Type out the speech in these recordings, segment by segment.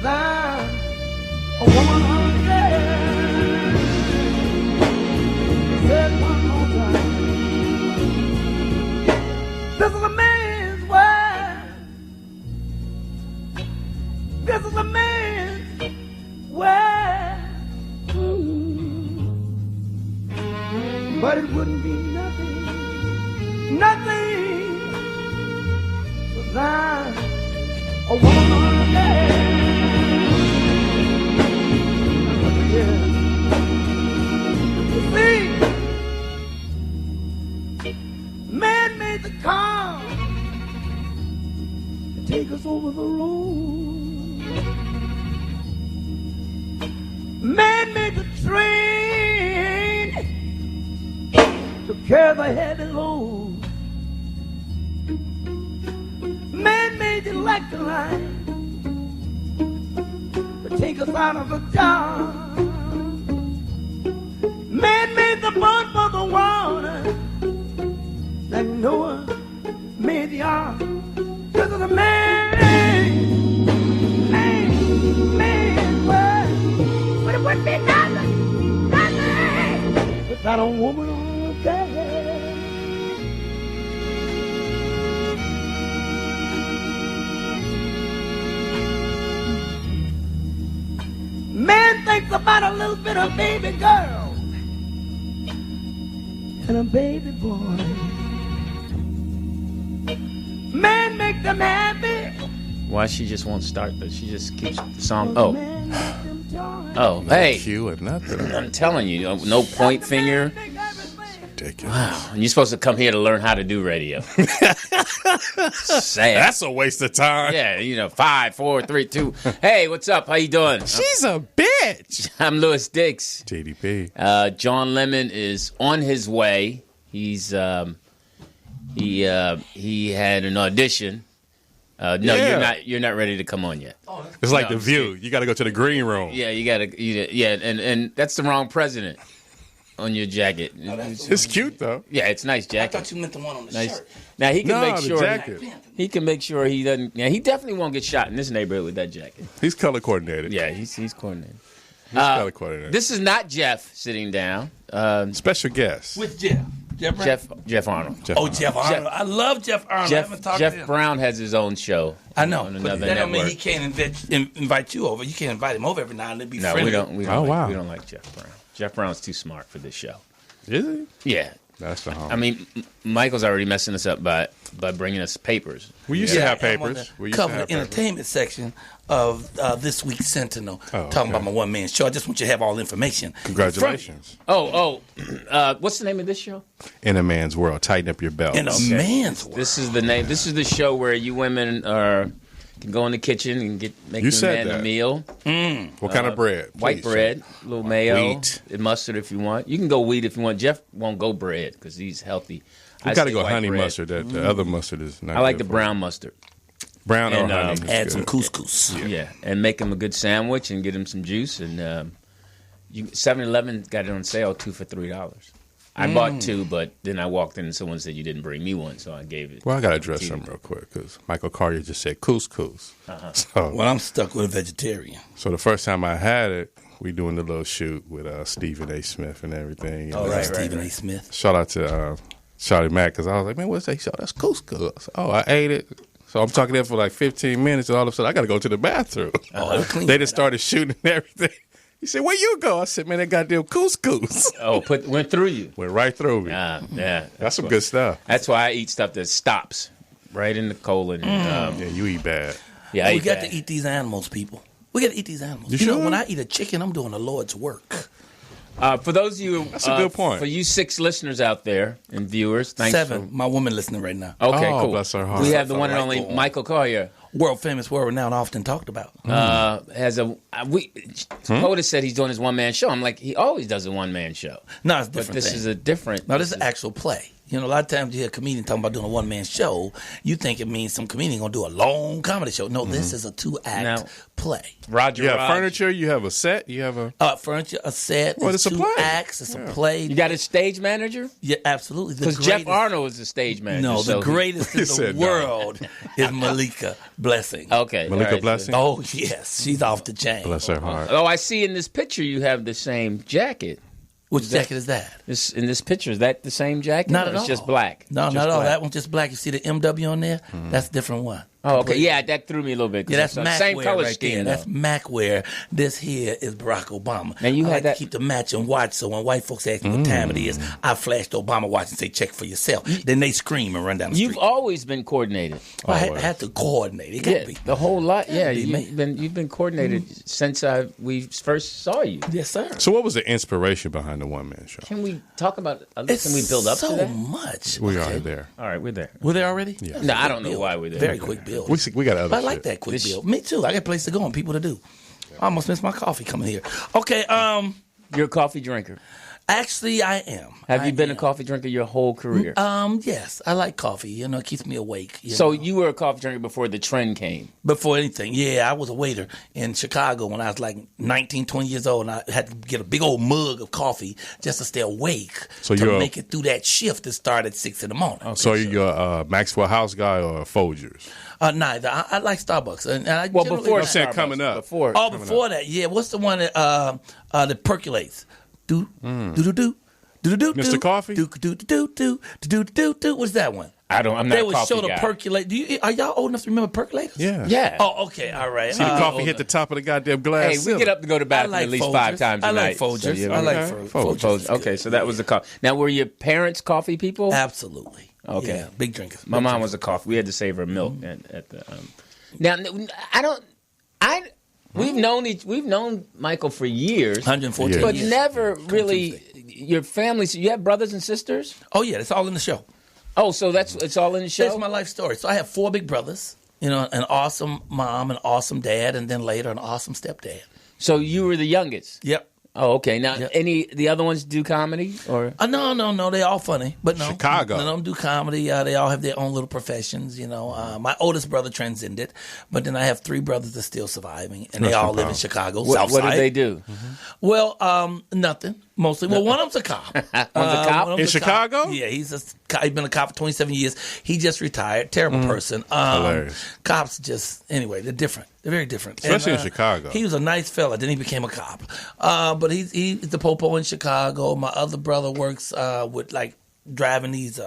thine, a woman hungry. Said one more time, this is a man's world. This is a man's world. But it wouldn't be nothing for thine, a woman, yeah. You see, man made the car to take us over the road. Man made the train to carry the heavy load. Man made the electric line to take us out of the dark. Man made the boat for the water, like Noah made the ark. This is a man, but it wouldn't be nothing without a woman on the bed. Man thinks about a little bit of baby girl and a baby boy. Man make them happy. Why she just won't start? But she just keeps the song. Oh, hey! Cue or nothing. I'm telling you, no point finger. Ridiculous. Wow, and you're supposed to come here to learn how to do radio. Sad. That's a waste of time. Yeah, 5, 4, 3, 2. Hey, what's up? How you doing? She's a bitch. I'm Lewis Dix. TDP. John Lemon is on his way. He's he had an audition. No, you're not ready to come on yet. It's like The View. You got to go to the green room. Yeah, you got to. Yeah, and that's the wrong president on your jacket. It's cute though. Yeah, it's a nice I jacket. thought you meant the one on the Nice. shirt. Now he can No, make the sure jacket. he can make sure he doesn't. Yeah, he definitely won't get shot in this neighborhood with that jacket. He's color coordinated. Yeah, he's coordinated. He's color coordinated. This is not Jeff sitting down. Special guest. With Jeff. Jeff Brown? Jeff Arnold. Jeff Oh, Arnold. Jeff Arnold. I love Jeff Arnold. I haven't talked to Jeff him. Brown has his own show. I know, on but another that don't mean network. he can't invite you over. You can't invite him over every now and then. Be No, friendly. we don't. We don't Oh, like, wow. We don't like Jeff Brown. Jeff Brown's too smart for this show. Is he? Yeah. That's the home. I mean, Michael's already messing us up by bringing us papers. We used to Yeah, have I'm on papers. the We used to cover have the papers. entertainment section of this week's Sentinel, Oh, talking okay. about my one man show. I just want you to have all the information. Congratulations. What's the name of this show? In a man's world, tighten up your belt. In a man's world. This is the name. This is the show where you women can go in the kitchen and make You the said man that. a meal. What kind of bread? White Please, bread, a little mayo, Wheat. and mustard if you want. You can go wheat if you want. Jeff won't go bread because he's healthy. We I got to say go white honey bread. mustard. The other mustard is not I like good the for brown mustard. you. Brown or And, honey. is Add some good. couscous. Yeah, and make him a good sandwich and get him some juice. And 7-Eleven got it on sale 2 for $3. I bought 2, but then I walked in and someone said you didn't bring me one, so I gave it. Well, I got to address to you. something real quick because Michael Colyar just said couscous. So, Well, I'm stuck with a vegetarian. so the first time I had it, we doing the little shoot with Stephen A. Smith and everything. Oh, And, right, Stephen A. Smith. Shout out to Charlie Mack because I was like, man, what's that show? That's couscous. Oh, I ate it. So I'm talking there for like 15 minutes, and all of a sudden I got to go to the bathroom. Oh, they clean They that just started shooting and everything. He said, where you go? I said, man, that goddamn couscous. Oh, went through you. Went right through me. Yeah, That's some good stuff. That's why I eat stuff that stops right in the colon. Yeah, you eat bad. Yeah, I We eat got that. to eat these animals, people. We got to eat these animals. You You know, should. when I eat a chicken, I'm doing the Lord's work. For those of you, That's a good point. For you 6 listeners out there and viewers, thanks 7. My woman listening right now. Okay, Oh, cool. bless her heart. We have the That's one and right, only go on. Michael Colyar. World famous, world renowned, often talked about. Has a POTUS said he's doing his one man show. I'm like, he always does a one man show. No, it's But different. this thing. is a different. No, this is an actual play. You know, a lot of times you hear a comedian talking about doing a one-man show, you think it means some comedian going to do a long comedy show. No, this is a 2-act play. Roger, you have furniture, you have a set, you have a... furniture, a set, it's a 2 play. acts, it's a play. You got a stage manager? Yeah, absolutely. Because Jeff Arnold is the stage manager. No, so the greatest in the world is Malika Blessing. Okay. Malika Blessing? Oh, yes. She's off the chain. Bless her heart. Oh, I see in this picture you have the same jacket. Which jacket is that? In this picture, is that the same jacket? Not at all. It's just black. No, just not at all. black. That one's just black. You see the MW on there? That's a different one. Oh, okay. Yeah, that threw me a little bit. Yeah, that's Mac same wear color right scheme. there. That's Mac wear. This here is Barack Obama. And you I had like that- to keep the matching watch, so when white folks ask me what time it is, I flash the Obama watch and say, check for yourself. Then they scream and run down the You've street. always been coordinated. I had to coordinate. It Yeah, can't be. the whole lot. Yeah, be, man. you've been coordinated since we first saw you. Yes, sir. So what was the inspiration behind the one-man show? Can we talk about? It's Can we build up so to that? much. We Okay. are there. All right, we're there. Were they already? Yeah. No, I don't know why we're there. Very quick build. We got other But I like shit. that quick This- build. Me too. I got a place to go and people to do. I almost missed my coffee coming here. Okay, You're a coffee drinker. actually I am. Have I you been am. a coffee drinker your whole career? Yes, I like coffee. You know, it keeps me awake. So know. you were a coffee drinker before the trend came. Before anything, yeah, I was a waiter in Chicago when I was like 19, 20 years old, and I had to get a big old mug of coffee just to stay awake So to you're- make it through that shift that started at 6 in the morning. So you're a Maxwell House guy or a Folgers? Neither. I like Starbucks. And I Well, generally before like- saying Starbucks, coming up. Before. Oh, before that, yeah. What's the one that percolates? Do do do. Mr. Coffee? What's that one? I'm not They a would coffee show the guy. percolate. Are y'all old enough to remember percolators? Yeah. Yeah. Oh, okay. All right. See the coffee hit the top of the goddamn glass. Hey, we ceiling. get up to go to I bathroom like at least Folgers. 5 times a I night. like Folgers. So, I like okay. Folgers. Folgers. Okay, so that was the coffee. Now, were your parents coffee people? Absolutely. Okay. Yeah, big drinkers. My mom was a coffee. We had to save her milk at the. Now, I don't. We've known Michael for years, 114 Yeah. but years. never Come really. Tuesday. Your family. So you have brothers and sisters. Oh, yeah. It's all in the show. Oh, so it's all in the show. That's my life story. So I have 4 big brothers, you know, an awesome mom, an awesome dad, and then later an awesome stepdad. So you were the youngest. Yep. Oh, okay. Now, Yep. the other ones do comedy or? No. They all funny, but no. Chicago. None of them do comedy. They all have their own little professions. You know, my oldest brother transcended, but then I have 3 brothers that's still surviving, and they all live in Chicago. What South do Side. they do? Well, nothing. Mostly. Well, one of them's a cop. One's a cop? One of In them's a cop. Chicago? Yeah, he's been a cop for 27 years. He just retired. Terrible person. Hilarious. Cops anyway, they're different. They're very different. Especially in Chicago. He was a nice fella. Then he became a cop. But he's the popo in Chicago. My other brother works with like driving these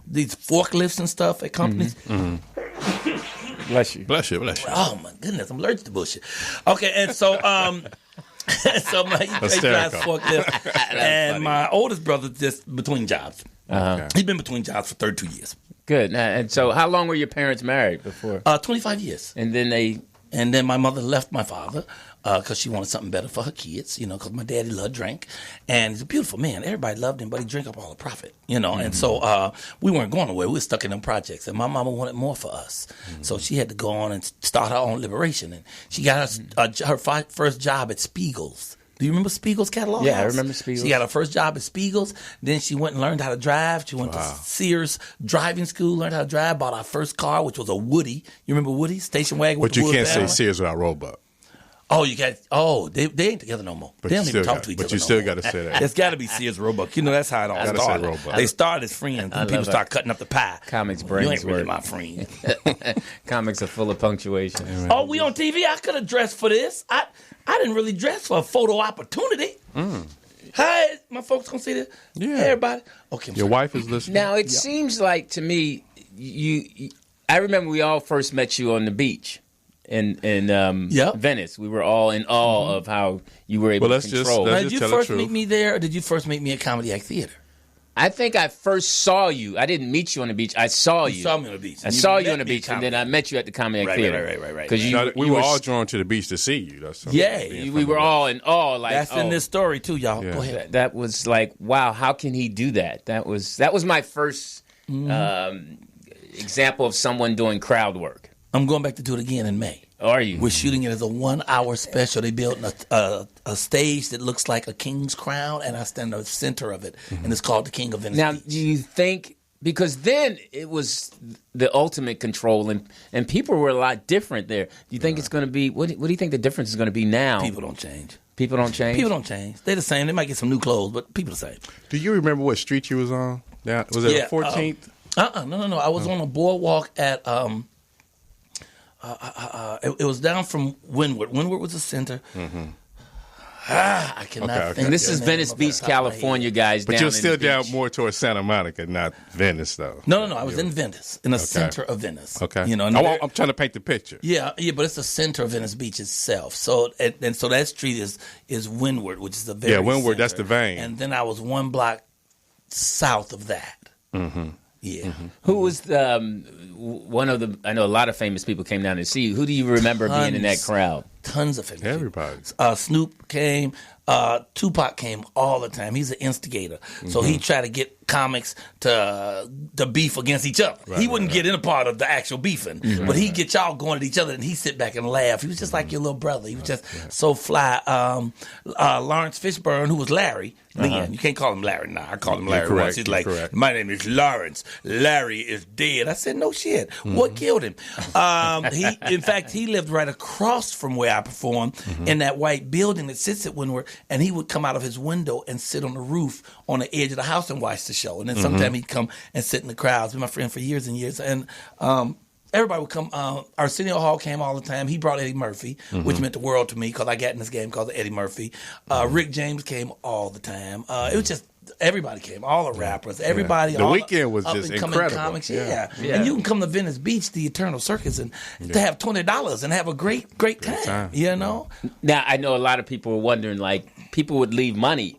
forklifts and stuff at companies. Bless you. Bless you, bless you. Oh my goodness, I'm allergic to bullshit. Okay, and so so he drives Hysterical. forklift, and my oldest brother just between jobs. Okay. He's been between jobs for 32 years. Good. And so, how long were your parents married before? 25 years. And then they. And then my mother left my father because she wanted something better for her kids, you know, because my daddy loved drink. And he's a beautiful man. Everybody loved him, but he drank up all the profit, you know. And so we weren't going nowhere. We were stuck in them projects. And my mama wanted more for us. So she had to go on and start her own liberation. And she got her first job at Spiegel's. Do you remember Spiegel's catalog? Yeah, I house? remember Spiegel's. She got her first job at Spiegel's. Then she went and learned how to drive. She went to Sears driving school, learned how to drive, bought our first car, which was a Woody. You remember Woody? Station wagon with But the you wood can't say panel? Sears without Roebuck. Oh, they ain't together no more. But They you don't even still talk to each other. But you no still more. got to say that. It's got to be Sears Roebuck. You know, that's how it all Gotta say started. Roebuck. They started as friends, and people love start cutting up the pie. Comics You brains ain't really work. my friend. Comics are full of punctuation. Oh, we on TV? I could have dressed for this. I didn't really dress for a photo opportunity. Hi, my folks gonna see this? Yeah. Hey, everybody. Okay. I'm Your sorry. wife is listening. Now, it seems like to me, I remember we all first met you on the beach in Yep. Venice. We were all in awe of how you were able Well, to let's just- control. let's Now, did you tell the first truth. meet me there, or did you first meet me at Comedy Act Theater? I think I first saw you. I didn't meet you on the beach. I saw you. You saw me on the beach. I You saw you met on the me at beach, and Comedy then I met you at the Comedy Act Right, Theater. right. Because Now, we were all drawn to the beach to see you. That's something Yeah, that's being we were from all in awe. Like That's in this story too, y'all. Yeah. Go ahead. That was like, wow, how can he do that? That was my first example of someone doing crowd work. I'm going back to do it again in May. Are you? We're shooting it as a 1 hour special. They built a stage that looks like a king's crown, and I stand in the center of it, and it's called the King of Venice Now, Beach. do you think, because then it was the ultimate control, and people were a lot different there. Do you think it's going to be, what do you think the difference is going to be now? People don't change. People don't change? People don't change. They're the same. They might get some new clothes, but people the same. Do you remember what street you was on? Was it the 14th? No. I was on a boardwalk at it was down from Windward. Windward was the center. Mm-hmm. I cannot think. And this of is the Venice name Beach, off the top of my California, head. guys. But down you're still in the down beach. more towards Santa Monica, not Venice, though. No. I was in Venice, in the center of Venice. Okay. You know, I'm trying to paint the picture. Yeah, but it's the center of Venice Beach itself. So and so that street is Windward, which is the very Windward. center. That's the vein. And then I was one block south of that. Mm-hmm. Yeah. Mm-hmm. Who was one of the? I know a lot of famous people came down to see you. Who do you remember being in that crowd? Tons of famous people. Everybody. Snoop came. Tupac came all the time. He's an instigator, so he tried to get comics to beef against each other. He wouldn't get in a part of the actual beefing, but he'd get y'all going at each other, and he'd sit back and laugh. He was just like your little brother. He was just so fly. Lawrence Fishburne, who was Larry. Leon. You can't call him Larry now. I call him Larry once. He's like, my name is Lawrence. Larry is dead. I said, no shit. What killed him? In fact, he lived right across from where I performed in that white building that sits at Windward, and he would come out of his window and sit on the roof on the edge of the house and watch the show. And then sometime he'd come and sit in the crowds. Been my friend for years and years. And everybody would come. Arsenio Hall came all the time. He brought Eddie Murphy, which meant the world to me because I got in this game called Eddie Murphy. Rick James came all the time. It was just everybody came, all the rappers, everybody. The all weekend was up just and coming incredible. Comics, and you can come to Venice Beach, the Eternal Circus, and to have $20 and have a great time. You know. Now I know a lot of people were wondering, like, people would leave money.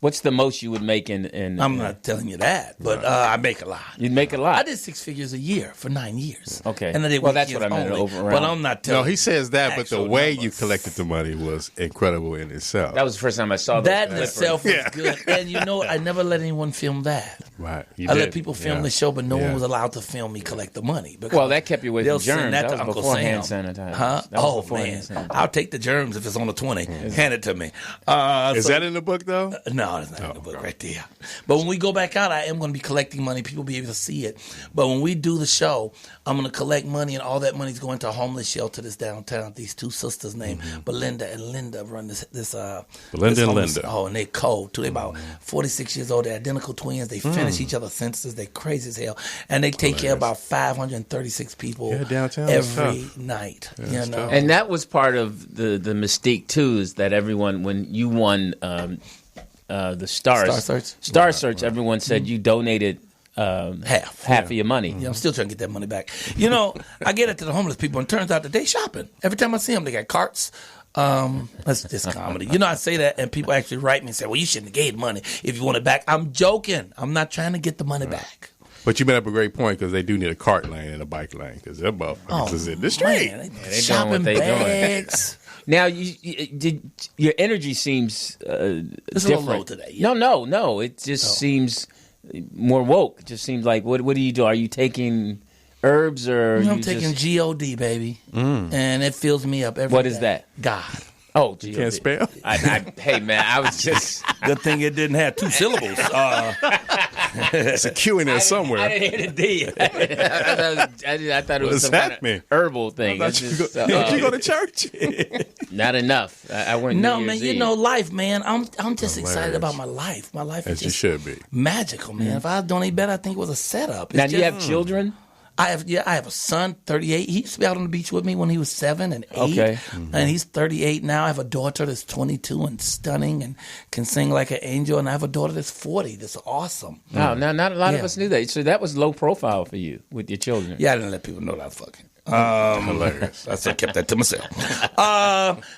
What's the most you would make in I'm not telling you that, but I make a lot. You'd make a lot. I did 6 figures a year for 9 years. Okay. And I did that's what I meant only, over around. But I'm not telling No, he says that, but the actual way numbers. you collected the money was incredible in itself. That was the first time I saw that in those itself was good. And you know, I never let anyone film that. Right. I let people film the show, but no one was allowed to film me collect the money. Well, that kept you away they'll from germs. send that to was Uncle before Sam. hand sanitizer. Huh? That was Oh, before man. hand sanitizer. I'll take the germs if it's on a 20. Hand it to me. Is that in the book, though? No, it's not in the book right there. But when we go back out, I am going to be collecting money. People will be able to see it. But when we do the show, I'm going to collect money, and all that money is going to a homeless shelter that's downtown. These two sisters named Belinda and Linda run this Belinda and homeless- Linda. Oh, and they cold, too. They're about 46 years old. They're identical twins. They finish each other's sentences. They're crazy as hell. And they take care of about 536 people downtown is every tough. night. Yeah, You it's know? tough. And that was part of the mystique too, is that everyone, when you won the Star Search, everyone said you donated half of your money. Yeah, I'm still trying to get that money back. You know, I get it to the homeless people, and it turns out that they shopping. Every time I see them, they got carts. That's just comedy. You know, I say that, and people actually write me and say, well, you shouldn't have gave money if you want it back. I'm joking. I'm not trying to get the money back. But you made up a great point because they do need a cart lane and a bike lane because them motherfuckers is in the street. Man, they shopping doing what they doing. bags. Now, your energy seems It's a different. little low today. Yeah. No. It just seems more woke. It just seems like, what do you do? Are you taking herbs or? I'm taking GOD, baby, and it fills me up every day. What is that? God. Oh, Can't spell? Hey, man, I was just. Good thing it didn't have 2 syllables. It's a Q in there somewhere. I didn't hear the D. I thought it What was does some that kind mean? of herbal thing. Don't you go to church? Not enough. I went. No, New man, Year's you Eve. know, life, man. I'm just excited Hilarious. about my life. My life is As you just should be. magical, man. If I don't eat better, I think it was a setup. It's Now, do you just- have children? I have a son, 38. He used to be out on the beach with me when he was 7 and 8. Okay. And he's 38 now. I have a daughter that's 22 and stunning and can sing like an angel. And I have a daughter that's 40 that's awesome. No, not a lot of Yeah. us knew that. So that was low profile for you with your children. Yeah, I didn't let people know that I was fucking. Hilarious. That's why I kept that to myself.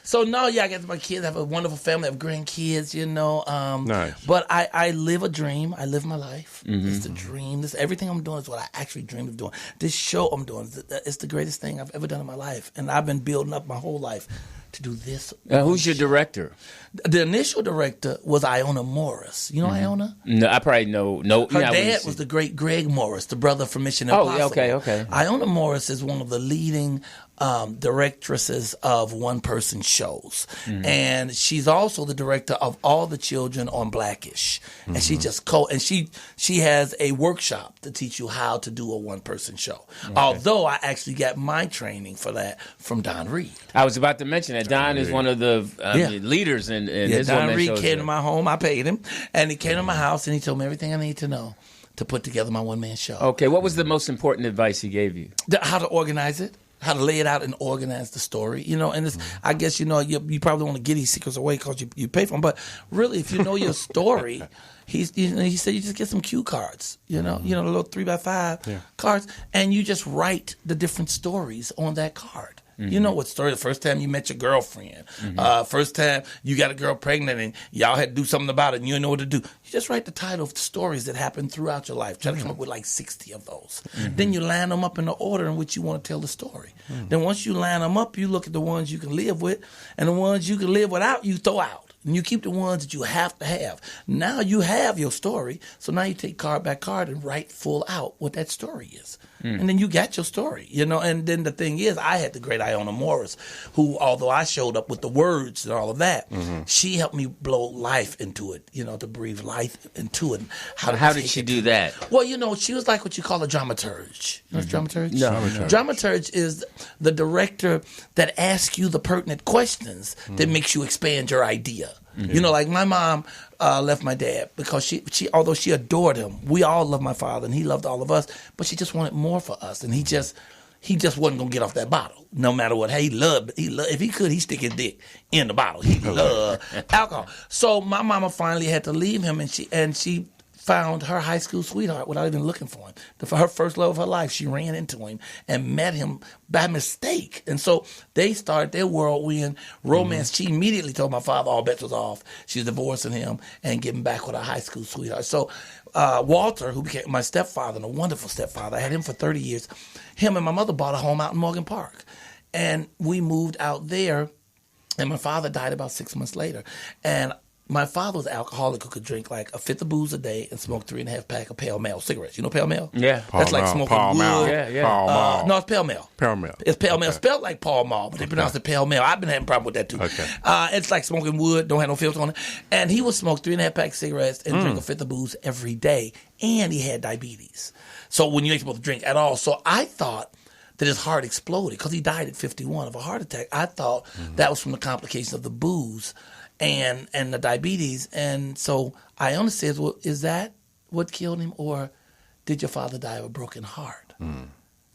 So no, yeah, I got my kids. I have a wonderful family. I have grandkids, you know. Nice. But I live a dream. I live my life. It's the dream. Everything I'm doing is what I actually dreamed of doing. This show I'm doing, it's the greatest thing I've ever done in my life. And I've been building up my whole life to do this. Who's your director? The initial director was Iona Morris. You know Iona? No, I probably know. No, Her I wouldn't dad see- was the great Greg Morris, the brother from Mission Oh, Impossible. okay. Iona Morris is one of the leading directresses of one-person shows. And she's also the director of All the Children on Blackish. And she just she has a workshop to teach you how to do a one-person show. Okay. Although I actually got my training for that from Don Reed. I was about to mention that Don is one of the leaders in his Don one-man Reed shows. came to my home. I paid him. And he came to my house and he told me everything I need to know to put together my one-man show. Okay, what was the most important advice he gave you? How to organize it. How to lay it out and organize the story, and it's, I guess, you probably want to get these secrets away because you pay for them. But really, if you know your story, he said you just get some cue cards, the little 3x5 cards, and you just write the different stories on that card. You know what story? The first time you met your girlfriend, first time you got a girl pregnant and y'all had to do something about it and you didn't know what to do. You just write the title of the stories that happened throughout your life. Try to come up with like 60 of those. Then you line them up in the order in which you want to tell the story. Then once you line them up, you look at the ones you can live with, and the ones you can live without, you throw out. And you keep the ones that you have to have. Now you have your story, so now you take card by card and write full out what that story is. And then you got your story, And then the thing is, I had the great Iona Morris, who, although I showed up with the words and all of that, she helped me blow life into it, to breathe life into it. How did she do that? Well, she was like what you call a dramaturge. You know what dramaturge? No. Dramaturge is the director that asks you the pertinent questions that makes you expand your idea. Like my mom left my dad because she although she adored him, we all loved my father and he loved all of us, but she just wanted more for us, and he just wasn't gonna get off that bottle no matter what. Hey, he loved if he could, he'd stick his dick in the bottle. He loved alcohol. So my mama finally had to leave him, and she found her high school sweetheart without even looking for him. For her first love of her life, she ran into him and met him by mistake. And so they started their whirlwind romance. She immediately told my father all bets was off. She's divorcing him and getting back with her high school sweetheart. So Walter, who became my stepfather, and a wonderful stepfather, I had him for 30 years. Him and my mother bought a home out in Morgan Park. And we moved out there, and my father died about 6 months later. And my father was an alcoholic who could drink like a fifth of booze a day and smoke 3.5 pack of Pall Mall cigarettes. You know Pall Mall? Yeah. That's like smoking Pall wood. Mall. Yeah. Pall Mall. No, it's Pall Mall. Pall Mall. It's Pall Mall. Spelled like Pall Mall, but they pronounce it Pall Mall. I've been having a problem with that too. Okay. It's like smoking wood, don't have no filter on it. And he would smoke 3.5 pack of cigarettes and drink a fifth of booze every day. And he had diabetes. So when you ain't supposed to drink at all. So I thought that his heart exploded because he died at 51 of a heart attack. I thought that was from the complications of the booze and the diabetes. And so Iona says, well, is that what killed him, or did your father die of a broken heart?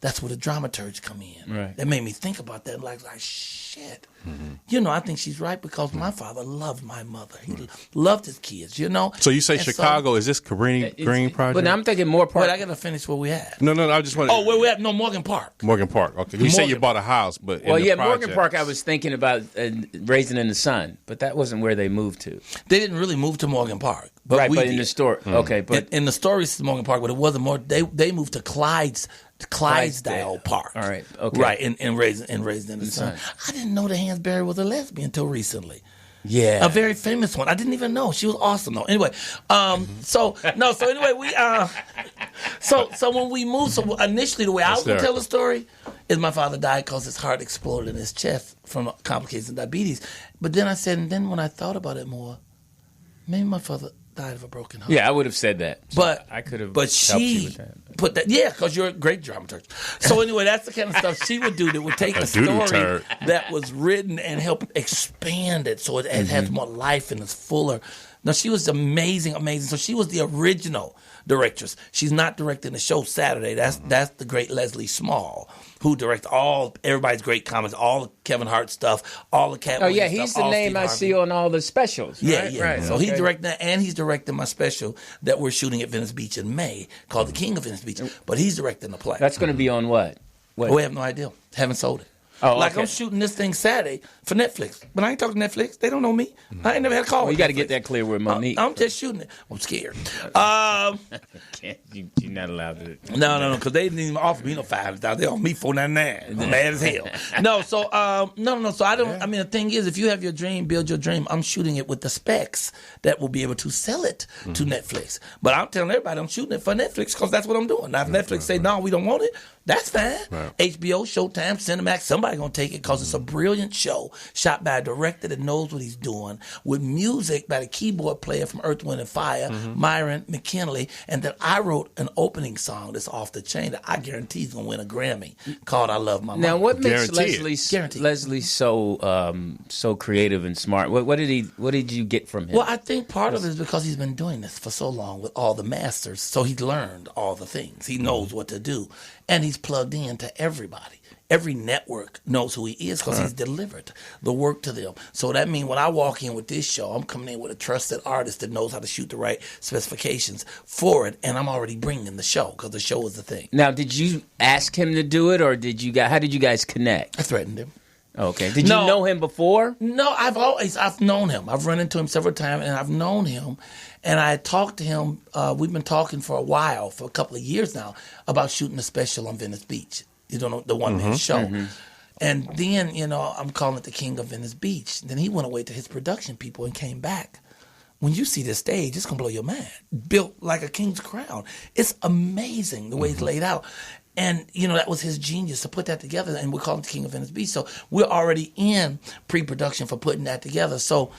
That's where the dramaturge come in. Right. That made me think about that. Like shit. I think she's right because my father loved my mother. He loved his kids, So you say Chicago, is this Green Project? But I'm thinking more part. Wait, I got to finish what we had. No, I just want to... Oh, where we at? No, Morgan Park. Morgan Park, okay. You say you bought a house, but Morgan Park, I was thinking about raising in the sun, but that wasn't where they moved to. They didn't really move to Morgan Park. But right, we but did. in the story. Okay, but... In the story, it's Morgan Park, but it wasn't more... They moved to Clydesdale Park. All right, okay. Right, and raised in the sun. I didn't know that Hansberry was a lesbian until recently. Yeah. A very famous one. I didn't even know. She was awesome though. Anyway, so when we moved, so initially the way I was going to tell the story is my father died because his heart exploded in his chest from complications of diabetes. But then I said, and then when I thought about it more, maybe my father died of a broken heart. Yeah, I would have said that. So but I could have But helped you she with that. put that, because you're a great dramaturg. So anyway, that's the kind of stuff she would do that would take a story that was written and help expand it so it has more life and it's fuller. No, she was amazing. So she was the original directress. She's not directing the show Saturday. That's the great Leslie Small, who directs everybody's great comments, all the Kevin Hart stuff, all the Cat. Oh yeah, he's the name I see on all the specials. Yeah, right? yeah. Right. So he's directing that, and he's directing my special that we're shooting at Venice Beach in May, called The King of Venice Beach. But he's directing the play. That's going to be on what? We have no idea. Haven't sold it. Oh, like okay. I'm shooting this thing Saturday for Netflix, but I ain't talking Netflix. They don't know me. I ain't never had a call. Well, you got to get that clear with Monique. I'm just shooting it. I'm scared. You're not allowed to. No, because they didn't even offer me no $500. They offered me $499. I'm mad as hell. No, so no. So I don't. Yeah. I mean, the thing is, if you have your dream, build your dream. I'm shooting it with the specs that will be able to sell it to Netflix. But I'm telling everybody, I'm shooting it for Netflix because that's what I'm doing. Now, if Netflix say no, we don't want it, That's fine. Right. HBO, Showtime, Cinemax, somebody gonna take it because it's a brilliant show shot by a director that knows what he's doing with music by the keyboard player from Earth, Wind and Fire, Myron McKinley, and then I wrote an opening song that's off the chain that I guarantee is gonna win a Grammy called "I Love My Mama." Now, what makes Guaranteed. Leslie so creative and smart? What did you get from him? Well, I think part of it is because he's been doing this for so long with all the masters, so he's learned all the things. He knows what to do, and he's plugged in to everybody. Every network knows who he is because he's delivered the work to them. So that means when I walk in with this show, I'm coming in with a trusted artist that knows how to shoot the right specifications for it, and I'm already bringing the show because the show is the thing. Now, did you ask him to do it, or how did you guys connect? I threatened him. Okay. Did you know him before? No, I've known him. I've run into him several times, and I've known him. And I talked to him. We've been talking for a while, for a couple of years now, about shooting a special on Venice Beach. You don't know, the one-man show. And then, I'm calling it the King of Venice Beach. Then he went away to his production people and came back. When you see this stage, it's going to blow your mind. Built like a king's crown. It's amazing the way it's laid out. And, that was his genius to put that together, and we call it the King of Venice Beach. So we're already in pre-production for putting that together. So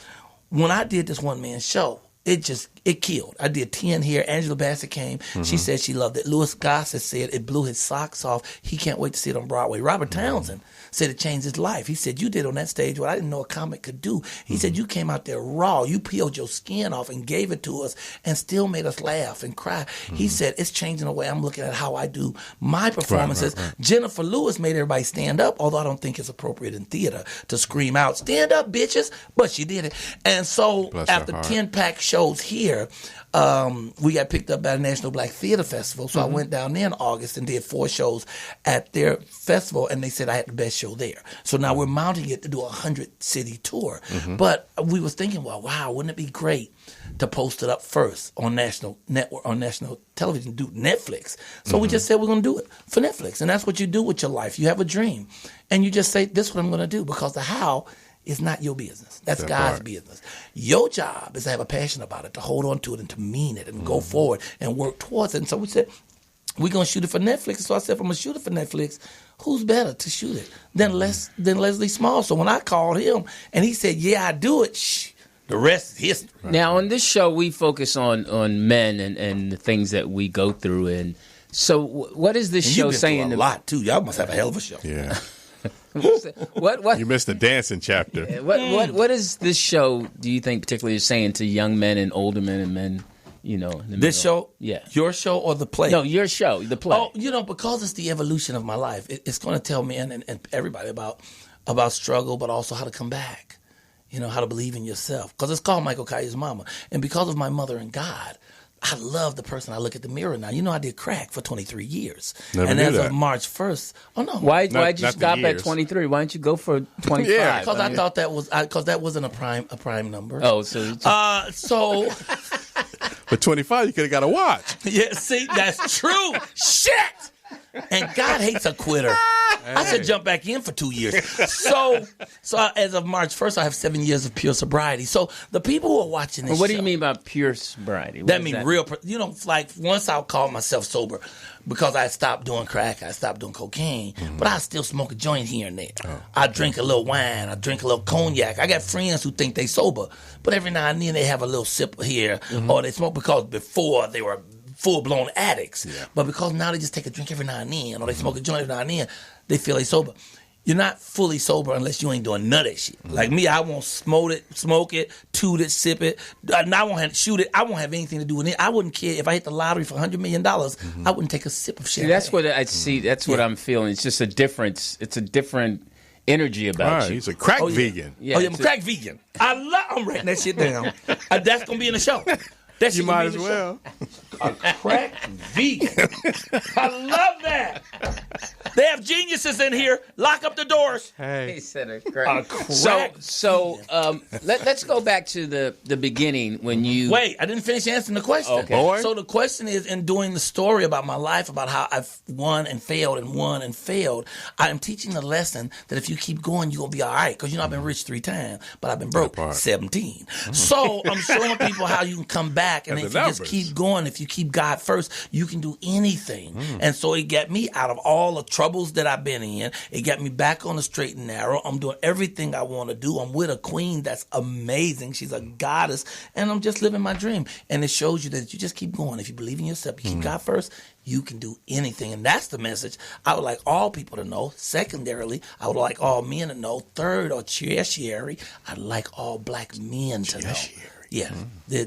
when I did this one-man show, it killed. I did 10 here. Angela Bassett came. She said she loved it. Louis Gossett said it blew his socks off. He can't wait to see it on Broadway. Robert Townsend said it changed his life. He said, you did on that stage what I didn't know a comic could do. He said, you came out there raw. You peeled your skin off and gave it to us and still made us laugh and cry. He said, it's changing the way I'm looking at how I do my performances. Right. Jennifer Lewis made everybody stand up, although I don't think it's appropriate in theater to scream out, stand up, bitches. But she did it. And so after 10-pack shows here, we got picked up by the National Black Theater Festival. So I went down there in August and did 4 shows at their festival, and they said I had the best show there. So now we're mounting it to do a 100-city tour. But we was thinking, well, wow, wouldn't it be great to post it up first on national network, on national television, do Netflix? So we just said we're going to do it for Netflix. And that's what you do with your life. You have a dream, and you just say, this is what I'm going to do, because the how is not your business. That's God's business. Your job is to have a passion about it, to hold on to it and to mean it and go forward and work towards it. And so we said, we're going to shoot it for Netflix. So I said, if I'm going to shoot it for Netflix, who's better to shoot it than Leslie Small? So when I called him and he said, yeah, I do it, the rest is history. Now, on this show, we focus on men and the things that we go through. And so what is this show saying? A lot, too. Y'all must have a hell of a show. Yeah. What you missed the dancing chapter. What is this show, do you think, particularly is saying to young men and older men and men, in the this show? Yeah. Your show or the play? No, your show, the play. Oh, because it's the evolution of my life. It's going to tell men and everybody about struggle, but also how to come back. How to believe in yourself. Because it's called Michael Colyar's Mama. And because of my mother and God, I love the person I look at the mirror now. I did crack for 23 years. Never knew as that. Of March 1st, why'd you stop at 23? Why didn't you go for 25? Yeah, because I thought that wasn't a prime number. Oh, so for 25, you could have got a watch. Yeah, see, that's true. Shit. And God hates a quitter. I should jump back in for 2 years. So as of March 1st, I have 7 years of pure sobriety. So the people who are watching this what do you mean by pure sobriety? That means real, like once I'll call myself sober because I stopped doing crack, I stopped doing cocaine, but I still smoke a joint here and there. I drink a little wine, I drink a little cognac. I got friends who think they sober, but every now and then they have a little sip here or they smoke because before they were full-blown addicts. Yeah. But because now they just take a drink every now and then, or they smoke a joint every now and then, they feel they sober. You're not fully sober unless you ain't doing none of that shit. Like me, I won't smoke it, toot it, sip it. I won't have to shoot it. I won't have anything to do with it. I wouldn't care if I hit the lottery for $100 million. I wouldn't take a sip of shit. That's what I see. That's what I'm feeling. It's just a difference. It's a different energy about you. He's a crack vegan. Yeah, I'm a crack vegan. I'm writing that shit down. That's going to be in the show. You might as well. A crack vegan. I love that. They have geniuses in here. Lock up the doors. He said a crack. So let's go back to the beginning when you... Wait, I didn't finish answering the question. Okay. Boy. So the question is, in doing the story about my life, about how I've won and failed and won and failed, I am teaching the lesson that if you keep going, you're going to be all right. Because I've been rich 3 times, but I've been broke 17. So I'm showing people how you can come back. And if you just keep going, if you keep God first, you can do anything. And so it got me out of all the troubles that I've been in. It got me back on the straight and narrow. I'm doing everything I want to do. I'm with a queen that's amazing. She's a goddess. And I'm just living my dream. And it shows you that you just keep going. If you believe in yourself, you keep God first, you can do anything. And that's the message I would like all people to know. Secondarily, I would like all men to know. Third, or tertiary, I'd like all black men to know. Yeah.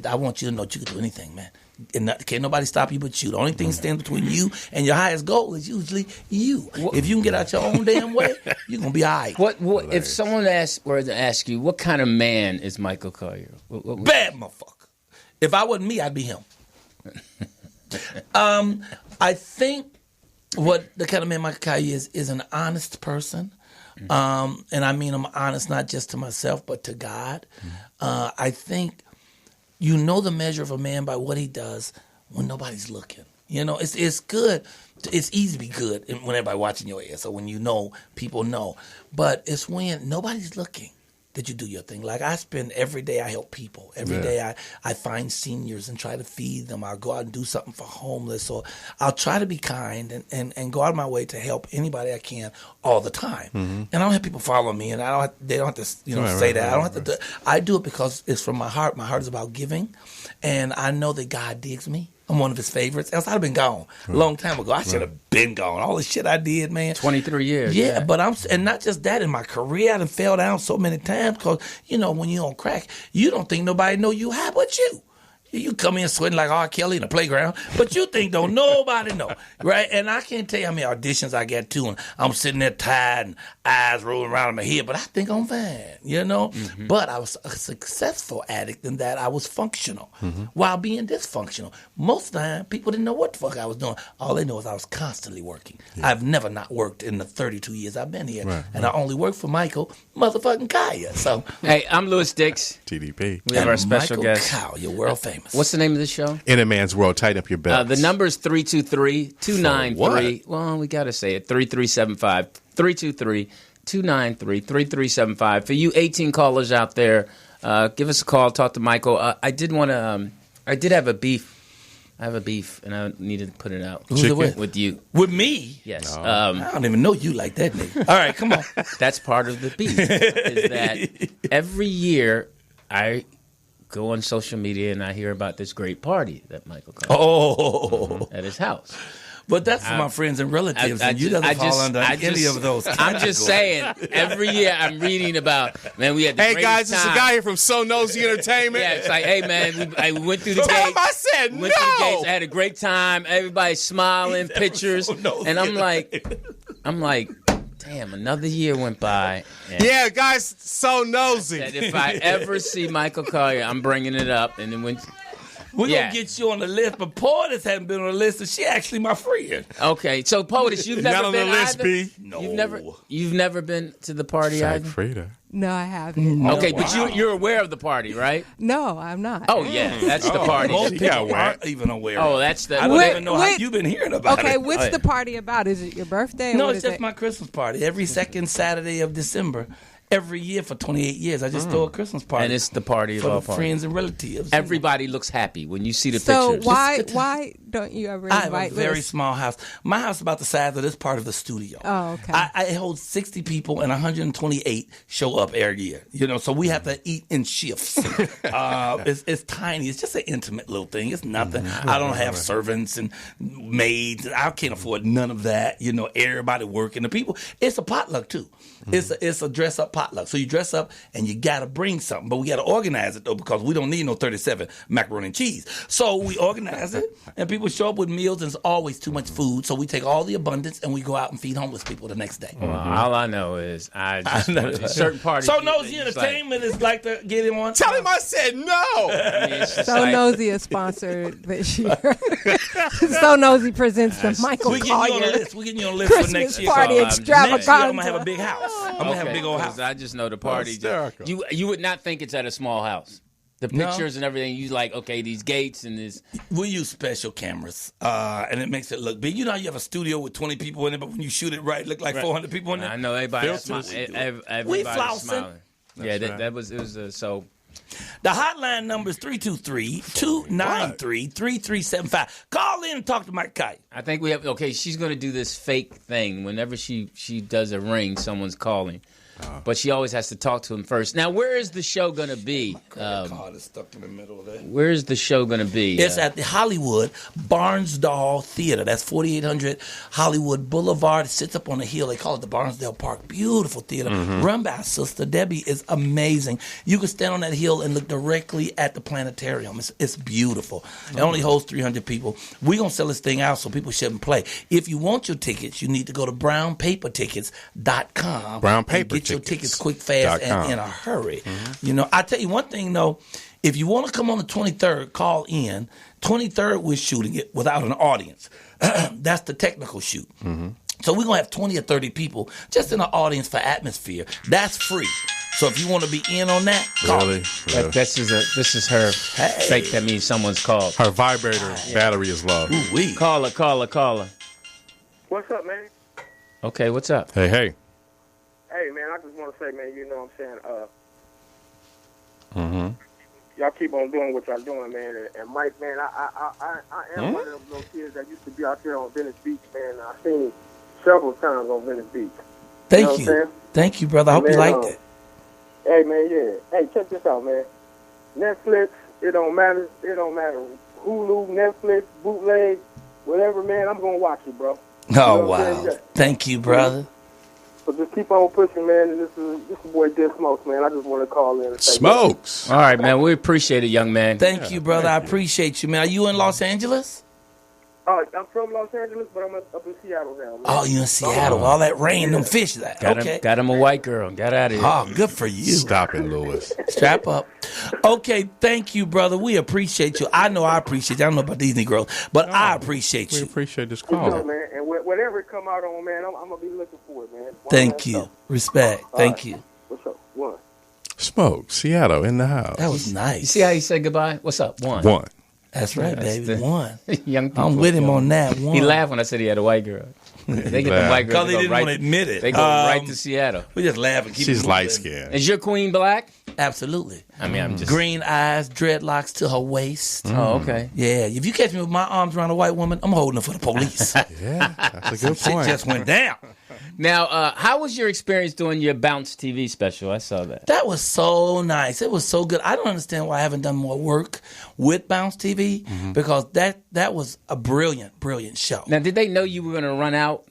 I want you to know that you can do anything, man. And can't nobody stop you but you. The only thing standing between you and your highest goal is usually you. If you can get out your own damn way, you're going to be all right. What if someone were to ask you, what kind of man is Michael Colyar? Bad motherfucker. If I wasn't me, I'd be him. I think what the kind of man Michael Colyar is an honest person. And I mean I'm honest not just to myself, but to God. I think you know the measure of a man by what he does when nobody's looking. You know, it's good. It's easy to be good when everybody's watching your ass or when you know people know. But it's when nobody's looking that you do your thing. Like I spend every day I help people. Every day I find seniors and try to feed them. I'll go out and do something for homeless. Or I'll try to be kind and go out of my way to help anybody I can all the time. And I don't have people follow me, and they don't have to say that. I don't have to do it. I do it because it's from my heart. My heart is about giving, and I know that God digs me. I'm one of his favorites. Else I'd have been gone a long time ago. I should have been gone. All the shit I did, man. 23 years. Yeah, but and not just that. In my career, I done fell down so many times because, when you're on crack, you don't think nobody know you high but you. You come in sweating like R. Kelly in the playground, but you think don't nobody know, right? And I can't tell you how many auditions I got to, and I'm sitting there tired and eyes rolling around in my head, but I think I'm fine, But I was a successful addict in that I was functional while being dysfunctional. Most of the time, people didn't know what the fuck I was doing. All they know is I was constantly working. I've never not worked in the 32 years I've been here, and I only work for Michael motherfucking Colyar. So, hey, I'm Lewis Dix. TDP. We have our special Michael guest. Colyar, world famous. What's the name of the show? In a Man's World. Tighten up your belt. The number is 323-293. Well, we got to say it. 3375. 323-293-3375. For you 18 callers out there, give us a call. Talk to Michael. I did have a beef. I have a beef, and I needed to put it out. Who's it with? With you. With me? Yes. No. I don't even know you like that, nigga. All right, come on. That's part of the beef. Is that every year I go on social media and I hear about this great party that Michael Colyar at his house. But that's for my friends and relatives, and you doesn't fall under any of those categories. I'm just saying, every year I'm reading about, man, we had the Hey guys, time. it's a guy here from So Nosy Entertainment. Yeah, it's like, hey man, I went through the Tell gates. him I said went through the gates. no. I had a great time. Everybody smiling, pictures, and I'm like, damn, another year went by. Yeah, guys, So Nosy. That if I ever see Michael Colyar, I'm bringing it up, and then when. We're going to get you on the list, but Poetess hasn't been on the list, and she actually my friend. Okay, so Poetess, you've never Not on been the list, either? B. No. You've never been to the party either? Frida. No, I haven't. Okay, but you're aware of the party, right? No, I'm not. Oh yeah, that's the party. Most She people got whack. aren't even aware. Oh, that's the. I don't even know how you've been hearing about it. Okay, what's the party about? Is it your birthday? Or No, what it's is just it? my Christmas party. Every second Saturday of December, every year for 28 years, I just throw a Christmas party. And it's the party of for all the parties. friends and relatives. Everybody looks happy when you see the So pictures. why don't you ever I have invite a very Lewis? small house. My house is about the size of this part of the studio. Oh, okay. I hold 60 people, and 128 show up every year. So we have to eat in shifts. It's tiny. It's just an intimate little thing. It's nothing. I don't have servants and maids. I can't afford none of that. Everybody working. The people. It's a potluck too. It's a dress up potluck. So you dress up and you got to bring something, but we got to organize it though because we don't need no 37 macaroni and cheese. So we organize it, and people show up with meals, and it's always too much food. So we take all the abundance and we go out and feed homeless people the next day. Well, all I know is I just went to certain parties. So Nosy Entertainment is like to get him on. Tell him I said no. It's just So like, Nosy is sponsored this year. So Nosy presents the Michael We getting you on the Colyar list. We getting you on the list for Christmas next year. party So, Next year I'm extravaganza. gonna have a big house. I'm gonna have a big old house. I just know the party. Hysterical. You would not think it's at a small house. The No. pictures and everything. You like, okay, these gates and this. We use special cameras, and it makes it look big. You know how you have a studio with 20 people in it, but when you shoot it right, it look like 400 people in there? I know everybody. Filters. Everybody's We flousing. smiling. Yeah, That's right. that was. It was so. The hotline number is 323-293-3375. Call in and talk to Mike Colyar. I think we have. Okay, she's going to do this fake thing. Whenever she does a ring, someone's calling. But she always has to talk to him first. Now, where is the show going to be? Card is stuck in the middle of that. Where is the show going to be? It's at the Hollywood Barnsdall Theater. That's 4800 Hollywood Boulevard. It sits up on a hill. They call it the Barnsdall Park. Beautiful theater. Run by Sister Debbie is amazing. You can stand on that hill and look directly at the planetarium. It's beautiful. It only holds 300 people. We're going to sell this thing out so people shouldn't play. If you want your tickets, you need to go to brownpapertickets.com. Brown Paper Get your tickets quick, fast, and in a hurry. You know, I tell you one thing, though. If you want to come on the 23rd, call in. 23rd, we're shooting it without an audience. That's the technical shoot. So we're going to have 20 or 30 people just in the audience for atmosphere. That's free. So if you want to be in on that, call. Really? This is her fake. That means someone's called. Her vibrator battery is low. Ooh-wee. Caller. What's up, man? Okay, what's up? Hey. Hey, man, I just want to say, man, you know what I'm saying? Y'all keep on doing what y'all doing, man. And Mike, man, I am one of those little kids that used to be out there on Venice Beach, man. I've seen you several times on Venice Beach. Thank you. Thank you, brother. I hope you liked it. Hey, man, yeah. Hey, check this out, man. Netflix, it don't matter. It don't matter. Hulu, Netflix, bootleg, whatever, man, I'm going to watch it, bro. Oh, wow. Thank you, brother. So just keep on pushing, man. And this is boy Dead Smokes, man. I just want to call in and say Smokes. All right, man. We appreciate it, young man. Thank you, brother. I appreciate you, man. Are you in Los Angeles? I'm from Los Angeles, but I'm up in Seattle now, man. Oh, you in Seattle. All that rain, them fish. That. Okay. Got him a white girl. Got out of here. Oh, good for you. Stop it, Lewis. Strap up. Okay, thank you, brother. We appreciate you. I know I appreciate you. I don't know about these Negroes, but I appreciate We you. appreciate this You know, call. man. And whatever it come out on, man, I'm going to be looking for it, man. Thank you. Respect. Thank you. What's up? One. Smoke, Seattle in the house. That was nice. You see how he said goodbye? What's up? One. That's right, That's baby. the- One. Young people. I'm with him on that. One. He laughed when I said he had a white girl. They get the white girl. Because they didn't want to admit it. They go right to Seattle. We just laugh and keep She's it moving. light skinned. Is your queen black? Absolutely. I mean, I'm just. Green eyes, dreadlocks to her waist. Oh, okay. Yeah, if you catch me with my arms around a white woman, I'm holding her for the police. Yeah, that's a good Shit point. just went down. Now, how was your experience doing your Bounce TV special? I saw that. That was so nice. It was so good. I don't understand why I haven't done more work with Bounce TV because that was a brilliant, brilliant show. Now, did they know you were going to run out?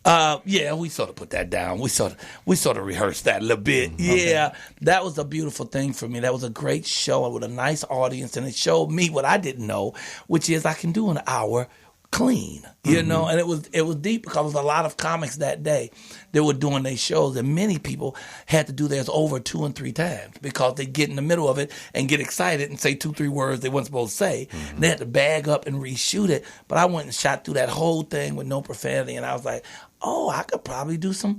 Yeah, we sort of put that down. We sort of rehearsed that a little bit. Yeah, that was a beautiful thing for me. That was a great show with a nice audience, and it showed me what I didn't know, which is I can do an hour clean, you know, and it was deep because there was a lot of comics that day that were doing their shows, and many people had to do theirs over 2 and 3 times because they get in the middle of it and get excited and say 2-3 words they weren't supposed to say. They had to bag up and reshoot it, but I went and shot through that whole thing with no profanity, and I was like, oh, I could probably do some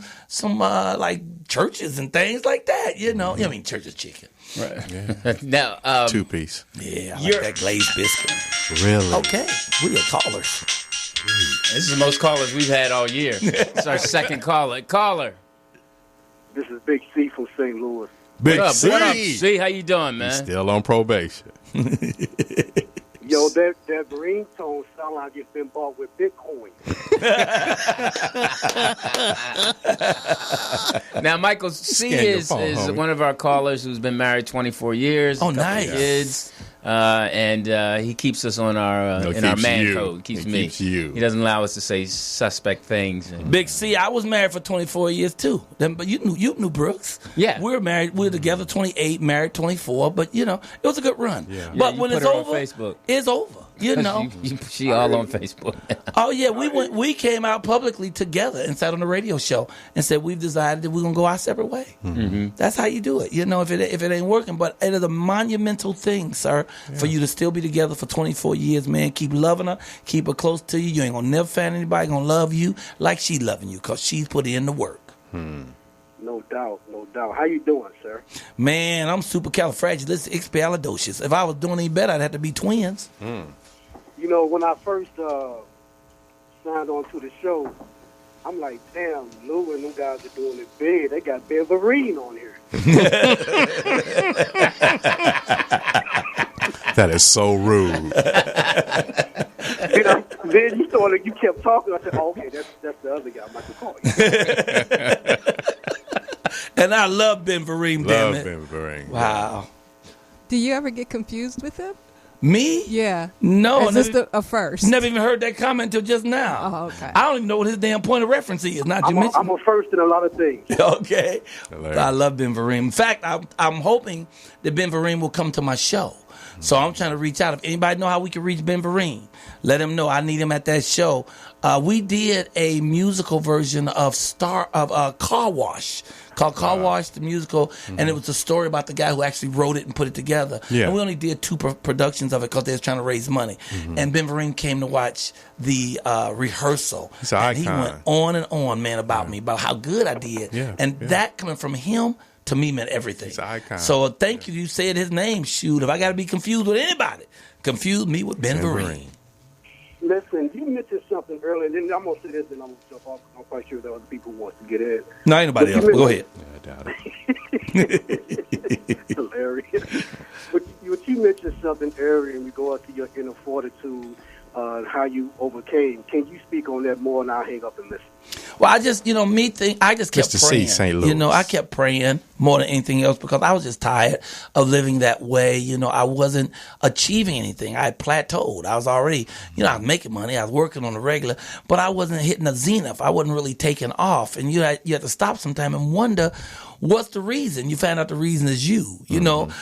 like churches and things like that, you know. I mean, church is chicken. Right. Yeah. Now, 2-piece. Yeah, I like that glazed biscuit. Really? Okay, we are callers. this is the most callers we've had all year. It's our second caller. Caller. This is Big C from St. Louis. Big What up? C. What up? See, how you doing, man? Still on probation. Yo, that ringtone sound like it's been bought with Bitcoin. Now, Michael C Scan your is phone, homie. one of our callers who's been married 24 years. Oh, a couple nice. Kids. And he keeps us on our No, in our keeps man you. code. Keeps He me. keeps you. He doesn't allow us to say suspect things. And, Big C, I was married for 24 years too. But you knew Brooks. Yeah. We were married. We were together 28, married 24. But you know, it was a good run. Yeah. Yeah, But you when put it's her on over, Facebook. it's over. You know. she all on Facebook. Oh yeah, we came out publicly together and sat on the radio show and said we've decided that we're gonna go our separate way. Mm-hmm. That's how you do it. You know, if it ain't working, but it is a monumental thing, sir, for you to still be together for 24 years, man. Keep loving her, keep her close to you. You ain't gonna never find anybody gonna love you like she loving you because she's put in the work. No doubt, no doubt. How you doing, sir? Man, I'm supercalifragilisticexpialidocious. If I was doing any better, I'd have to be twins. You know, when I first signed on to the show, I'm like, damn, Lou and them guys are doing it big. They got Ben Vereen on here. That is so rude. Then you kept talking. I said, oh, okay, that's the other guy, Michael Colyar. And I love Ben Vereen, damn it. Ben Vereen. Wow. Do you ever get confused with him? Me? Yeah. No. Is this a first? Never even heard that comment until just now. Oh, okay. I don't even know what his damn point of reference is. Not to mention. I'm a first in a lot of things. Okay. Hilarious. I love Ben Vereen. In fact, I'm hoping that Ben Vereen will come to my show. So I'm trying to reach out. If anybody know how we can reach Ben Vereen, let him know. I need him at that show. We did a musical version of Car Wash, called Car Wash, the musical, and it was a story about the guy who actually wrote it and put it together. Yeah. And we only did 2 productions of it because they was trying to raise money. And Ben Vereen came to watch the rehearsal. He's an and he icon. went on and on, man, about me, about how good I did. Yeah, and that coming from him, to me, meant everything. He's an icon. So thank you. You said his name. Shoot, if I got to be confused with anybody, confuse me with Ben Vereen. Listen, you mentioned something earlier, and then I'm going to say this, and I'm going to jump off. I'm quite sure that other people want to get in. No, ain't nobody else. Go ahead. Yeah, I doubt it. Hilarious. But you mentioned something earlier, and we go into your inner fortitude, how you overcame. Can you speak on that more, and I'll hang up and listen? Well, I just, I just kept Mr. C, praying. St. Louis. I kept praying more than anything else because I was just tired of living that way. I wasn't achieving anything. I had plateaued. I was already, I was making money. I was working on the regular, but I wasn't hitting a zenith. I wasn't really taking off. And you had to stop sometime and wonder, what's the reason? You find out the reason is you.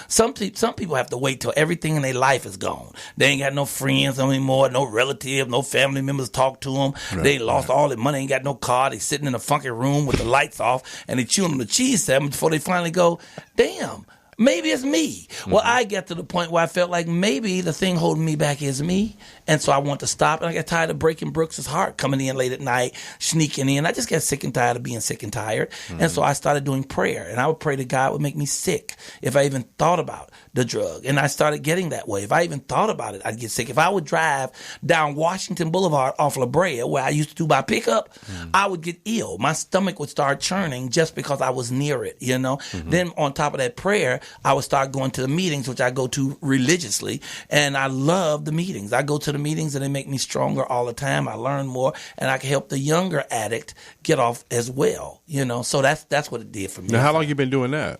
Some people have to wait till everything in their life is gone. They ain't got no friends anymore, no relative, no family members talk to them. Right, they lost all their money, ain't got no car. They sitting in a funky room with the lights off, and they chewing on the cheese sandwich before they finally go, damn, maybe it's me. Well, I got to the point where I felt like maybe the thing holding me back is me. And so I want to stop. And I got tired of breaking Brooks's heart, coming in late at night, sneaking in. I just got sick and tired of being sick and tired. And so I started doing prayer. And I would pray that God would make me sick if I even thought about the drug. And I started getting that way. If I even thought about it, I'd get sick. If I would drive down Washington Boulevard off La Brea, where I used to do my pickup, I would get ill. My stomach would start churning just because I was near it, Then on top of that prayer, I would start going to the meetings, which I go to religiously. And I love the meetings. I go to the meetings and they make me stronger all the time. I learn more and I can help the younger addict get off as well, So that's what it did for me. Now, how long you been doing that?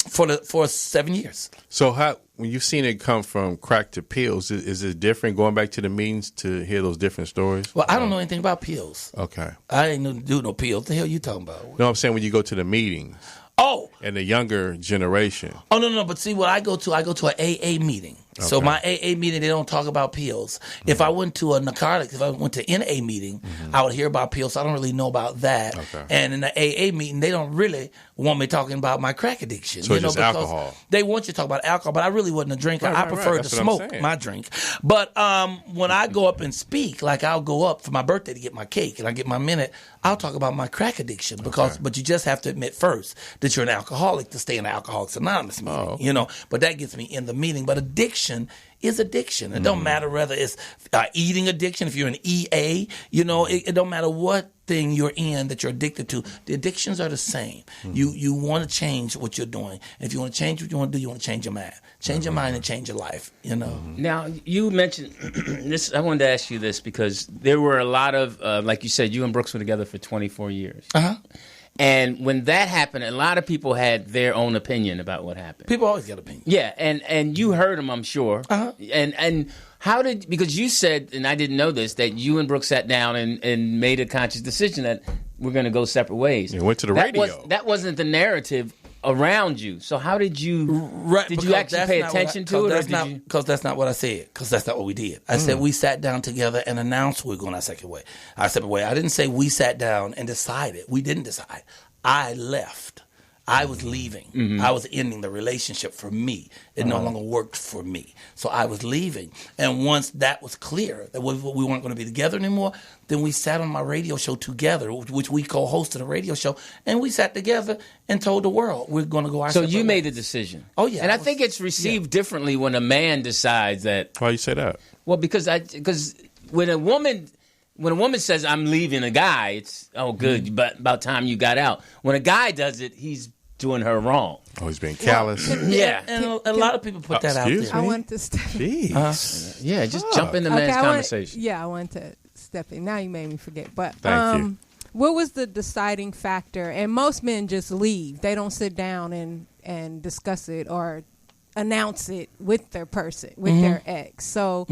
For 7 years. So when you've seen it come from crack to pills, is it different going back to the meetings to hear those different stories? Well, I don't know anything about pills. Okay. I ain't do no pills. The hell you talking about? No, I'm saying when you go to the meetings. Oh. And the younger generation. Oh, no. But see, what I go to an AA meeting. Okay. So my AA meeting, they don't talk about pills. If I went to a narcotics, if I went to NA meeting, I would hear about pills. So I don't really know about that. Okay. And in the AA meeting, they don't really want me talking about my crack addiction. So it's just alcohol. They want you to talk about alcohol, but I really wasn't a drinker. I prefer to smoke my drink. But when I go up and speak, like I'll go up for my birthday to get my cake and I get my minute, I'll talk about my crack addiction but you just have to admit first that you're an alcoholic to stay in the Alcoholics Anonymous meeting, But that gets me in the meeting. But addiction is addiction. It don't matter whether it's eating addiction, if you're an EA, it don't matter what thing you're in that you're addicted to. The addictions are the same. You want to change what you're doing. If you want to change what you want to do, you want to change your mind. Change your mind and change your life, Now, you mentioned this. I wanted to ask you this because there were a lot of, like you said, you and Brooks were together for 24 years. Uh-huh. And when that happened, a lot of people had their own opinion about what happened. People always got opinions. Yeah, and you heard them, I'm sure. Uh-huh. And how because you said, and I didn't know this, that you and Brooks sat down and made a conscious decision that we're going to go separate ways. You went to the radio. That wasn't the narrative around you. So how did you? Did you actually pay attention to it? Because that's not what I said. Because that's not what we did. I said we sat down together and announced we were going our separate way. I didn't say we sat down and decided. We didn't decide. I left. I was leaving. I was ending the relationship for me. It no longer worked for me. So I was leaving. And once that was clear, that we weren't going to be together anymore, then we sat on my radio show together, which we co-hosted a radio show, and we sat together and told the world we're going to go our separate ways. So you made a decision. Oh, yeah. And I think it's received differently when a man decides that. Why you say that? Well, because when a woman says, I'm leaving a guy, it's, oh, good, but about time you got out. When a guy does it, he's doing her wrong. Oh, he's being callous. Yeah. And a lot of people put that out excuse there. I want to step in. Jeez. Yeah, just jump in the man's conversation. I want to step in. Now you made me forget. But Thank you. what was the deciding factor? And most men just leave. They don't sit down and discuss it or announce it with their person, with their ex. So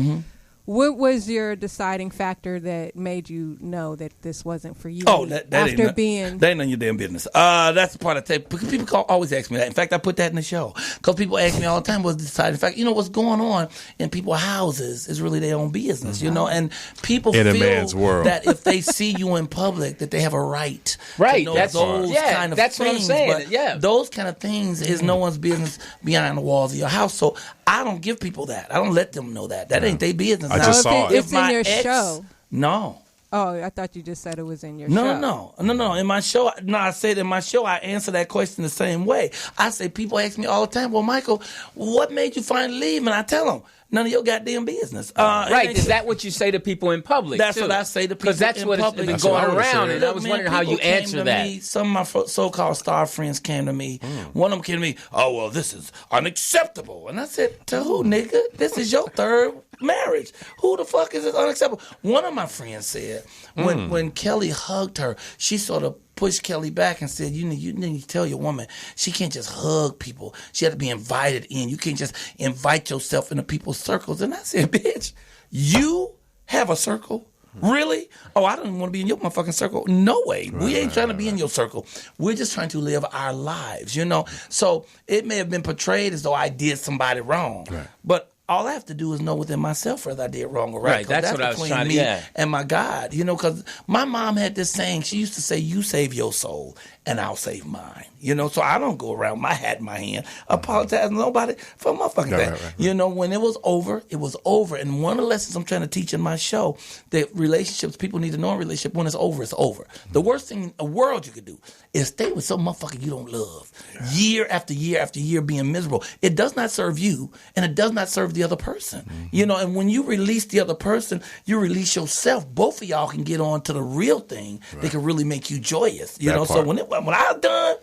what was your deciding factor that made you know that this wasn't for you? Oh, that after ain't being that ain't none of your damn business. That's the part I take. Because people always ask me that. In fact, I put that in the show because people ask me all the time what's the deciding factor. You know what's going on in people's houses is really their own business. You know, and people In a feel man's world. that if they see you in public, that they have a right. Right, To know that's- those yeah, kind of that's things. what I'm saying, But yeah. those kind of things is no one's business behind the walls of your house. So I don't give people that. I don't let them know that. That ain't their business. I Now, just So saw if it. it's in my your ex- show. No. Oh, I thought you just said it was in your show. No. In my show, I said in my show, I answer that question the same way. I say, people ask me all the time, well, Michael, what made you finally leave? And I tell them, none of your goddamn business. Right. Is that what you say to people in public? That's too? what I say to people Because that's in what public. it's been That's what I going would've around, said. and I was wondering how you answer that. Some of my so-called star friends came to me. One of them came to me, oh, well, this is unacceptable. And I said, to who, nigga? This is your third marriage. Who the fuck is this unacceptable? One of my friends said, when Kelly hugged her, she sort of pushed Kelly back and said, you need to tell your woman she can't just hug people. She had to be invited in. You can't just invite yourself into people's circles. And I said, bitch, you have a circle? Really? Oh, I don't want to be in your motherfucking circle. No way. We ain't trying to be in your circle. We're just trying to live our lives, you know? So it may have been portrayed as though I did somebody wrong. Right. But all I have to do is know within myself whether I did wrong or right. Right, that's what I was between trying to- me yeah. and my God, you know, because my mom had this saying. She used to say, you save your soul and I'll save mine. You know, so I don't go around my hat in my hand apologizing to nobody for my fucking thing. Right. You know, when it was over, it was over. And one of the lessons I'm trying to teach in my show, that relationships, people need to know in a relationship, when it's over, it's over. The worst thing in the world you could do is stay with some motherfucker you don't love. Year after year after year being miserable. It does not serve you and it does not serve the other person. You know, and when you release the other person, you release yourself. Both of y'all can get on to the real thing that can really make you joyous. You That know, part. so when I was done,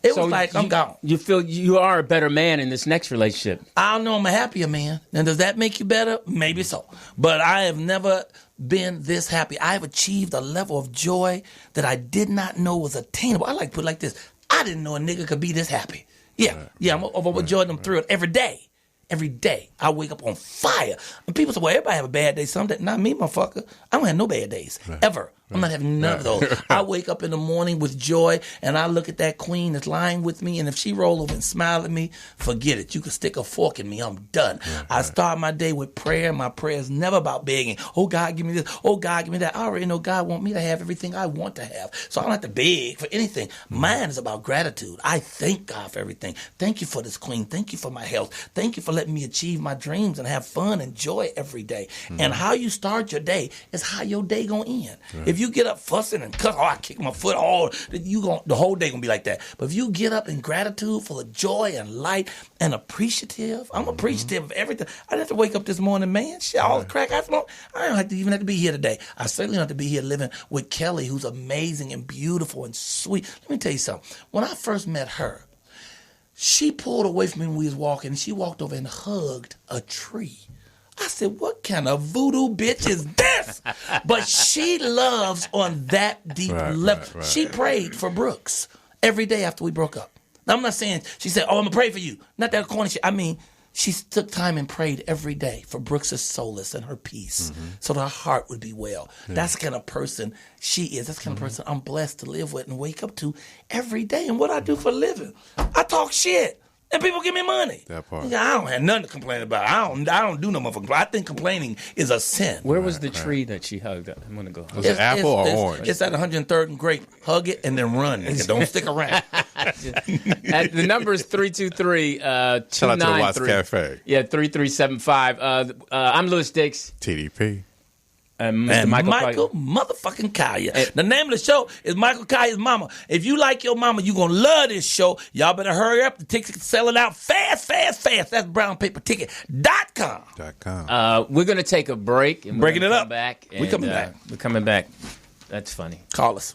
it was like, I'm gone. You feel you are a better man in this next relationship. I don't know, I'm a happier man. And does that make you better? Maybe so. But I have never been this happy. I have achieved a level of joy that I did not know was attainable. I like to put it like this. I didn't know a nigga could be this happy. I'm overjoyed and I'm thrilled every day. Every day, I wake up on fire. And people say, well, everybody have a bad day someday. Not me, motherfucker. I don't have no bad days, ever. I'm not having none of those. I wake up in the morning with joy, and I look at that queen that's lying with me, and if she roll over and smile at me, forget it. You can stick a fork in me. I'm done. I start my day with prayer. My prayer is never about begging. Oh, God, give me this. Oh, God, give me that. I already know God want me to have everything I want to have. So I don't have to beg for anything. Mine is about gratitude. I thank God for everything. Thank you for this queen. Thank you for my health. Thank you for letting me achieve my dreams and have fun and joy every day. And how you start your day is how your day gonna end. If you get up fussing and cuss, I kick my foot, the whole day gonna be like that. But if you get up in gratitude, full of joy and light and appreciative, I'm appreciative of everything. I didn't have to wake up this morning, man. Shit, all the crack I smoke, I don't even have to be here today. I certainly don't have to be here living with Kelly, who's amazing and beautiful and sweet. Let me tell you something. When I first met her, she pulled away from me when we was walking, and she walked over and hugged a tree. I said, what kind of voodoo bitch is this? But she loves on that deep level. Right. She prayed for Brooks every day after we broke up. Now, I'm not saying she said, oh, I'm going to pray for you. Not that corny shit. I mean, she took time and prayed every day for Brooks' solace and her peace so that her heart would be well. That's the kind of person she is. That's the kind of person I'm blessed to live with and wake up to every day. And what I do for a living, I talk shit. And people give me money. That part. I don't have nothing to complain about. I don't do no motherfucking. I think complaining is a sin. Where was the tree that she hugged up? I'm gonna go. Was it apple or orange? It's at 103rd and Grape. Hug it and then run. Nigga. Don't stick around. The number is 323 Shout out to the Watts 293. Cafe. Yeah, 3375. I'm Lewis Dix. TDP. And Mr. And Michael Michael Colyar. motherfucking Collier. The name of the show is Michael Collier's Mama. If you like your mama, you going to love this show. Y'all better hurry up. The tickets selling out fast. That's brownpaperticket.com. We're going to take a break. And Breaking we're gonna it come up. Back We coming back. We're coming back. That's funny. Call us.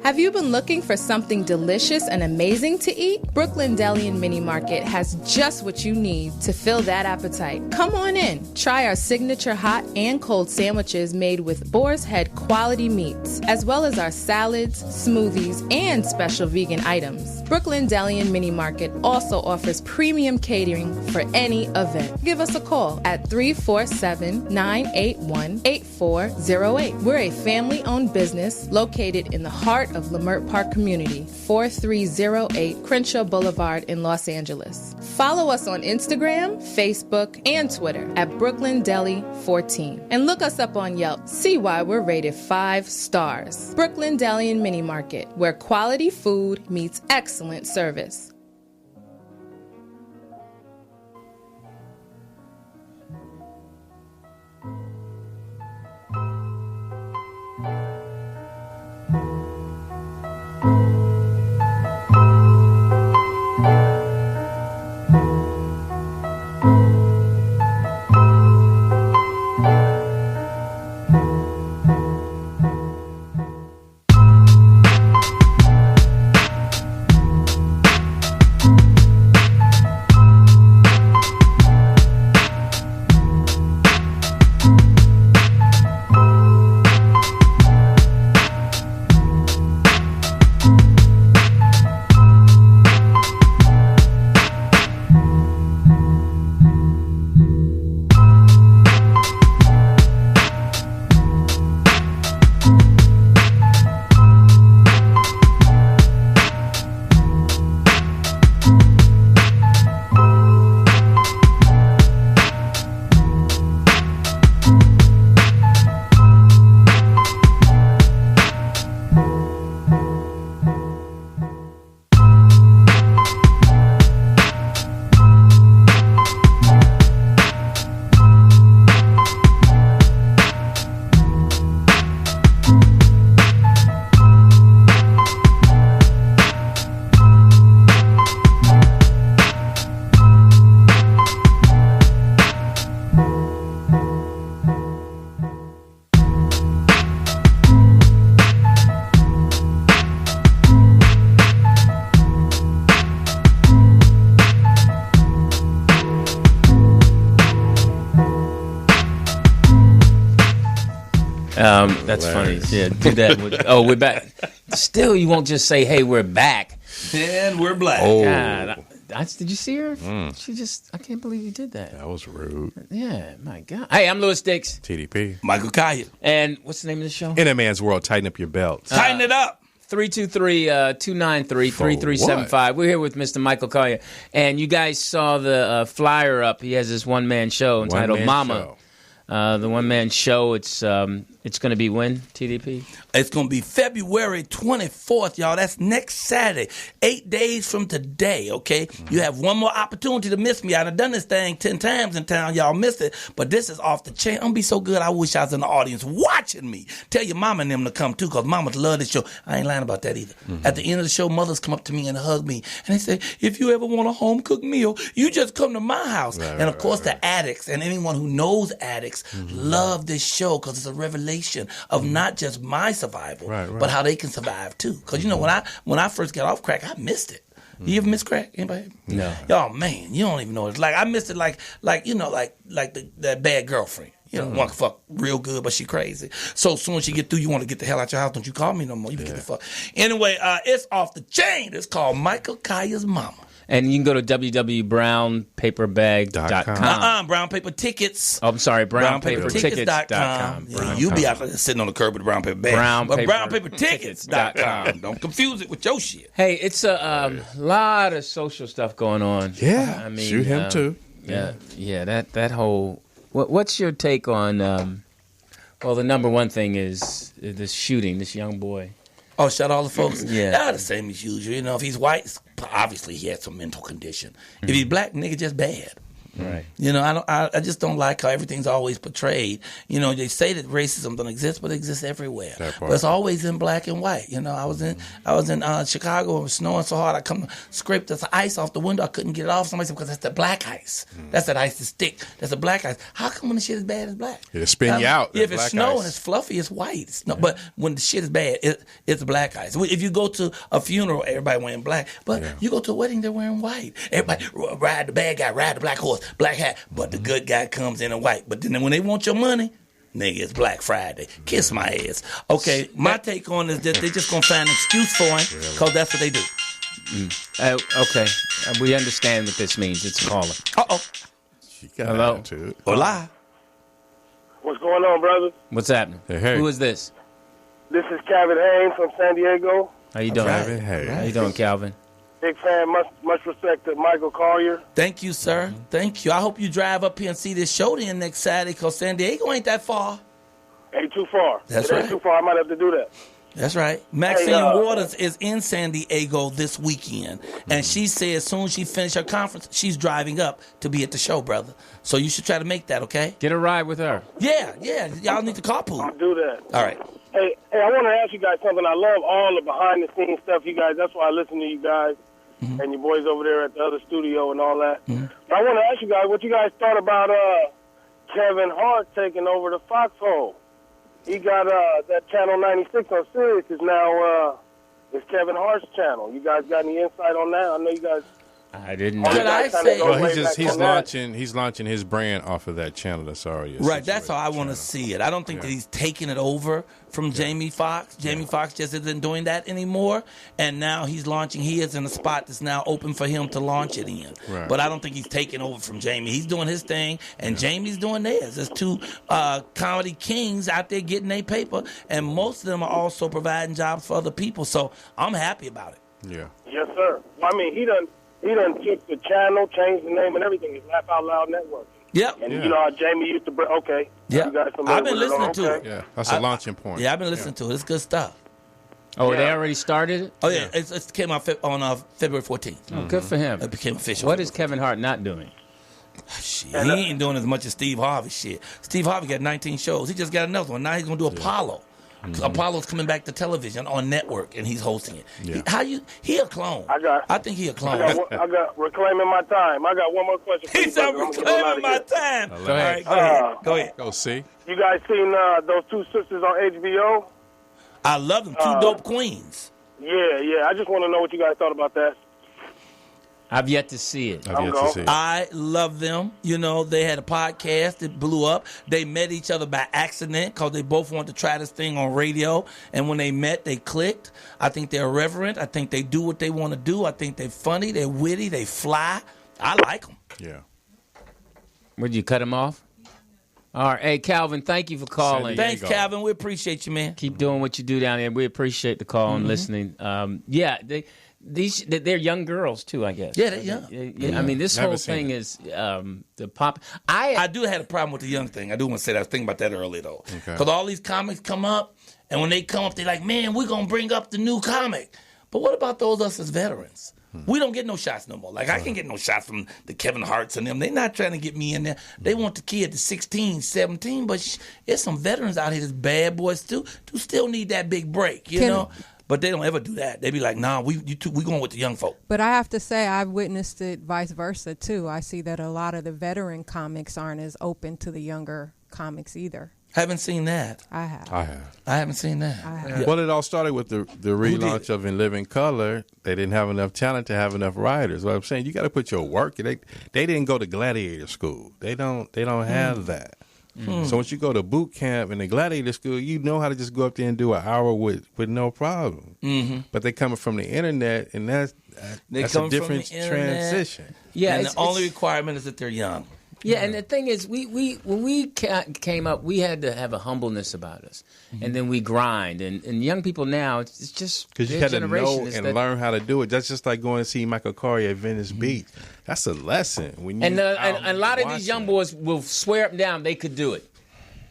Have you been looking for something delicious and amazing to eat? Brooklyn Deli and Mini Market has just what you need to fill that appetite. Come on in. Try our signature hot and cold sandwiches made with Boar's Head quality meats, as well as our salads, smoothies, and special vegan items. Brooklyn Deli and Mini Market also offers premium catering for any event. Give us a call at 347-981-8408. We're a family-owned business located in the heart of Leimert Park Community, 4308 Crenshaw Boulevard in Los Angeles. Follow us on Instagram, Facebook, and Twitter at Brooklyn Deli 14. And look us up on Yelp. See why we're rated 5 stars. Brooklyn Deli and Mini Market, where quality food meets excellent service. That's funny. Yeah, do that. We're back. Still, you won't just say, "Hey, we're back." And we're black. Oh. God, did you see her? She I can't believe you did that. That was rude. Yeah, my God. Hey, I'm Lewis Dix. TDP. Michael Colyar. And what's the name of the show? In a Man's World, tighten up your belts. Tighten it up. 323-293-3375. We're here with Mr. Michael Colyar. And you guys saw the flyer up. He has this one-man show entitled Mama. Show. The one-man show, it's going to be when, TDP? It's going to be February 24th, y'all. That's next Saturday. 8 days from today, okay? You have one more opportunity to miss me. I've done this thing 10 times in town. Y'all missed it. But this is off the chain. I'm going to be so good, I wish I was in the audience watching me. Tell your mama and them to come, too, because mamas love this show. I ain't lying about that either. At the end of the show, mothers come up to me and hug me. And they say, if you ever want a home-cooked meal, you just come to my house. And, of course, the addicts and anyone who knows addicts love this show because it's a revelation of not just my survival, but how they can survive too. Because you know, when I first got off crack, I missed it. You ever miss crack? Anybody? No. Y'all, man, you don't even know what it's like. I missed it like that bad girlfriend. You know, want to fuck real good, but she crazy. So as soon as you get through, you want to get the hell out your house. Don't you call me no more. You can get the fuck. Anyway, it's off the chain. It's called Michael Colyar's Mama. And you can go to www.brownpaperbag.com. Brown Paper Tickets. Oh, I'm sorry, brownpapertickets.com. Yeah, you be out there sitting on the curb with a brown paper bag. Brownpapertickets.com. Don't confuse it with your shit. Hey, it's a lot of social stuff going on. Yeah, I mean, shoot him too. Yeah. That whole. What's your take on? Well, the number one thing is this shooting, this young boy. Oh, shut all the folks. Yeah, the same as usual. You know, if he's white, obviously he had some mental condition. If he's black, nigga, just bad. Right. You know, I just don't like how everything's always portrayed. You know, they say that racism don't exist, but it exists everywhere. But it's always in black and white. You know, I was in Chicago. It was snowing so hard, I come scrape the ice off the window. I couldn't get it off. Somebody said, because that's the black ice. That's that ice that's thick. That's the black ice. How come when the shit is bad, it's black? It'll spin you out. If it's snow and it's fluffy, it's white. But when the shit is bad, it's black ice. If you go to a funeral, everybody wearing black. But you go to a wedding, they're wearing white. Everybody ride the bad guy, ride the black horse, black hat. But the good guy comes in white. But then when they want your money, nigga, it's Black Friday. Kiss my ass. Okay, my take on is that they just gonna find an excuse for him because that's what they do. Okay, we understand what this means. It's a caller. Uh-oh. Hello. Hola. What's going on, brother? What's happening? Hey. Who is this? This is Calvin Haynes from San Diego. How you doing? Hey. How you doing, Calvin? Big fan. Much respect to Michael Colyar. Thank you, sir. Thank you. I hope you drive up here and see this show then next Saturday because San Diego ain't that far. Ain't too far. That's it right. Ain't too far. I might have to do that. That's right. Maxine Waters is in San Diego this weekend, and she said as soon as she finished her conference, she's driving up to be at the show, brother. So you should try to make that, okay? Get a ride with her. Yeah. Y'all need to carpool. I'll do that. All right. Hey, I want to ask you guys something. I love all the behind-the-scenes stuff, you guys. That's why I listen to you guys and your boys over there at the other studio and all that. But I want to ask you guys what you guys thought about Kevin Hart taking over the Foxhole. He got that channel 96 on Sirius is now it's Kevin Hart's channel. You guys got any insight on that? I know you guys. I didn't. Could I say? Well, he's launching his brand off of that channel. That's already Right, that's how I want to see it. I don't think that he's taking it over from Jamie Foxx. Jamie Foxx just isn't doing that anymore, and now he's launching. He is in a spot that's now open for him to launch it in. Right. But I don't think he's taking over from Jamie. He's doing his thing, and Jamie's doing theirs. There's two comedy kings out there getting their paper, and most of them are also providing jobs for other people. So I'm happy about it. Yeah. Yes, sir. Well, I mean, he done took the channel, changed the name and everything. It's Laugh Out Loud Network. Yep. And you know how Jamie used to bring. Okay. Yeah. You guys familiar I've been with listening to it. Yeah. That's a launching point. Yeah, I've been listening to it. It's good stuff. Oh, they already started it? Oh, yeah. It came out on February 14th. Oh, good for him. It became official. What is Kevin Hart not doing? Shit, he ain't doing as much as Steve Harvey shit. Steve Harvey got 19 shows. He just got another one. Now he's going to do Apollo. Apollo's coming back to television on network, and he's hosting it. Yeah. He a clone. I think he a clone. I got reclaiming my time. I got one more question. He said reclaiming my time. Go All ahead. right, go ahead. Go see. You guys seen those two sisters on HBO? I love them. Two dope queens. Yeah. I just want to know what you guys thought about that. I've yet to see it. I love them. You know, they had a podcast that blew up. They met each other by accident because they both wanted to try this thing on radio. And when they met, they clicked. I think they're irreverent. I think they do what they want to do. I think they're funny. They're witty. They fly. I like them. Yeah. Would you cut them off? All right. Hey, Calvin, thank you for calling. Thanks, Calvin. We appreciate you, man. Keep doing what you do down there. We appreciate the call and listening. They're young girls too, I guess. Yeah, they're young. Yeah. I mean, this whole thing is the pop. I do have a problem with the young thing. I do want to say that. I was thinking about that earlier though, because all these comics come up, and when they come up, they're like, "Man, we're gonna bring up the new comic." But what about us as veterans? We don't get no shots no more. Like, I can't get no shots from the Kevin Harts and them. They're not trying to get me in there. They want the kid that's 16, 17, but there's some veterans out here that's bad boys too, who still need that big break, you know? But they don't ever do that. They be like, nah, we going with the young folk. But I have to say, I've witnessed it vice versa, too. I see that a lot of the veteran comics aren't as open to the younger comics either. Haven't seen that. I have. I haven't seen that. I have. Well, it all started with the relaunch of In Living Color. They didn't have enough talent to have enough writers. What I'm saying, you got to put your work. They didn't go to gladiator school. They don't have that. So once you go to boot camp and the gladiator school, you know how to just go up there and do an hour with no problem. But they coming from the internet, and that's a different transition. Yeah, and the only requirement is that they're young. Yeah, and the thing is, when we came up, we had to have a humbleness about us, and then we grind. And young people now, it's just because you had to know and learn how to do it. That's just like going to see Michael Colyar at Venice Beach. That's a lesson. And a lot of these young boys will swear up and down they could do it.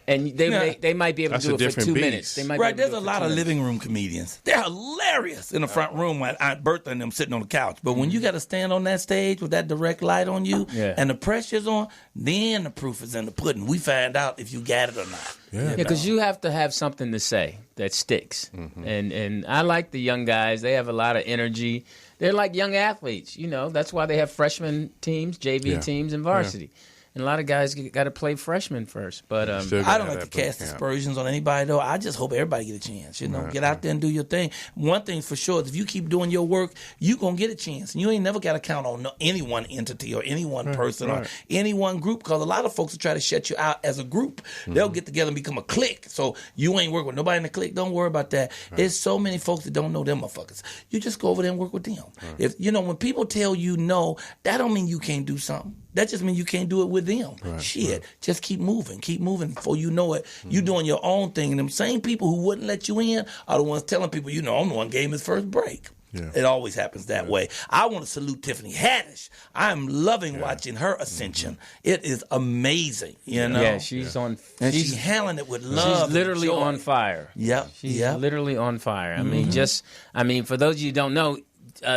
And they might be able to do it for 2 minutes. They might be able to There's do a it for lot 2 of minutes. living room comedians. They're hilarious in the front room when Aunt Bertha and them sitting on the couch. But when you got to stand on that stage with that direct light on you and the pressure's on, then the proof is in the pudding. We find out if you got it or not. Yeah, because you have to have something to say that sticks. And I like the young guys. They have a lot of energy. They're like young athletes. That's why they have freshman teams, JV teams, and varsity. And a lot of guys got to play freshmen first. But I don't like to cast aspersions on anybody, though. I just hope everybody get a chance. Get out there and do your thing. One thing for sure is if you keep doing your work, you going to get a chance. And you ain't never got to count on any one entity or any one person or any one group, because a lot of folks will try to shut you out as a group. They'll get together and become a clique. So you ain't working with nobody in the clique. Don't worry about that. There's so many folks that don't know them motherfuckers. You just go over there and work with them. If when people tell you no, that don't mean you can't do something. That just means you can't do it with them. Just keep moving before you know it. You doing your own thing. And them same people who wouldn't let you in are the ones telling people, I'm the one gave him his first break. It always happens that way. I want to salute Tiffany Haddish. I'm loving watching her ascension. It is amazing, Yeah, she's on. And she's handling it with love. She's literally and joy. on fire. She's literally on fire. I mean, for those of you who don't know,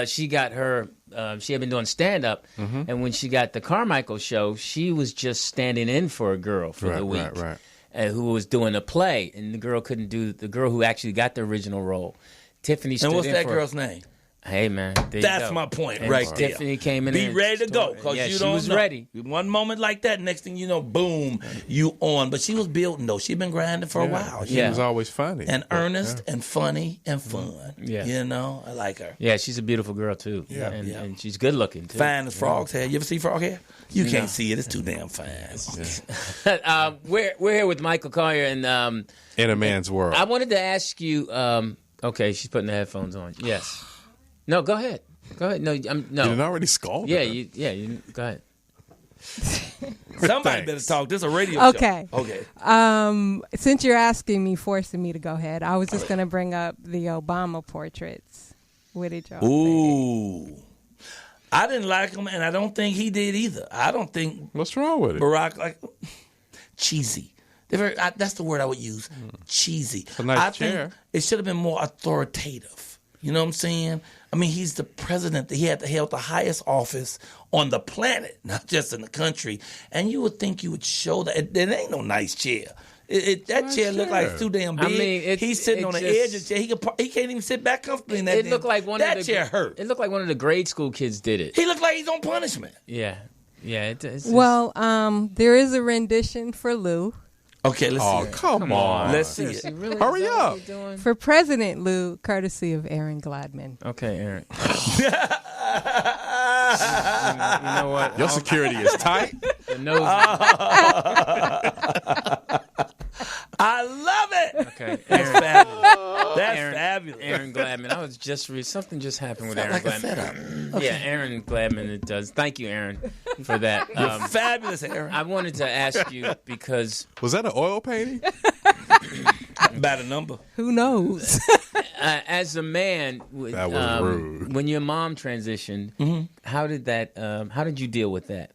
she got her. She had been doing stand-up, and when she got the Carmichael show, she was just standing in for a girl for the week, who was doing a play, and the girl couldn't do the girl who actually got the original role. Tiffany stood in. And what's that girl's name? Hey man, that's my point right there. Tiffany came in. Be ready to go because you don't know. She was ready. One moment like that, next thing you know, boom, you on. But she was building though. She'd been grinding for a while. She was always funny and earnest and funny and fun. I like her. Yeah, she's a beautiful girl too. And she's good looking too. Fine as frog's hair. You ever see frog hair? You can't see it. It's too damn fine. We're here with Michael Colyar and In a Man's World. I wanted to ask you. Okay, she's putting the headphones on. Yes. No, go ahead. Go ahead. No, no. You didn't already scold her. You go ahead. Somebody better talk. This is a radio show. Okay. Since you're asking me, forcing me to go ahead, I was just going to bring up the Obama portraits. What did y'all think? I didn't like him, and I don't think he did either. I don't think. What's wrong with it? Barack, cheesy. That's the word I would use. Cheesy. It's a nice chair. Think it should have been more authoritative. You know what I'm saying? I mean, he's the president. He held the highest office on the planet, not just in the country. And you would think you would show that. It ain't no nice chair. That chair looked like it's too damn big. I mean, he's sitting on the edge of the chair. He can't even sit back comfortably in that. It looked like that chair hurt. It looked like one of the grade school kids did it. He looked like he's on punishment. Yeah. It's well, there is a rendition for Lou. Okay, let's see. Oh, come on. Let's see it. Really, hurry up. For President Lou, courtesy of Aaron Gladman. Okay, Aaron. You know what? Your security is tight. The nose. I love it. Okay, That's fabulous. That's fabulous. Aaron Gladman. I was just something just happened with Aaron like Gladman. Okay. Yeah, Aaron Gladman. It does. Thank you, Aaron, for that. You're fabulous, Aaron. I wanted to ask you because was that an oil painting? By the number. Who knows? As a man, that was rude. When your mom transitioned, how did that? How did you deal with that?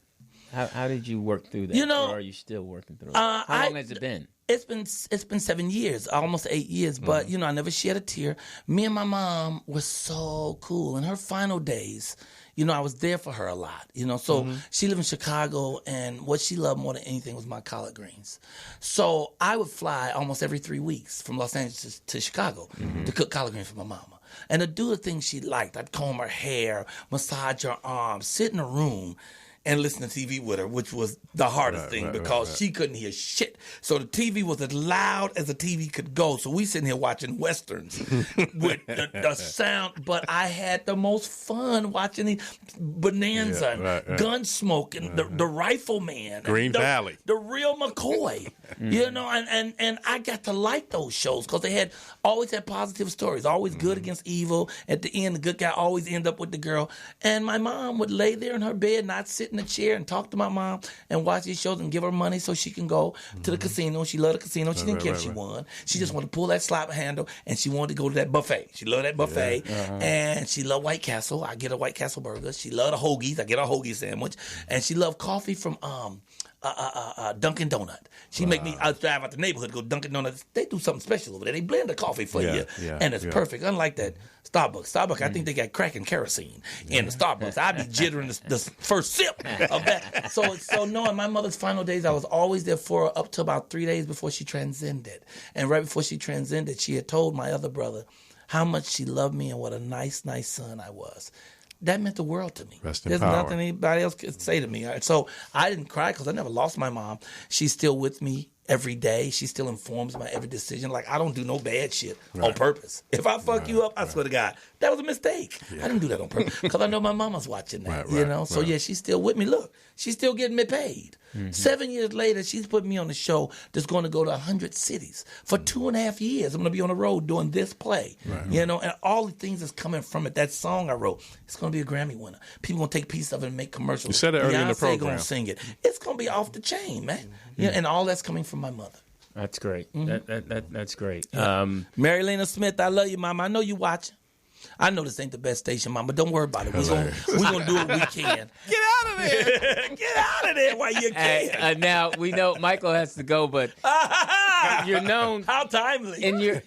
How did you work through that? Or are you still working through it? How long has it been? It's been 7 years, almost 8 years. But I never shed a tear. Me and my mom were so cool. In her final days, I was there for her a lot. So she lived in Chicago, and what she loved more than anything was my collard greens. So I would fly almost every 3 weeks from Los Angeles to Chicago to cook collard greens for my mama. And to do the things she liked, I'd comb her hair, massage her arms, sit in a room and listen to TV with her, which was the hardest thing because she couldn't hear shit. So the TV was as loud as the TV could go. So we sitting here watching Westerns with the sound. But I had the most fun watching the Bonanza, Gunsmoke, and the Rifleman. Green Valley. The real McCoy. And I got to like those shows because they always had positive stories, always good against evil. At the end, the good guy always end up with the girl. And my mom would lay there in her bed, not sit in a chair and talk to my mom and watch these shows and give her money so she can go to the casino. She loved the casino. She didn't care if she won. She just wanted to pull that slot handle and she wanted to go to that buffet. She loved that buffet. And she loved White Castle. I get a White Castle burger. She loved the hoagies. I get a hoagie sandwich. And she loved coffee from Dunkin' Donut. She make me drive out the neighborhood, go Dunkin' Donuts. They do something special over there. They blend the coffee for you, and it's perfect. Unlike that Starbucks, I think they got crack and kerosene in the Starbucks. I'd be jittering the first sip of that. So knowing my mother's final days, I was always there for her up to about 3 days before she transcended. And right before she transcended, she had told my other brother how much she loved me and what a nice son I was. That meant the world to me. There's nothing anybody else could say to me. So I didn't cry because I never lost my mom. She's still with me every day. She still informs my every decision. Like, I don't do no bad shit on purpose. If I fuck you up, I swear to God, that was a mistake. I didn't do that on purpose because I know my mama's watching that, you know? So, yeah, she's still with me. Look, she's still getting me paid. 7 years later, she's put me on a show that's going to go to 100 cities. For 2.5 years, I'm going to be on the road doing this play, you know? And all the things that's coming from it, that song I wrote, it's going to be a Grammy winner. People going to take pieces of it and make commercials. You said it earlier in the program. Beyonce going to sing it. It's going to be off the chain, man. Yeah, and all that's coming from my mother. That's great. That's great. Yeah. Mary Lena Smith, I love you, Mama. I know you watching. I know this ain't the best station, Mama. Don't worry about it. We're gonna do what we can. Get out of there. Get out of there while you can. Now we know Michael has to go, but you're known. How timely. In your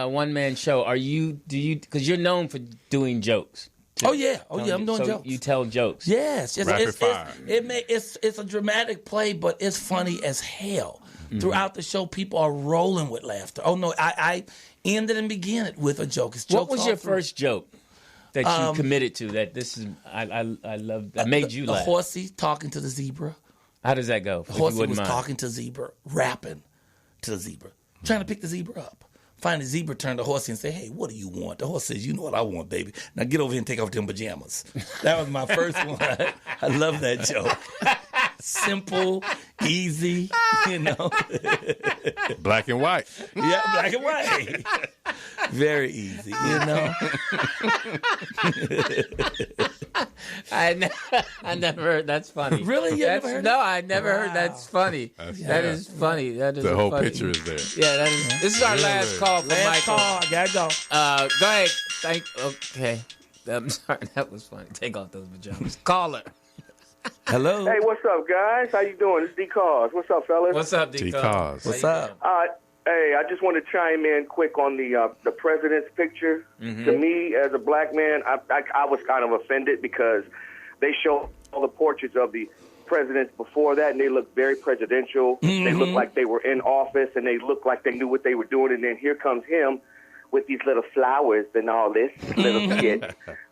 one man show, because you're known for doing jokes. Oh yeah, I'm doing jokes. You tell jokes. Yes, Rapid fire. It's a dramatic play, but it's funny as hell. Throughout the show, people are rolling with laughter. Oh no, I ended and began it with a joke. What was your first joke that you committed to? That this is I love. That made you laugh. The horsey talking to the zebra. How does that go? The horsey was talking to the zebra, rapping to the zebra, trying to pick the zebra up. Finally, the zebra turned to the horsey and said, "Hey, what do you want?" The horse says, "You know what I want, baby. Now get over here and take off them pajamas." That was my first one. I love that joke. Simple, easy, you know. Black and white. Yeah, black and white. Very easy, you know. I never heard. That's funny. Really? You never heard No, I never heard. That's funny. That is funny. That is the whole funny picture is there. Yeah, that is. This is our last call for Michael. Call. I gotta go. Go ahead. Okay. I'm sorry. That was funny. Take off those pajamas. Caller. Hello. Hey, what's up, guys? How you doing? It's D-Cause. What's up, fellas? What's up, D-Cause? What's up? Hey, I just want to chime in quick on the president's picture. To me, as a black man, I was kind of offended because they show all the portraits of the presidents before that, and they look very presidential. They look like they were in office, and they look like they knew what they were doing. And then here comes him with these little flowers and all this little shit.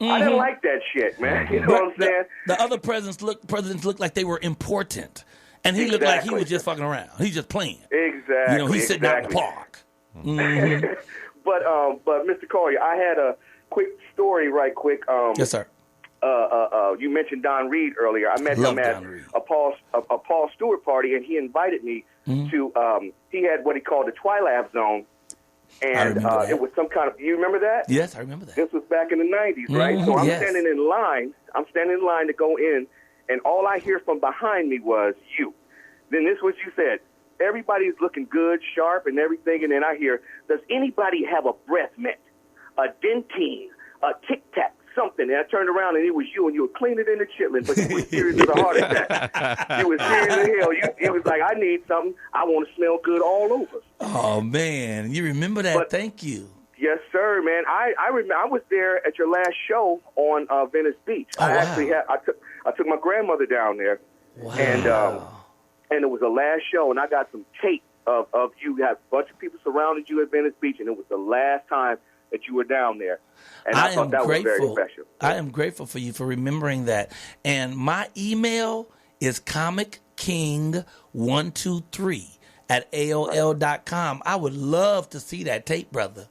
I didn't like that shit, man. You know what I'm saying? The other presidents looked like they were important. And he looked like he was just fucking around. He just playing. Exactly. You know, he's sitting out in the park. But Mr. Collyer, I had a quick story right quick. Yes, sir. You mentioned Don Reed earlier. I met him at a Paul Stewart party, and he invited me to, he had what he called the Twilight Zone. And it was some kind of, you remember that? Yes, I remember that. This was back in the 90s, right? So I'm standing in line. I'm standing in line to go in, and all I hear from behind me was you. Then this was you said. Everybody's looking good, sharp, and everything. And then I hear, does anybody have a breath mint, a Dentine, a Tic Tac, something? And I turned around, and it was you, and you were cleaner than the chitlin, but you were serious as a heart attack. You were serious as hell. You was like, I need something. I want to smell good all over. Oh, man. You remember that? But, thank you. Yes, sir, man. I remember. I was there at your last show on Venice Beach. Oh, I took my grandmother down there, and it was the last show, and I got some tape of you. You had a bunch of people surrounded you at Venice Beach, and it was the last time that you were down there. And I thought that was very special. I am grateful for you for remembering that. And my email is comicking123@aol.com. I would love to see that tape, brother.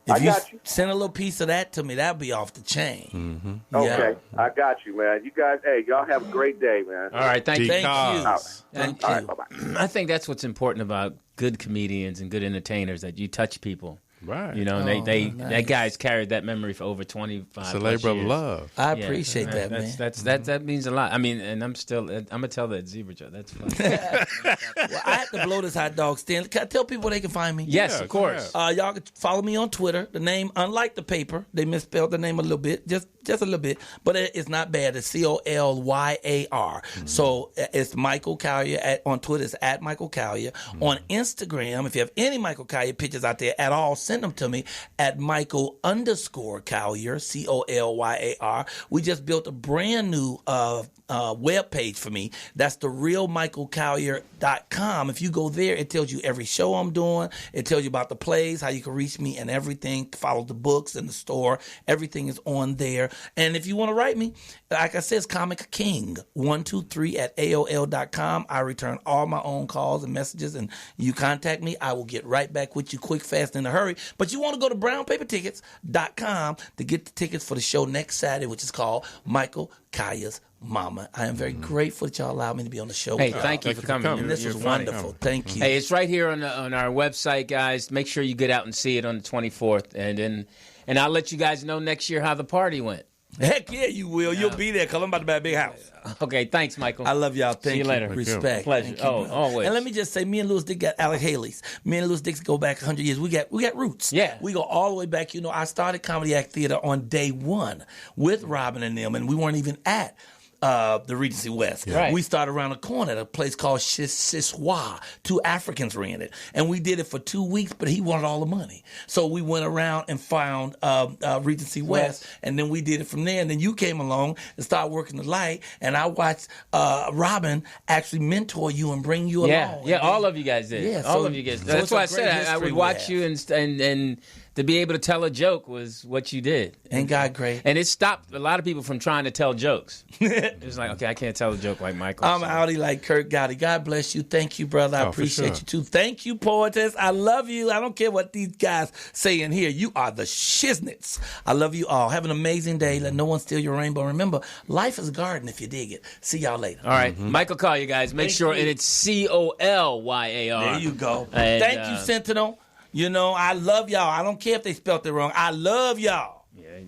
If you send a little piece of that to me, that'd be off the chain. Okay, I got you, man. You guys, y'all have a great day, man. All right, thank you. Thank you. All right, bye-bye. I think that's what's important about good comedians and good entertainers, that you touch people. Right. You know, and that guy's carried that memory for over 25 It's a labor of love. I appreciate that, man. That means a lot. I mean, and I'm gonna tell that zebra joke. That's funny. Well, I had to blow this hot dog stand. Can I tell people where they can find me? Yes, of course. Y'all can follow me on Twitter. The name, unlike the paper, they misspelled the name a little bit, just a little bit, but it's not bad. It's Colyar. So it's Michael Colyar on Twitter. It's at Michael Colyar. On Instagram, if you have any Michael Colyar pictures out there at all, send them to me at Michael_Colyar, Colyar. We just built a brand new web page for me. That's therealmichaelcolyar.com. If you go there, it tells you every show I'm doing. It tells you about the plays, how you can reach me, and everything. Follow the books in the store. Everything is on there. And if you want to write me, like I said, it's Comic King 123 at AOL.com. I return all my own calls and messages, and you contact me, I will get right back with you quick, fast, in a hurry. But you want to go to brownpapertickets.com to get the tickets for the show next Saturday, which is called Michael Colyar's Mama. I am very grateful that y'all allowed me to be on the show. Hey, thank you for coming. And this was wonderful. Thank you. Hey, it's right here on our website, guys. Make sure you get out and see it on the 24th, and I'll let you guys know next year how the party went. Heck yeah, you will. You'll be there because I'm about to buy a big house. Okay, thanks, Michael. I love y'all. Thank See you later. Respect. Pleasure. Thank you, always. And let me just say, me and Lewis Dix got Alec Haley's. Me and Lewis Dix go back 100 years. We got roots. Yeah. We go all the way back. You know, I started Comedy Act Theater on day one with Robin and them, and we weren't even at the Regency West. Right. We started around the corner at a place called Siswa. 2 Africans ran it. And we did it for 2 weeks, but he wanted all the money. So we went around and found Regency West, and then we did it from there. And then you came along and started working the light, and I watched Robin actually mentor you and bring you along. Yeah, all of you guys did. Yeah, all so- of you guys. so That's it's why a I said great I would history we watch have. you and to be able to tell a joke was what you did. Ain't God great? And it stopped a lot of people from trying to tell jokes. It was like, okay, I can't tell a joke like Michael. I'm so. outie like Kurt Gotti. God bless you. Thank you, brother. I for appreciate sure. you, too. Thank you, poetess. I love you. I don't care what these guys say in here. You are the shiznits. I love you all. Have an amazing day. Let no one steal your rainbow. Remember, life is a garden if you dig it. See y'all later. All right, Michael Colyar, guys. Make Thank sure, you. and it's Colyar. There you go. And, Thank you, Sentinel. You know, I love y'all. I don't care if they spelled it wrong. I love y'all.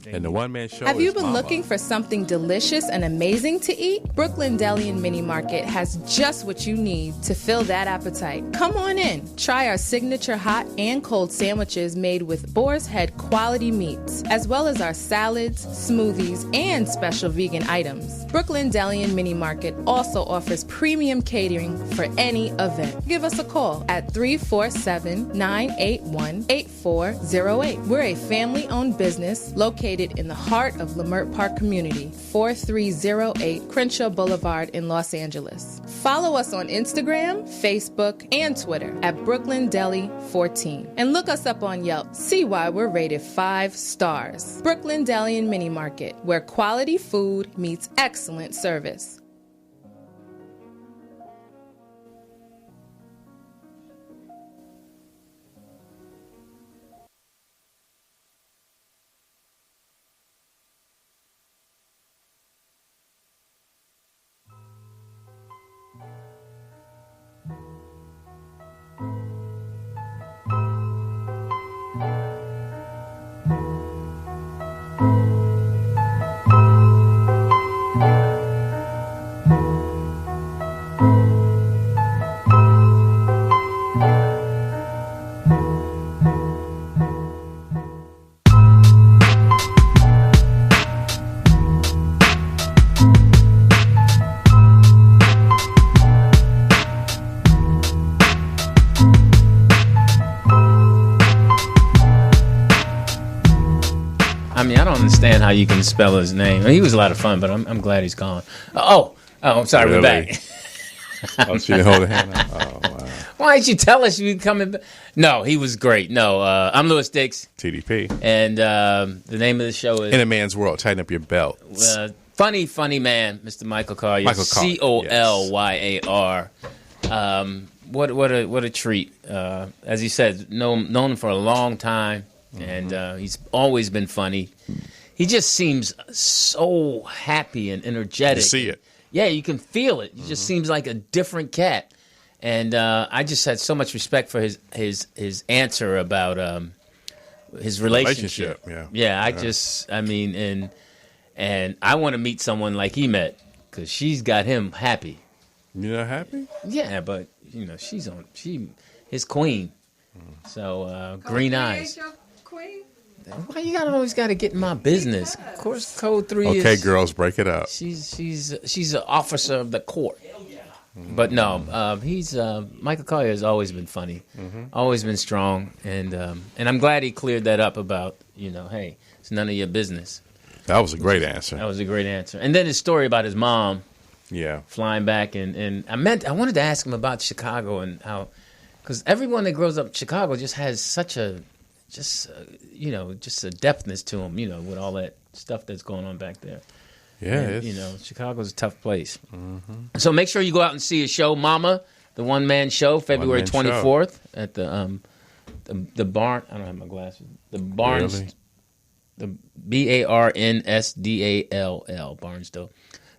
And the one-man show Have you is been Mama. looking for something delicious and amazing to eat? Brooklyn Deli and Mini Market has just what you need to fill that appetite. Come on in. Try our signature hot and cold sandwiches made with Boar's Head quality meats, as well as our salads, smoothies, and special vegan items. Brooklyn Deli and Mini Market also offers premium catering for any event. Give us a call at 347-981-8408. We're a family-owned business located in the heart of Leimert Park community, 4308 Crenshaw Boulevard in Los Angeles. Follow us on Instagram, Facebook, and Twitter at Brooklyn Deli 14. And look us up on Yelp. See why we're rated 5 stars. Brooklyn Deli and Mini Market, where quality food meets excellent service. I mean, I don't understand how you can spell his name. I mean, he was a lot of fun, but I'm glad he's gone. I'm sorry, we're Really? back. Oh, she didn't hold her hand up? Oh, wow. Why didn't you tell us you were coming back? No, he was great. No, I'm Lewis Dix, TDP. and the name of the show is In a man's world, tighten up your belt. funny man, Mr. Michael Colyar. Michael Colyar, Colyar. What a treat. As he said, known him for a long time, and he's always been funny. He just seems so happy and energetic. You see it. Yeah, you can feel it. He just seems like a different cat. And I just had so much respect for his answer about his relationship. Yeah. I mean, and I want to meet someone like he met because she's got him happy. You not happy? Yeah, but she's his queen. So green eyes. Queen? Why you always got to get in my business? Of course, code 3 is. Okay, girls, break it up. She's an officer of the court. But no, he's Michael Colyar has always been funny, always been strong, and I'm glad he cleared that up about hey, it's none of your business. That was a great answer. That was a great answer. And then his story about his mom, flying back, and I wanted to ask him about Chicago and how, because everyone that grows up in Chicago just has such a just a depthness to them, with all that stuff that's going on back there. Yeah, and, Chicago's a tough place. So make sure you go out and see his show, Mama, the one-man show, February 24th at the Barn. I don't have my glasses. The Barnes, the Barnsdall, Barnsdall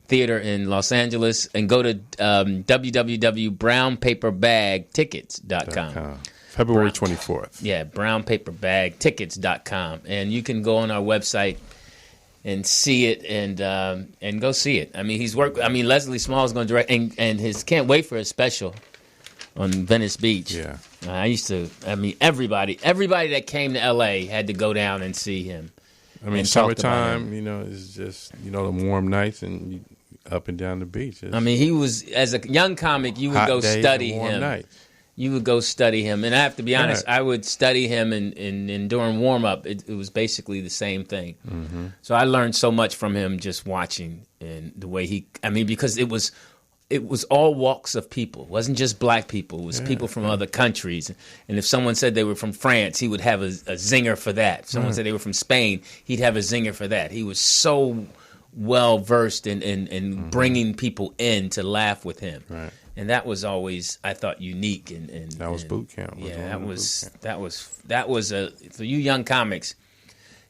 Theater in Los Angeles, and go to www.brownpaperbagtickets.com. February 24th. Yeah, brownpaperbagtickets.com, and you can go on our website and see it and go see it. I mean, Leslie Small is going to direct, and his can't wait for his special on Venice Beach. Yeah, everybody that came to L.A. had to go down and see him. I mean, summertime, it's just the warm nights and up and down the beach. He was, as a young comic, you would go study him. Nights. You would go study him, and I have to be honest, I would study him, and during warm up, it was basically the same thing. So I learned so much from him just watching, and the way because it was all walks of people. It wasn't just black people. It was people from other countries. And if someone said they were from France, he would have a zinger for that. If someone said they were from Spain, he'd have a zinger for that. He was so well versed in bringing people in to laugh with him. Right. And that was always, I thought, unique. And that was boot camp. That was for you young comics,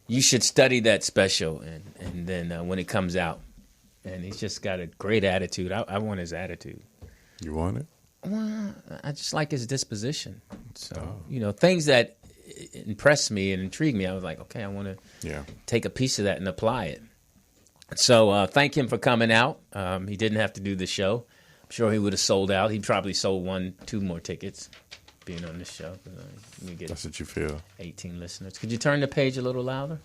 you should study that special, and then when it comes out. And he's just got a great attitude. I want his attitude. You want it? Well, I just like his disposition. So, things that impressed me and intrigued me, I was like, okay, I want to take a piece of that and apply it. So thank him for coming out. He didn't have to do the show. I'm sure he would have sold out. He probably sold 1-2 more tickets being on this show. That's what you feel. 18 listeners. Could you turn the page a little louder?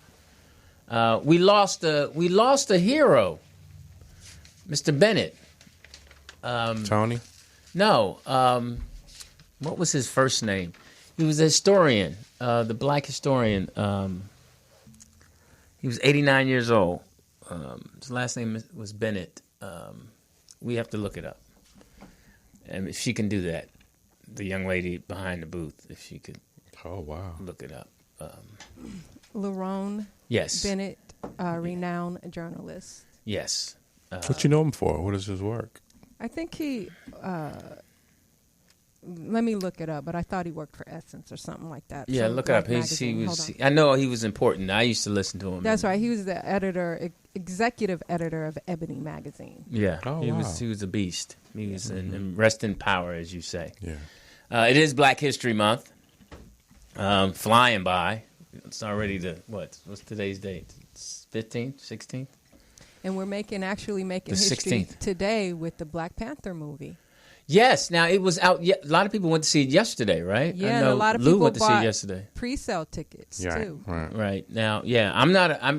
We lost a hero. Mr. Bennett. Tony? No. What was his first name? He was a historian, the black historian. He was 89 years old. His last name was Bennett. We have to look it up. And if she can do that, the young lady behind the booth, if she could look it up. Lerone Bennett, renowned journalist. Yes. What you know him for? What is his work? I think he, let me look it up, but I thought he worked for Essence or something like that. Yeah, look it up. He was. I know he was important. I used to listen to him. That's right. He was the executive editor of Ebony magazine. Yeah, he was a beast. He was in rest in power, as you say. Yeah. It is Black History Month. Flying by. It's already what's today's date? It's 15th, 16th? And we're making history 16th. Today with the Black Panther movie. Yes. Now, it was out. A lot of people went to see it yesterday, right? Yeah, I know and a lot of Lou people went to see it bought yesterday. Pre-sale tickets, too. Right. Now, yeah, I'm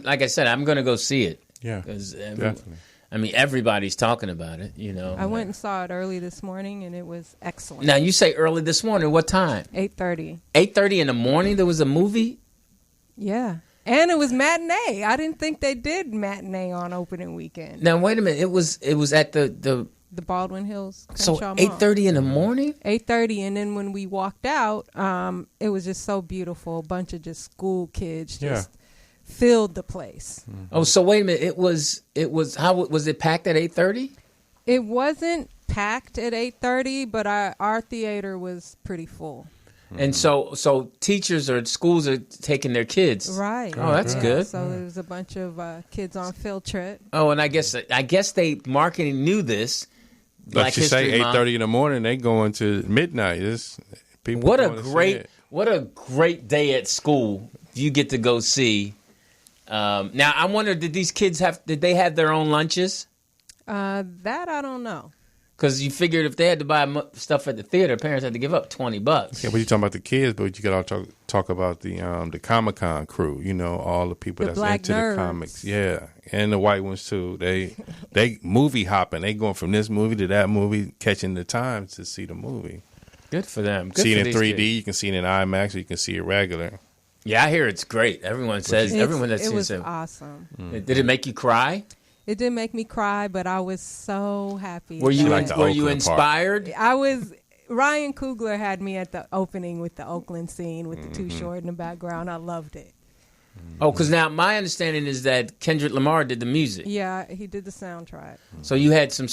like I said, I'm going to go see it. Yeah, because definitely. Everybody's talking about it, I went and saw it early this morning, and it was excellent. Now, you say early this morning. What time? 8:30. 8:30 in the morning? There was a movie? Yeah. And it was matinee. I didn't think they did matinee on opening weekend. Now, wait a minute. It was at the Baldwin Hills. So 8:30 in the morning? 8:30, and then when we walked out, it was just so beautiful. A bunch of just school kids just filled the place. Mm-hmm. Oh, so wait a minute. It was how was it packed at 8:30? It wasn't packed at 8:30, but our theater was pretty full. And so teachers or schools are taking their kids. Right. Oh, that's good. So there was a bunch of kids on field trip. Oh, and I guess they marketing knew this. Like you say, 8:30 in the morning, they going to midnight. What a great day at school you get to go see. Now I wonder, did these kids did they have their own lunches? That I don't know. Because you figured if they had to buy stuff at the theater, parents had to give up $20. Yeah, but you're talking about the kids, but you got to talk about the Comic-Con crew. You know, all the people The that's black into nerds. the comics. Yeah, and the white ones too. They movie hopping. They going from this movie to that movie, catching the time to see the movie. Good for them. Good See for it in these 3D. kids. You can see it in IMAX, or you can see it regular. Yeah, I hear it's great. Everyone says. Everyone that It sees was it. awesome. Did it make you cry? It did make me cry, but I was so happy. Were you like the were you Oakland inspired? I was. Ryan Coogler had me at the opening with the Oakland scene with the Too Short in the background. I loved it. Oh, because now my understanding is that Kendrick Lamar did the music. Yeah, he did the soundtrack. So you had some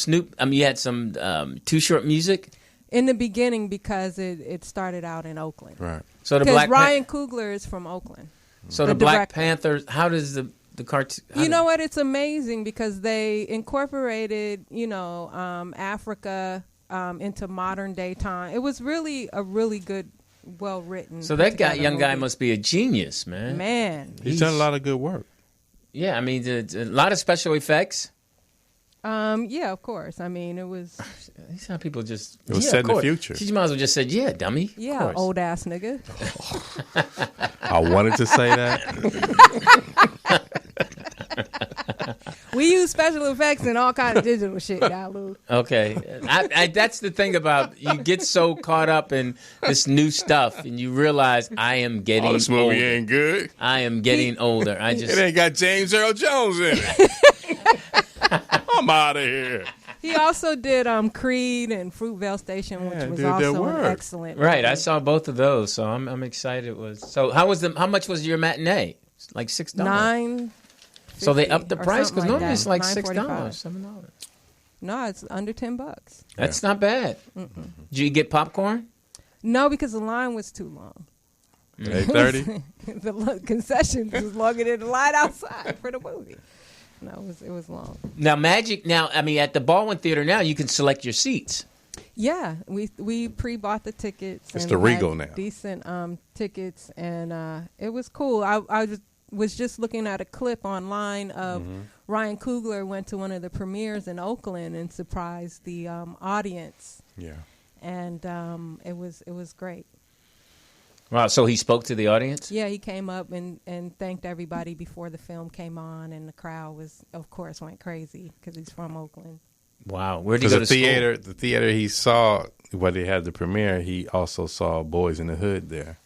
you had some Too Short music. In the beginning, because it started out in Oakland. Right. So the Because Black Ryan Coogler is from Oakland. So the the Black director. Panther. How does the cartoon? You know what? It's amazing because they incorporated, Africa into modern day time. It was really a really good, well written. So that young guy must be a genius, man. Man. He's done a lot of good work. Yeah, I mean, a lot of special effects. Yeah, of course. I mean, it was. These how people just. It was yeah, set of in the course. future. She might as well just said, "Yeah, dummy." Of Yeah, course. old ass nigga. I wanted to say that. We use special effects and all kind of digital shit now, Lou. Okay, that's the thing about you get so caught up in this new stuff, and you realize I am getting This movie older. ain't good. I am getting older. I just It ain't got James Earl Jones in it. I'm out of here. He also did Creed and Fruitvale Station, which Yeah, was did their also work. an excellent. right. movie. I saw both of those, so I'm excited. It was so. How much was your matinee? Like $6. $9. So they upped the or price something because normally that. it's like $9.45. $7. No, it's under $10. That's not bad. Did you get popcorn? No, because the line was too long. 8:30. The concessions was longer than the line outside for the movie. No, it was long. Now, I mean, at the Baldwin Theater now, you can select your seats. Yeah, we pre-bought the tickets. It's and the had Regal now. Decent tickets, and it was cool. I was just looking at a clip online of Ryan Coogler went to one of the premieres in Oakland and surprised the audience. Yeah. And it was great. Wow, so he spoke to the audience? Yeah, he came up and thanked everybody before the film came on, and the crowd went crazy because he's from Oakland. Wow, where did he go to the theater he saw where they had the premiere, he also saw Boys in the Hood there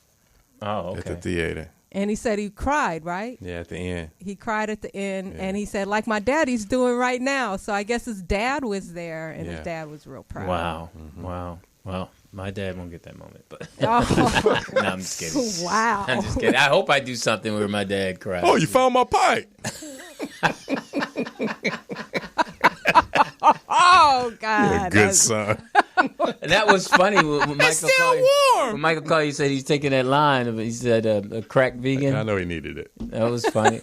school? Oh, okay. at the theater. And he said he cried, right? Yeah, at the end. He cried at the end, Yeah. and he said, like my daddy's doing right now. So I guess his dad was there, and Yeah. his dad was real proud. Wow, wow. Well, my dad won't get that moment, but Oh, no, I'm just kidding. wow. I'm just kidding. I hope I do something where my dad cries. Oh, you found my pipe. Oh, You're God. a good son. That was funny when Michael still Colyar. warm. When Michael Colyar said he's taking that line. He said a crack vegan. I know he needed it. That was funny.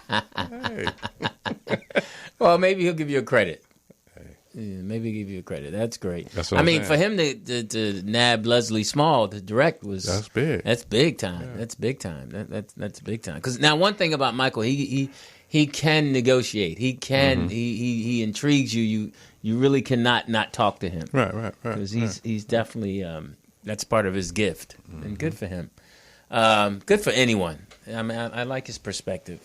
Hey. Well, maybe he'll give you a credit. Yeah, maybe give you a credit. That's great. That's what I I'm mean, saying. for him to nab Leslie Small to direct was That's big. That's big time. Yeah. That's big time. That's big time. Because now one thing about Michael, he can negotiate. He can. He intrigues you. You really cannot not talk to him. Right. Because he's definitely that's part of his gift, and good for him. Good for anyone. I mean, I like his perspective.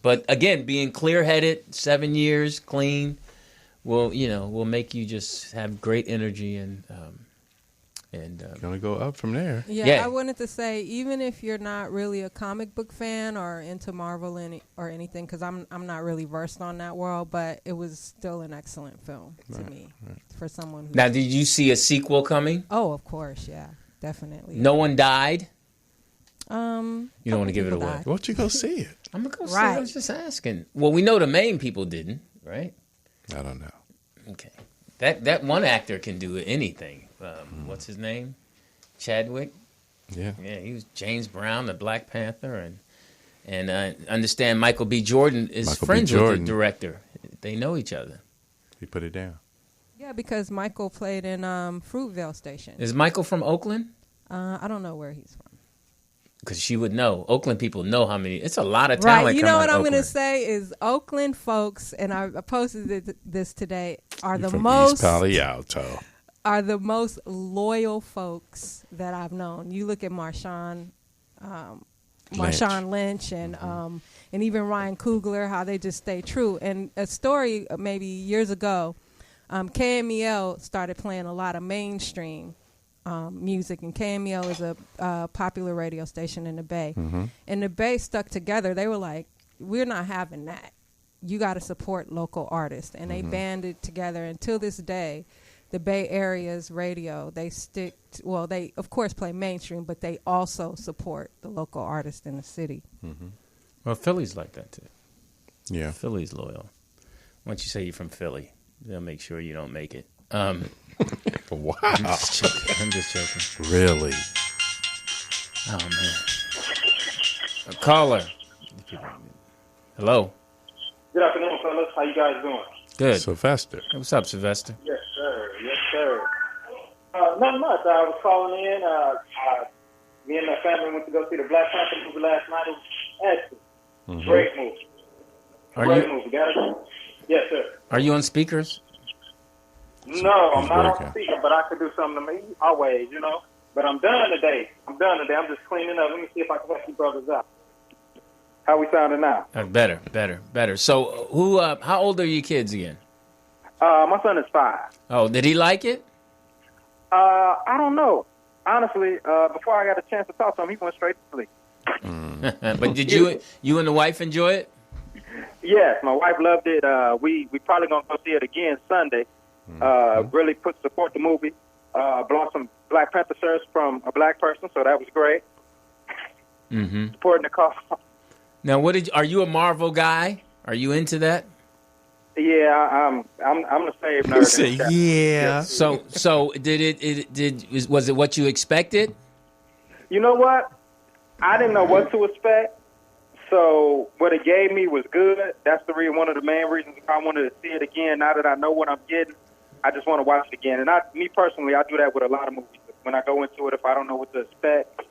But again, being clear-headed, 7 years clean, will make you just have great energy and Gonna go up from there. Yeah, I wanted to say, even if you're not really a comic book fan or into Marvel or anything, because I'm not really versed on that world, but it was still an excellent film to me for someone who. Now, did you see a sequel coming? Oh, of course, yeah, definitely. No one died. You don't couple want to give it people away. died. Why don't you go see it? I'm gonna go see. Right. I was just asking. Well, we know the main people didn't, right? I don't know. Okay. That one actor can do anything. What's his name? Chadwick. Yeah. Yeah, he was James Brown, the Black Panther, and I understand Michael B. Jordan is friends with the director. They know each other. He put it down. Yeah, because Michael played in Fruitvale Station. Is Michael from Oakland? I don't know where he's from. because she would know. Oakland people know how many. It's a lot of Right. talent. You know what I'm going to say is Oakland folks, and I posted this today, are the From most East Palo Alto. are the most loyal folks that I've known. You look at Marshawn Lynch and even Ryan Coogler, how they just stay true. And a story maybe years ago, KMEL started playing a lot of mainstream music, and KMEL is a popular radio station in the Bay. And the Bay stuck together. They were like, we're not having that. You got to support local artists. And they banded together. And till this day, the Bay Area's radio, they they of course play mainstream, but they also support the local artists in the city. Well, Philly's like that too. Yeah. Philly's loyal. Once you say you're from Philly, they'll make sure you don't make it. Wow. I'm just joking. Really? Oh, man. A caller. Hello. Good afternoon, fellas. How you guys doing? Good. Sylvester. What's up, Sylvester? Yes, sir. Yes, sir. Not much. I was calling in. Me and my family went to go see the Black Panther movie last night. It was excellent. Great movie. Great movie. Yes, sir. Are you on speakers? No, I'm not working. on speaker, but I could do something to me always, you know. But I'm done today. I'm just cleaning up. Let me see if I can help you brothers out. How we sounding now? Better. So, how old are your kids again? My son is 5. Oh, did he like it? I don't know. Honestly, before I got a chance to talk to him, he went straight to sleep. But did you and the wife enjoy it? Yes, my wife loved it. We probably gonna go see it again Sunday. Really support the movie. Bought some Black Panther shirts from a black person, so that was great. Supporting the cause. Now, are you a Marvel guy? Are you into that? Yeah, I'm the same nerd. Say, yeah. So was it what you expected? You know what? I didn't know what to expect. So what it gave me was good. That's one of the main reasons I wanted to see it again. Now that I know what I'm getting, I just want to watch it again. And me personally, I do that with a lot of movies. When I go into it, if I don't know what to expect,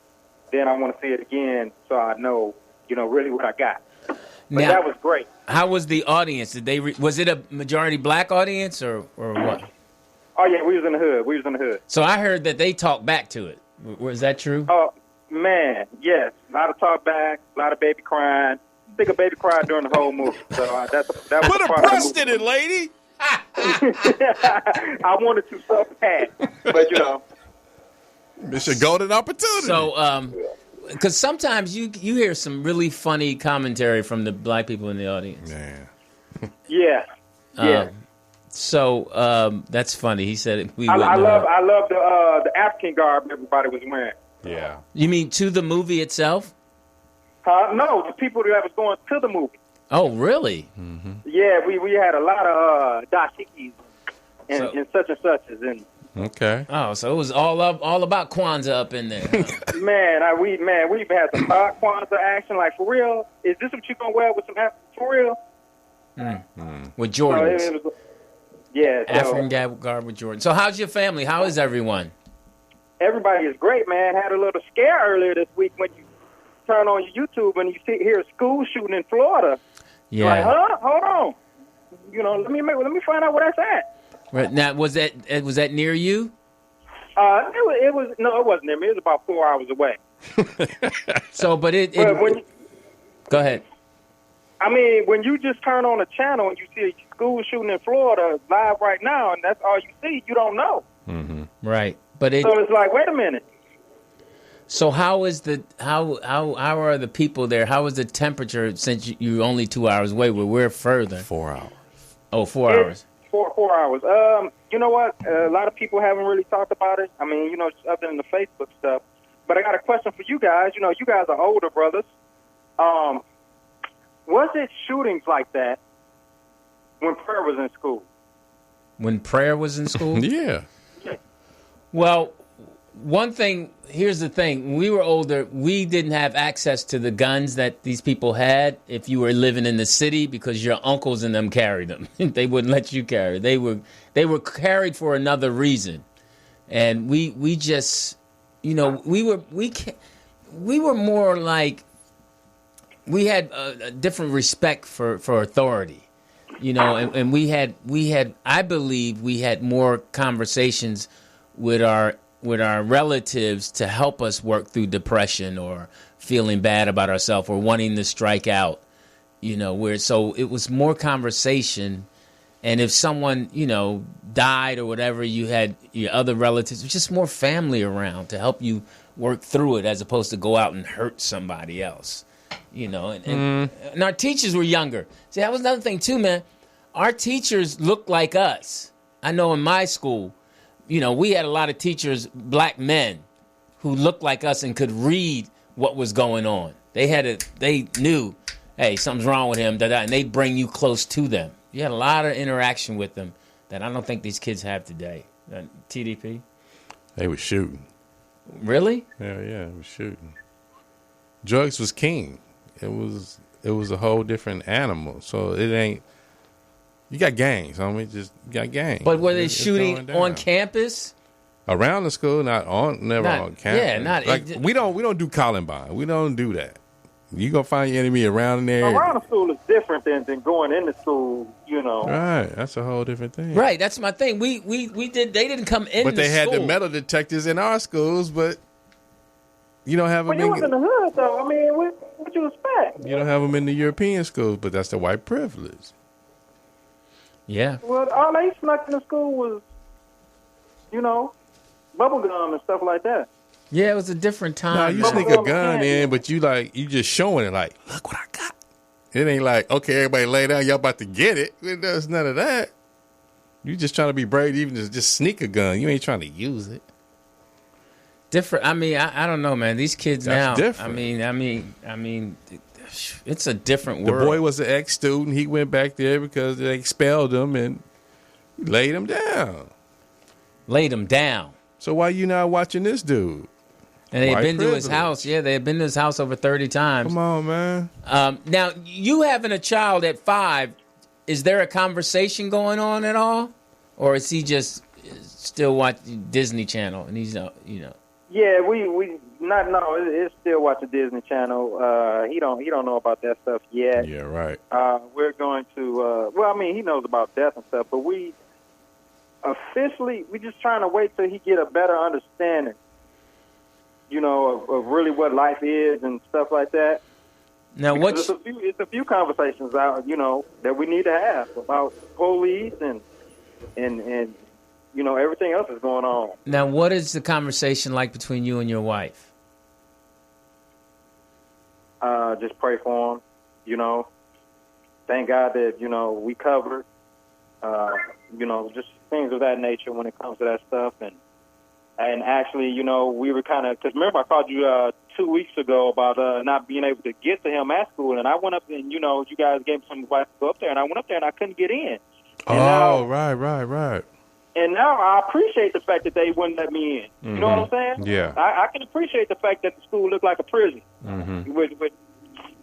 then I want to see it again so I know, really what I got. But now, that was great. How was the audience? Did was it a majority black audience or what? Oh yeah, we was in the hood. So I heard that they talked back to it. Was that true? Oh man, yes. A lot of talk back, a lot of baby crying. I think a baby cried during the whole movie. So that was Put a a part breast of in it, lady. I wanted to so bad, but It's a golden opportunity. So, because sometimes you hear some really funny commentary from the black people in the audience. Yeah. yeah. So that's funny. He said it. I love the African garb everybody was wearing. Yeah. You mean to the movie itself? No, the people that was going to the movie. Oh, really? Yeah, we had a lot of dashikis and such and suches and. Okay. Oh, so it was all about Kwanzaa up in there. Man, we even had some Kwanzaa action. Like, for real, is this what you gonna wear with some for real? With Jordans. So yeah. African garb with Jordan. So how's your family? How is everyone? Everybody is great, man. Had a little scare earlier this week when you turn on your YouTube and you hear a school shooting in Florida. Yeah. Like, huh? Hold on. Let me find out where that's at. Right. Now, was that near you? It wasn't near me. It was about 4 hours away. So, but go ahead. I mean, when you just turn on a channel and you see a school shooting in Florida live right now, and that's all you see, you don't know. Right, but so it's like, wait a minute. So how are the people there? How is the temperature since you're only 2 hours away? Where we're further. 4 hours. Oh, 4 hours. 4 hours. You know what? A lot of people haven't really talked about it. I mean, other than the Facebook stuff. But I got a question for you guys. You guys are older brothers. Was it shootings like that when prayer was in school? When prayer was in school? Yeah. Well, here's the thing. When we were older, we didn't have access to the guns that these people had if you were living in the city because your uncles and them carried them. They wouldn't let you carry. They were carried for another reason. And we just, we were more like we had a different respect for authority, and we had I believe we had more conversations with our relatives to help us work through depression or feeling bad about ourselves or wanting to strike out, so it was more conversation. And if someone, died or whatever, you had your other relatives. It was just more family around to help you work through it as opposed to go out and hurt somebody else, And our teachers were younger. See, that was another thing, too, man. Our teachers looked like us. I know in my school, we had a lot of teachers, black men, who looked like us and could read what was going on. They knew, hey, something's wrong with him, and they'd bring you close to them. You had a lot of interaction with them that I don't think these kids have today. TDP? They was shooting. Really? Yeah, they was shooting. Drugs was king. It was a whole different animal. So it ain't. You got gangs, homie. You got gangs. But were they shooting on campus? Around the school, never on campus. Yeah, not like we don't do Columbine. We don't do that. You gonna find your enemy around there. Around the school is different than going into school, Right, that's a whole different thing. Right, that's my thing. We did. They didn't come in. But they had the metal detectors in our schools, but you don't have them. Well, you was in the hood, though. I mean, what you expect? You don't have them in the European schools, but that's the white privilege. Yeah. Well, all they snuck in the school was, bubble gum and stuff like that. Yeah, it was a different time. No, you sneak a gun in, but you just showing it like, look what I got. It ain't like, okay, everybody lay down, y'all about to get it. There's none of that. You just trying to be brave, even just sneak a gun. You ain't trying to use it. Different. I mean, I don't know, man. These kids That's now. different. I mean, it's a different world. The boy was an ex-student. He went back there because they expelled him and laid him down. Laid him down. So why you not watching this dude? And they had been to his house. Yeah, they had been to his house over 30 times. Come on, man. Now, you having a child at 5, is there a conversation going on at all? Or is he just still watching Disney Channel and he's, Yeah, it's still watching Disney Channel. He don't know about that stuff yet. Yeah, right. We're going to, he knows about death and stuff, but we just trying to wait till he get a better understanding, of really what life is and stuff like that. Now, it's a few conversations out, that we need to have about police and everything else is going on. Now, what is the conversation like between you and your wife? Just pray for him, Thank God that, we covered, just things of that nature when it comes to that stuff. And actually, we were kind of, because remember I called you 2 weeks ago about not being able to get to him at school. And I went up and, you guys gave me some advice to go up there. And I went up there and I couldn't get in. And Right. And now I appreciate the fact that they wouldn't let me in. Mm-hmm. You know what I'm saying? Yeah. I can appreciate the fact that the school looked like a prison with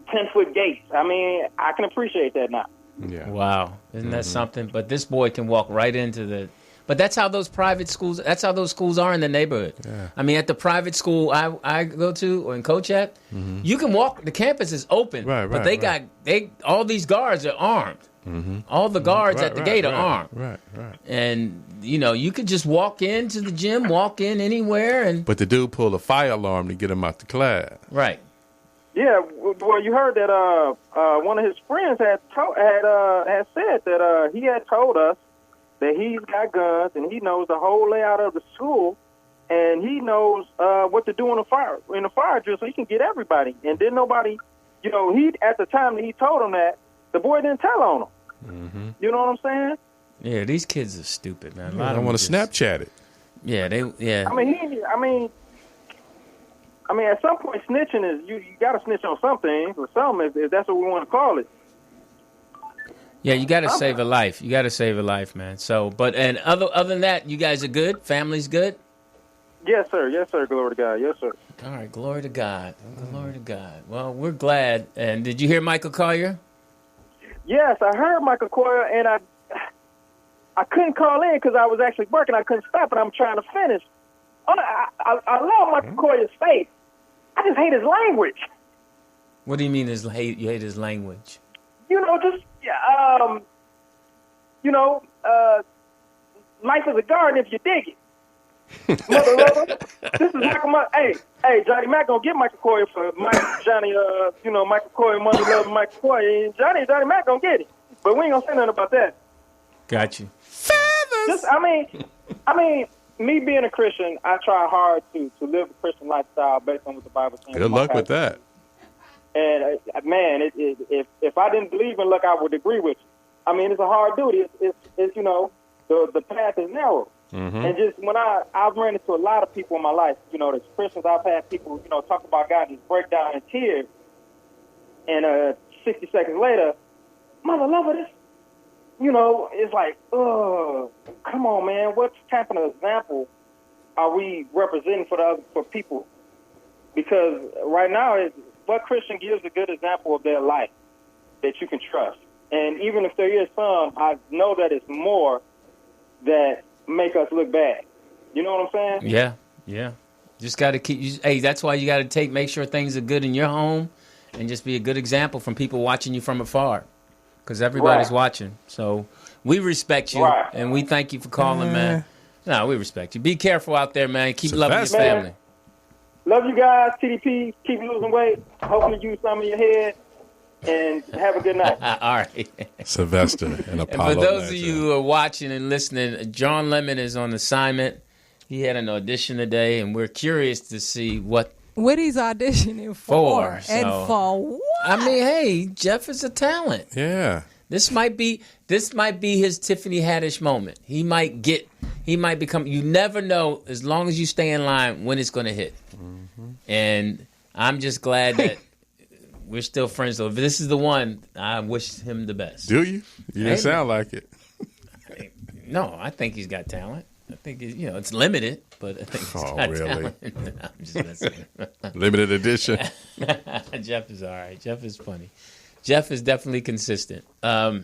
10-foot gates. I mean, I can appreciate that now. Yeah. Wow. Isn't that something? But this boy can walk right into the... But that's how those private schools... That's how those schools are in the neighborhood. Yeah. I mean, at the private school I go to or in coach at, you can walk... The campus is open. But they all these guards are armed. Mm-hmm. All the guards at the gate are armed. Right. And, you could just walk into the gym, walk in anywhere. And But the dude pulled a fire alarm to get him out the class. Right. Yeah, well, you heard that one of his friends had said that he had told us that he's got guns and he knows the whole layout of the school and he knows what to do in a fire drill so he can get everybody. And then nobody, he at the time that he told him that, the boy didn't tell on him. Mm-hmm. You know what I'm saying? Yeah, these kids are stupid, man. I don't want to Snapchat it. Yeah, I mean, at some point, snitching is you got to snitch on some things or something if that's what we want to call it. Yeah, you got to save a life. You got to save a life, man. So, and other than that, you guys are good. Family's good. Yes, sir. Glory to God. Yes, sir. All right, glory to God. Glory to God. Well, we're glad. And did you hear Michael Colyar? Yes, I heard Michael Colyar, and I couldn't call in because I was actually working. I couldn't stop, and I'm trying to finish. I love Michael Colyar's face. I just hate his language. What do you mean you hate his language? Life is a garden if you dig it. Mother lover, this is Michael. Hey, Johnny Mac gonna get Michael Colyar for Michael Colyar, Mother lover, Michael Colyar, and Johnny Mac gonna get it. But we ain't gonna say nothing about that. Got you. Me being a Christian, I try hard to live a Christian lifestyle based on what the Bible says. Good luck with that. And if I didn't believe in luck, I would agree with you. I mean, it's a hard duty. It's the path is narrow. Mm-hmm. And just when I've ran into a lot of people in my life, there's Christians, I've had people, talk about God and just break down in tears. And 60 seconds later, mother lover, this, it's like, come on, man. What type of example are we representing for people? Because right now, what Christian gives a good example of their life that you can trust? And even if there is some, I know that it's more that make us look bad. You know what I'm saying? Yeah. Just got to keep. Hey, that's why you got to make sure things are good in your home, and just be a good example from people watching you from afar, because everybody's watching. So we respect you, and we thank you for calling, man. No, we respect you. Be careful out there, man. Keep loving your family. Love you guys, TDP. Keep losing weight. Hopefully you some in your head. And have a good night. All right. Sylvester and Apollo. And for those of you who are watching and listening, John Lemon is on assignment. He had an audition today, and we're curious to see what he's auditioning for. And for what? I mean, hey, Jeff is a talent. Yeah. This might be his Tiffany Haddish moment. He might become. You never know, as long as you stay in line, when it's going to hit. Mm-hmm. And I'm just glad that we're still friends. So if this is the one, I wish him the best. Do you? You didn't sound like it. No, I think he's got talent. I think it's limited, but I think he's got talent. I'm just messing. Limited edition. Jeff is all right. Jeff is funny. Jeff is definitely consistent. So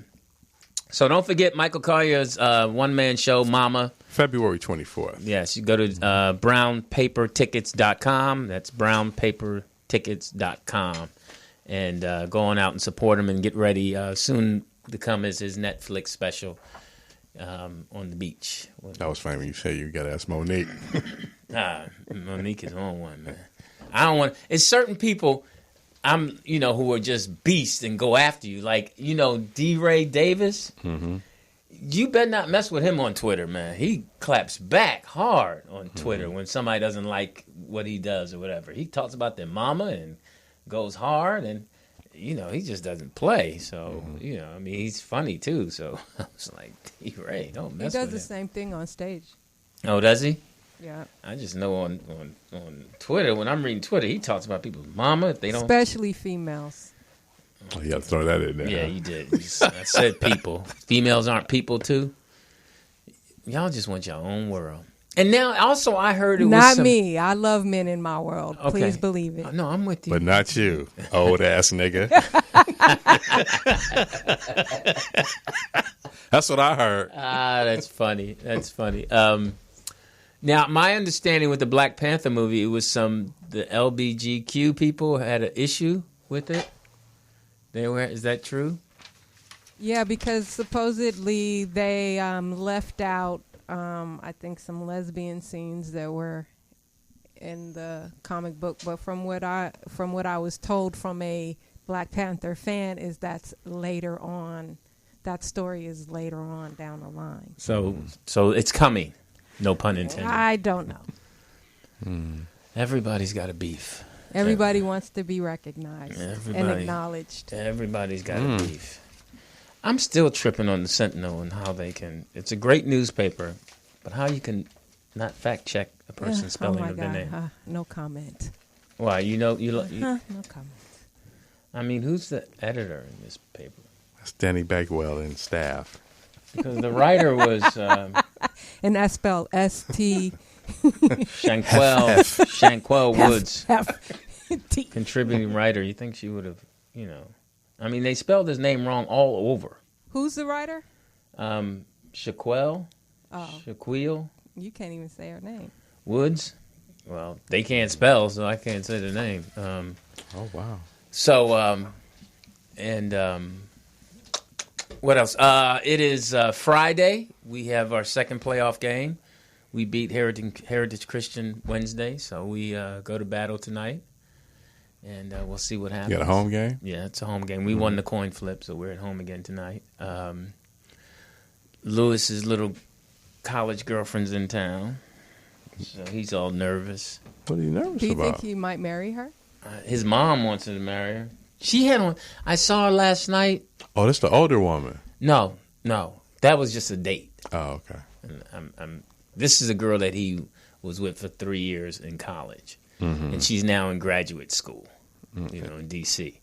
don't forget Michael Collier's one-man show, Mama. February 24th. Yes, you go to brownpapertickets.com. That's brownpapertickets.com. And go on out and support him and get ready. Soon to come is his Netflix special on the beach. That was funny when you said you got to ask Monique. Monique is on one, man. I don't want. It's certain people, who are just beasts and go after you. Like, D-Ray Davis. Mm-hmm. You better not mess with him on Twitter, man. He claps back hard on Twitter when somebody doesn't like what he does or whatever. He talks about their mama and goes hard, and he just doesn't play. So he's funny too. So I was like, D-Ray, don't mess with him. He does the same thing on stage. Oh, does he? Yeah. I just know on Twitter, when I'm reading Twitter, he talks about people's mama. They don't, especially females. Oh, you got to throw that in there. Yeah, you did. I said people. Females aren't people too. Y'all just want your own world. And now, also, I heard it was not me. I love men in my world. Okay. Please believe it. No, I'm with you. But not you, old ass nigga. That's what I heard. That's funny. That's funny. Now, my understanding with the Black Panther movie, it was the LBGQ people had an issue with it. Is that true? Yeah, because supposedly they left out, I think, some lesbian scenes that were in the comic book. But from what I was told from a Black Panther fan is that's later on. That story is later on down the line. So it's coming. No pun intended. I don't know. Everybody's got a beef. Everybody wants to be recognized and acknowledged. Everybody's got a beef. I'm still tripping on the Sentinel and how they can. It's a great newspaper, but how you can not fact check a person's spelling of their name. No comment. Why? No comment. I mean, who's the editor in this paper? That's Danny Bagwell and staff. Because the writer was. And that's spelled S-T. Shanquelle Woods. Contributing writer. You think she would have, I mean, they spelled his name wrong all over. Who's the writer? Shaquille. Oh. Shaquille. You can't even say her name. Woods. Well, they can't spell, so I can't say the name. Oh wow. So, what else? It is Friday. We have our second playoff game. We beat Heritage Christian Wednesday, so we go to battle tonight, and we'll see what happens. You got a home game? Yeah, it's a home game. We won the coin flip, so we're at home again tonight. Lewis's little college girlfriend's in town, so he's all nervous. What are you nervous about? Do you think he might marry her? His mom wants him to marry her. She had on. I saw her last night. Oh, that's the older woman. No, that was just a date. Oh, okay. And this is a girl that he was with for 3 years in college, and she's now in graduate school, in D.C.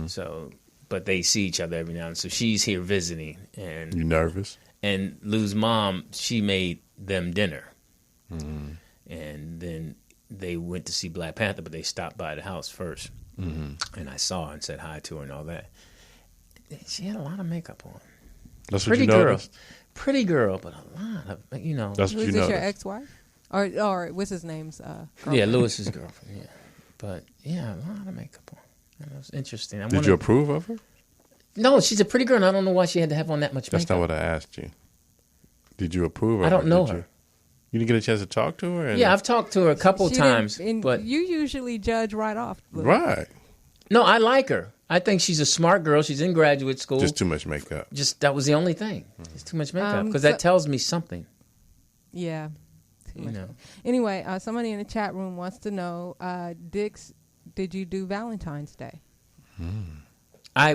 So, but they see each other every now and then. So she's here visiting. And you nervous? And Lou's mom, she made them dinner, and then they went to see Black Panther, but they stopped by the house first, and I saw her and said hi to her and all that. She had a lot of makeup on. That's pretty what you girl. noticed? Pretty girl, but a lot of, That's what you noticed. Is this your ex-wife? Or what's his name's girlfriend? Yeah, Lewis's girlfriend, yeah. But, yeah, a lot of makeup on. That was interesting. Did you approve of her? No, she's a pretty girl, and I don't know why she had to have on that much makeup. That's not what I asked you. Did you approve of her? I don't know her. You didn't get a chance to talk to her? Yeah, I've talked to her a couple times. But you usually judge right off. Right. No, I like her. I think she's a smart girl. She's in graduate school. Just too much makeup. That was the only thing. Just too much makeup. Because that tells me something. Yeah. Anyway, somebody in the chat room wants to know, Dix, did you do Valentine's Day?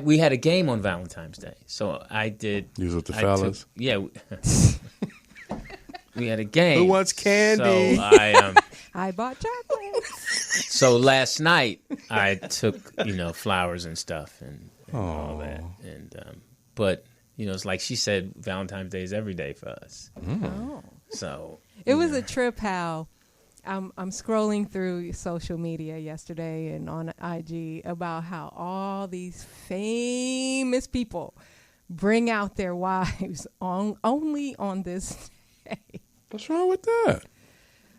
We had a game on Valentine's Day, so I did. You was with the fellas? We had a game. Who wants candy? So I bought chocolate. So last night I took flowers and stuff and all that, and but it's like she said, Valentine's Day is every day for us. Oh. So it was a trip. How I'm scrolling through social media yesterday and on IG about how all these famous people bring out their wives only on this day. What's wrong with that?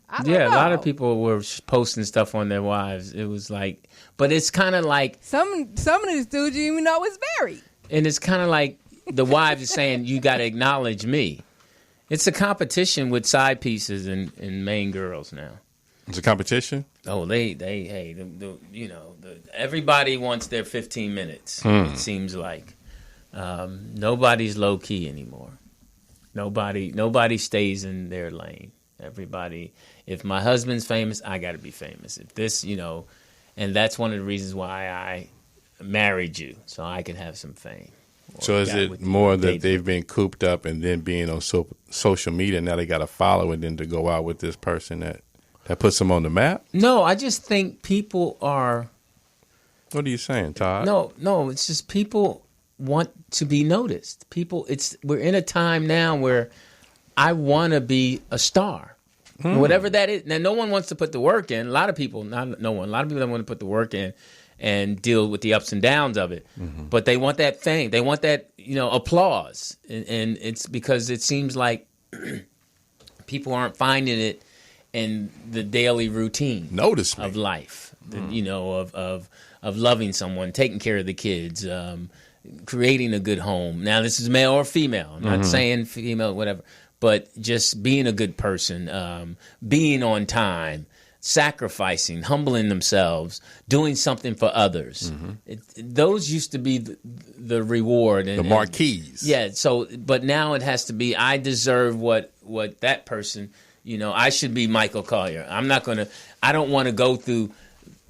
I don't know. A lot of people were posting stuff on their wives. It was like, but it's kind of like some of these dudes you even know was married, and it's kind of like the wives are saying, "You got to acknowledge me." It's a competition with side pieces and main girls now. It's a competition? Oh, everybody wants their 15 minutes. It seems like nobody's low key anymore. Nobody stays in their lane. Everybody. If my husband's famous, I got to be famous. If this, and that's one of the reasons why I married you, so I could have some fame. So is it more that they've been cooped up and then being on social media, now they got to follow and then to go out with this person that puts them on the map? No, I just think people are... What are you saying, Todd? No, it's just people want to be noticed. We're in a time now where I want to be a star. Whatever that is. Now, no one wants to put the work in. A lot of people, not no one, a lot of people don't want to put the work in and deal with the ups and downs of it. But they want that fame. They want that, applause. And it's because it seems like people aren't finding it in the daily routine of life, of loving someone, taking care of the kids, creating a good home. Now, this is male or female. I'm not saying female, whatever, but just being a good person, being on time, sacrificing, humbling themselves, doing something for others. Those used to be the reward. And, the marquees. But now it has to be, I deserve what that person, I should be Michael Colyar. I don't want to go through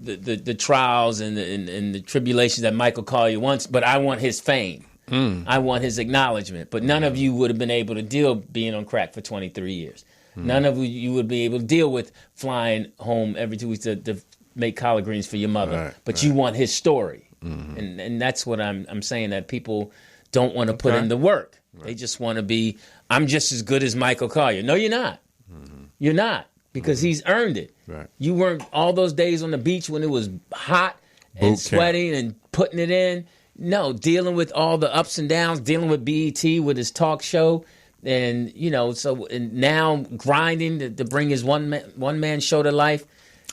the trials and the tribulations that Michael Colyar wants, but I want his fame. I want his acknowledgement. But none of you would have been able to deal being on crack for 23 years. None of you would be able to deal with flying home every 2 weeks to make collard greens for your mother. You want his story. And that's what I'm saying, that people don't want to put in the work. They just want to be, I'm just as good as Michael Colyar. No, you're not. You're not, because he's earned it. You weren't all those days on the beach when it was hot and sweating and putting it in. No, dealing with all the ups and downs, dealing with BET with his talk show. And, and now grinding to bring his one man show to life.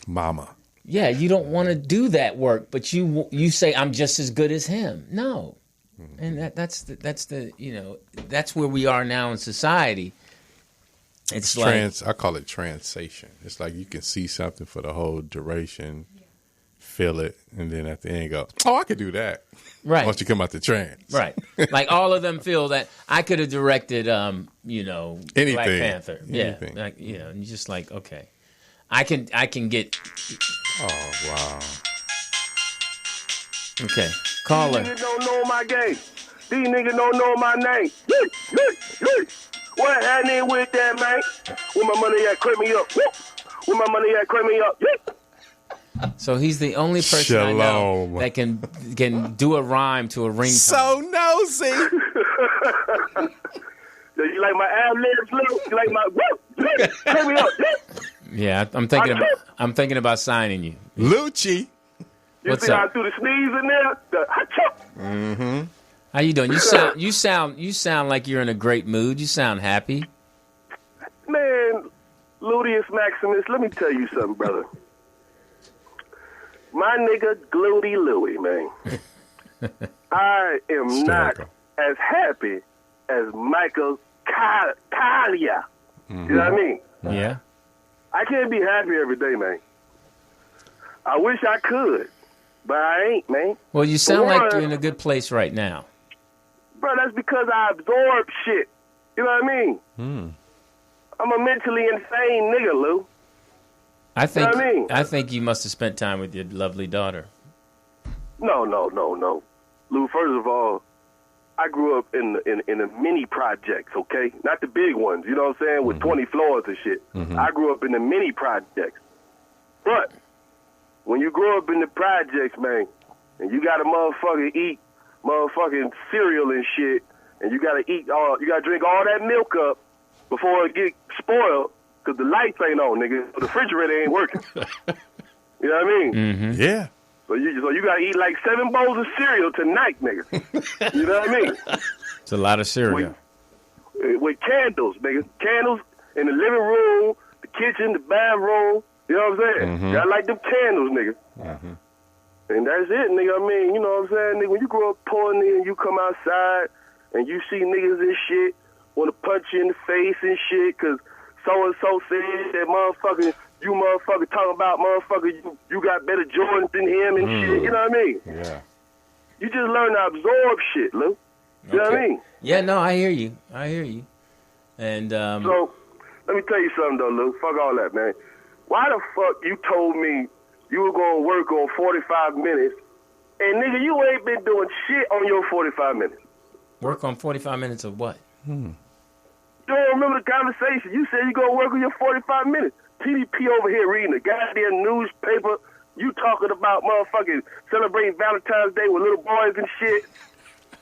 Mama. Yeah, you don't want to do that work, but you say I'm just as good as him. No, and that's where we are now in society. It's like I call it transation. It's like you can see something for the whole duration, feel it, and then at the end go, oh, I could do that. Right. Once you come out the trance. Right. Like all of them feel that I could have directed, anything. Black Panther. Anything. Yeah. Like, and you're just like, okay, I can get. Oh, wow. Okay. Caller. These niggas don't know my game. These niggas don't know my name. What happening with that, man? Where my money at? Crank me up. Where my money at? Crank me up. So he's the only person I know that can do a rhyme to a ringtone. So nosy. You like my ad libs, Lou? You like my crank me up? Yeah, I'm thinking about signing you. Lucci. You What's see how I up? threw the sneeze in there? The Mm-hmm. How you doing? You sound like you're in a great mood. You sound happy. Man, Ludius Maximus, let me tell you something, brother. My nigga Gloody Louie, man. I am not as happy as Michael Colyar. Mm-hmm. You know what I mean? Yeah. I can't be happy every day, man. I wish I could, but I ain't, man. Well, you sound like you're in a good place right now. Bro, that's because I absorb shit. You know what I mean? I'm a mentally insane nigga, Lou. I think You know what I mean? I think you must have spent time with your lovely daughter. No. Lou, first of all, I grew up in the mini projects, okay? Not the big ones, you know what I'm saying, with 20 floors and shit. I grew up in the mini projects. But when you grow up in the projects, man, and you got to motherfucking eat motherfucking cereal and shit, and you got to drink all that milk up before it get spoiled, because the lights ain't on, nigga. The refrigerator ain't working. You know what I mean? Mm-hmm. Yeah. So you got to eat like 7 bowls of cereal tonight, nigga. You know what I mean? It's a lot of cereal. With candles, nigga. Candles in the living room, the kitchen, the bathroom. You know what I'm saying? Mm-hmm. Got like them candles, nigga. Mm-hmm. And that's it, nigga. I mean, you know what I'm saying? Nigga, when you grow up poor, nigga, and you come outside and you see niggas and shit want to punch you in the face and shit because so-and-so said that motherfucker, you motherfucker talking about motherfucker, you got better Jordans than him and shit. You know what I mean? Yeah. You just learn to absorb shit, Lou. You know what I mean? Yeah, no, I hear you. And So, let me tell you something, though, Lou. Fuck all that, man. Why the fuck you told me you were going to work on 45 minutes, and, nigga, you ain't been doing shit on your 45 minutes? work on 45 minutes of what? You don't remember the conversation? You said you going to work on your 45 minutes. TDP over here reading the goddamn newspaper. You talking about motherfucking celebrating Valentine's Day with little boys and shit.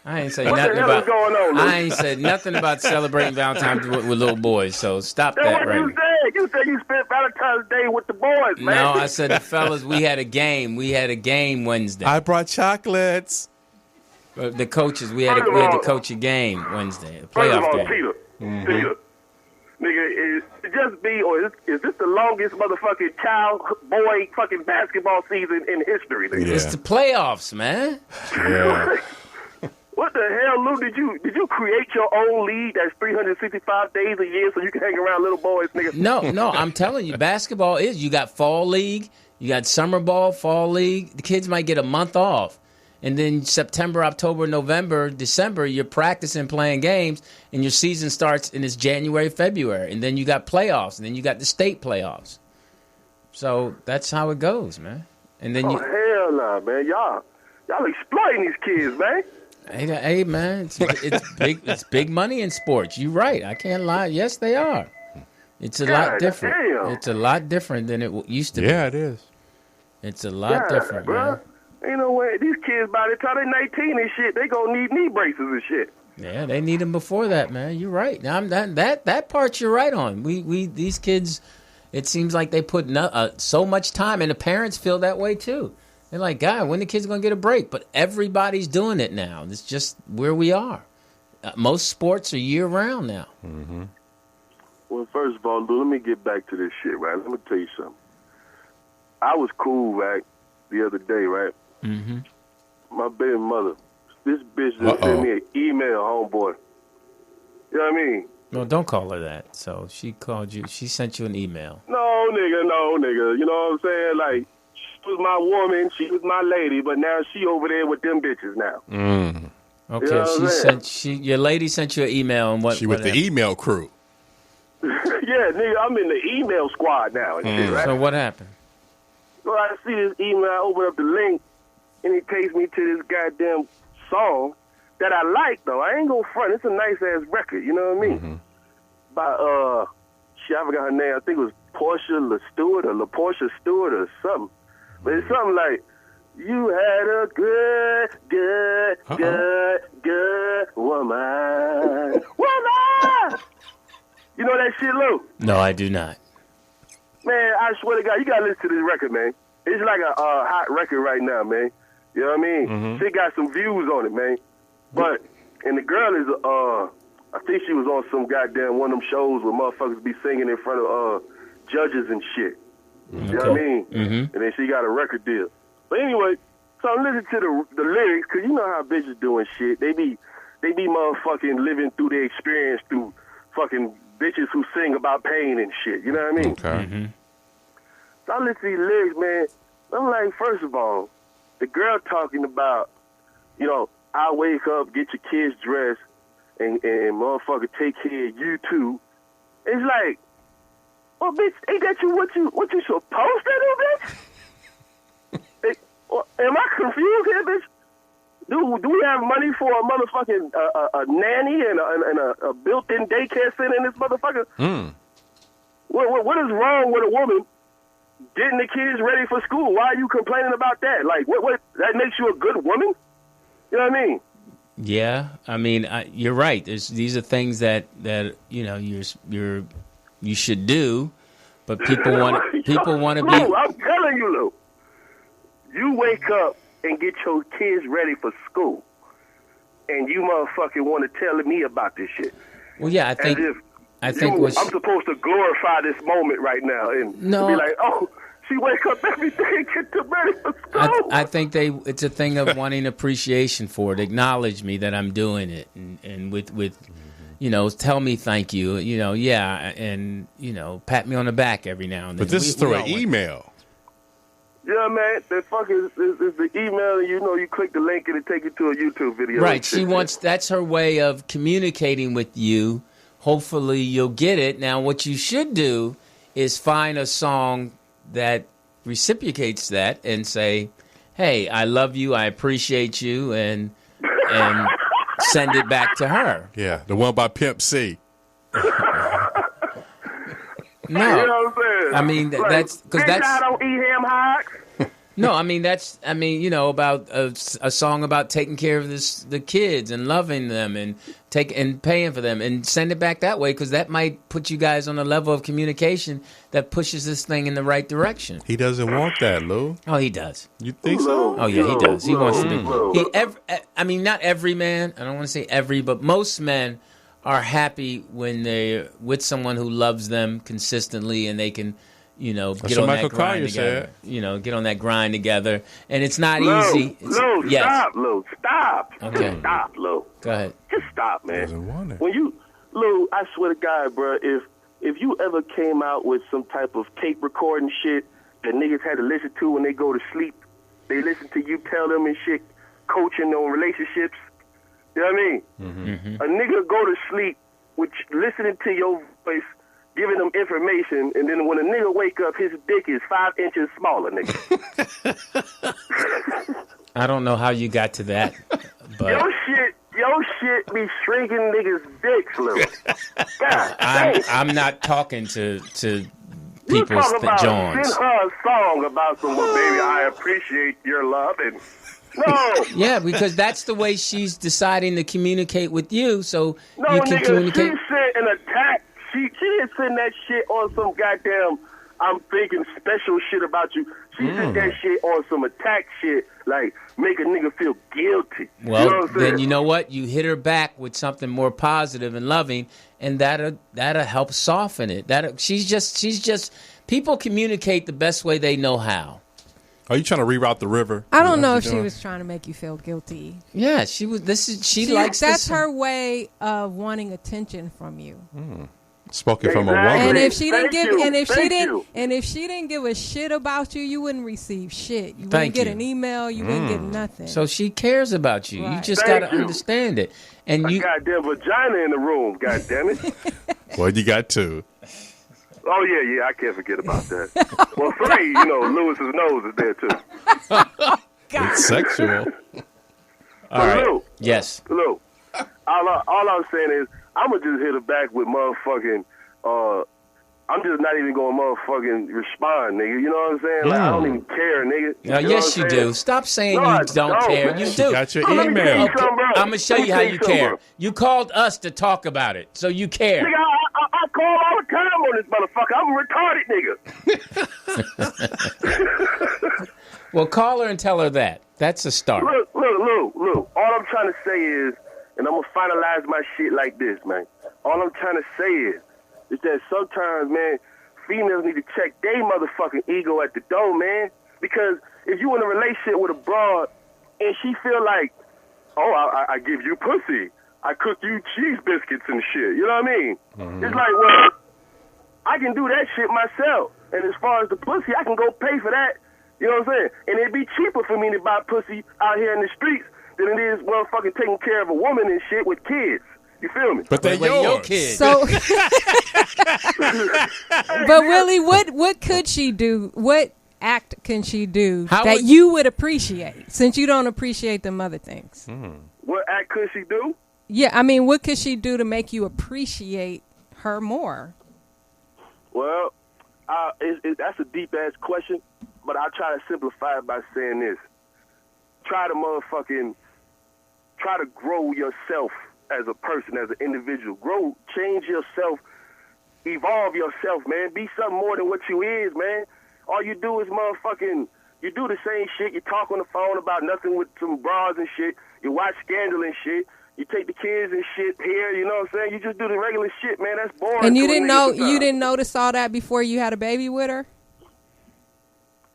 I ain't say What the nothing hell about. is going on, Lou? I ain't said nothing about celebrating Valentine's with little boys. So stop That's that what right you now. said. You said you spent Valentine's Day with the boys, man. No, I said the fellas. We had a game. We had a game Wednesday. I brought chocolates. The coaches. We had to coach a game Wednesday. A First of playoff all, game. Peter, nigga, is this the longest motherfucking child boy fucking basketball season in history, nigga? Yeah. It's the playoffs, man. Yeah. What the hell, Lou? Did you create your own league that's 365 days a year so you can hang around little boys, nigga? No, I'm telling you, basketball is. You got fall league, you got summer ball, fall league. The kids might get a month off. And then September, October, November, December, you're practicing playing games, and your season starts in January, February. And then you got playoffs, and then you got the state playoffs. So that's how it goes, man. And then hell nah, man. Y'all exploiting these kids, man. Hey man, it's big money in sports. You're right. I can't lie. Yes, they are. It's a lot different. Damn. It's a lot different than it used to be. Yeah, it is. It's a lot different, bro. man. Ain't no way. These kids, by the time they're 19 and shit, they gonna need knee braces and shit. Yeah, they need them before that, man. You're right. Now that part you're right on. We these kids, it seems like they put so much time, and the parents feel that way too. They're like, God, when the kids gonna get a break? But everybody's doing it now. It's just where we are. Most sports are year round now. Well, first of all, Lou, let me get back to this shit, right? Let me tell you something. I was cool, right, the other day, right? Mm-hmm. My baby mother, this bitch just sent me an email, homeboy. You know what I mean? Well, don't call her that. So she called you. She sent you an email. No, nigga. You know what I'm saying? Like, she was my woman, she was my lady, but now she over there with them bitches now. Mm. Okay, You know your lady sent you an email, and what? She with the email crew. Yeah, nigga, I'm in the email squad now and shit, right? So what happened? So I see this email, I open up the link, and it takes me to this goddamn song that I like, though. I ain't gonna front. It's a nice-ass record, you know what I mean? Mm-hmm. By, I forgot her name. I think it was Portia LaStewart or LaPortia Stewart or something. But it's something like, you had a good woman. Woman! You know that shit, Lou? No, I do not. Man, I swear to God, you gotta listen to this record, man. It's like a hot record right now, man. You know what I mean? Mm-hmm. She got some views on it, man. But, and the girl is, I think she was on some goddamn one of them shows where motherfuckers be singing in front of judges and shit. You know what I mean? Mm-hmm. And then she got a record deal. But anyway, so I'm listening to the lyrics, because you know how bitches doing shit. They be motherfucking living through their experience through fucking bitches who sing about pain and shit. You know what I mean? Okay. Mm-hmm. So I listen to these lyrics, man. I'm like, first of all, the girl talking about, you know, I wake up, get your kids dressed, and motherfucker take care of you too. It's like, well, bitch, ain't that what you supposed to do, bitch? Am I confused here, bitch? Do we have money for a motherfucking a nanny and a built-in daycare center in this motherfucker? Mm. What is wrong with a woman getting the kids ready for school? Why are you complaining about that? Like, what that makes you a good woman? You know what I mean? Yeah, I mean, you're right. These are things that you know you should do, but people want to be. Lou, I'm telling you, Lou. You wake up and get your kids ready for school, and you motherfucking want to tell me about this shit. Well, yeah, I think I'm supposed to glorify this moment right now and be like, oh, she wake up every day and get them ready for school. I think it's a thing of wanting appreciation for it. Acknowledge me that I'm doing it, and with you know, tell me thank you. You know, yeah, and you know, pat me on the back every now and then. But this is through an email. Yeah, man, the fuck is the email, and you know, you click the link and it take you to a YouTube video. Right, that's her way of communicating with you. Hopefully you'll get it. Now, what you should do is find a song that reciprocates that and say, hey, I love you, I appreciate you, and send it back to her. Yeah, the one by Pimp C. No, you know what I'm saying? I mean, that's because I don't eat ham hocks. No, I mean, you know, about a song about taking care of the kids and loving them and paying for them and send it back that way, because that might put you guys on a level of communication that pushes this thing in the right direction. He doesn't want that, Lou. Oh, he does. You think so? Oh, yeah, he does. He wants to be. I mean, not every man. I don't want to say every, but most men are happy when they're with someone who loves them consistently and they can, you know, get on that grind together. You know, get on that grind together, and it's not easy. Stop, Lou. Stop. Okay. Just stop, Lou. Go ahead. Just stop, man. Doesn't want it. When you, Lou, I swear to God, bro, if you ever came out with some type of tape recording shit that niggas had to listen to when they go to sleep, they listen to you tell them and shit, coaching on relationships. You know what I mean? Mm-hmm. A nigga go to sleep with listening to your voice, giving them information, and then when a nigga wake up, his dick is 5 inches smaller, nigga. I don't know how you got to that, but your shit be shrinking niggas' dicks, Lou. God, I'm not talking to people's Johns. Send her a song about some, well, baby, I appreciate your love, and no. Yeah, because that's the way she's deciding to communicate with you, so no, you can nigga, communicate. She sent an attack. She didn't send that shit on some goddamn I'm thinking special shit about you. She sent that shit on some attack shit, like make a nigga feel guilty. Well, you know what I'm then saying? you know what? You hit her back with something more positive and loving, and that'll help soften it. She's just people communicate the best way they know how. Are you trying to reroute the river? I don't know if she was trying to make you feel guilty. Yeah, she was. She likes. That's her way of wanting attention from you. Spoken from a woman. And if she didn't if she didn't give a shit about you, you wouldn't receive shit. You wouldn't get an email. You wouldn't get nothing. So she cares about you. Right. You just got to understand it. And you goddamn vagina in the room. Goddamn it. Well, you got two. Oh yeah, I can't forget about that. Well, 3, Lewis's nose is there too. It's sexual. all right. Lou, yes. Lou, all I'm saying is I'm gonna just hit her back with motherfucking. I'm just not even gonna motherfucking respond, nigga. You know what I'm saying? Like I don't even care, nigga. Yes, you do. Stop saying you don't care. Man. You She do. got your email. Okay. I'm gonna show you how you care. You called us to talk about it, so you care. Nigga, I call all the time on this motherfucker. I'm a retarded nigga. Well, call her and tell her that. That's a start. Look. All I'm trying to say is, and I'm gonna finalize my shit like this, man. All I'm trying to say is that sometimes, man, females need to check their motherfucking ego at the door, man. Because if you in a relationship with a broad and she feel like, oh, I give you pussy, I cook you cheese biscuits and shit, you know what I mean? Mm-hmm. It's like, well, I can do that shit myself. And as far as the pussy, I can go pay for that. You know what I'm saying? And it'd be cheaper for me to buy pussy out here in the streets than it is motherfucking taking care of a woman and shit with kids. You feel me? But they're your kids. So, but Willie, what could she do? What act can she do you would appreciate, since you don't appreciate them other things? What act could she do? Yeah, I mean, what could she do to make you appreciate her more? Well, that's a deep-ass question, but I'll try to simplify it by saying this. Try to grow yourself as a person, as an individual. Change yourself, evolve yourself, man. Be something more than what you is, man. All you do is you do the same shit. You talk on the phone about nothing with some bras and shit. You watch Scandal and shit. You take the kids and shit here, you know what I'm saying? You just do the regular shit, man. That's boring. And you didn't notice all that before you had a baby with her?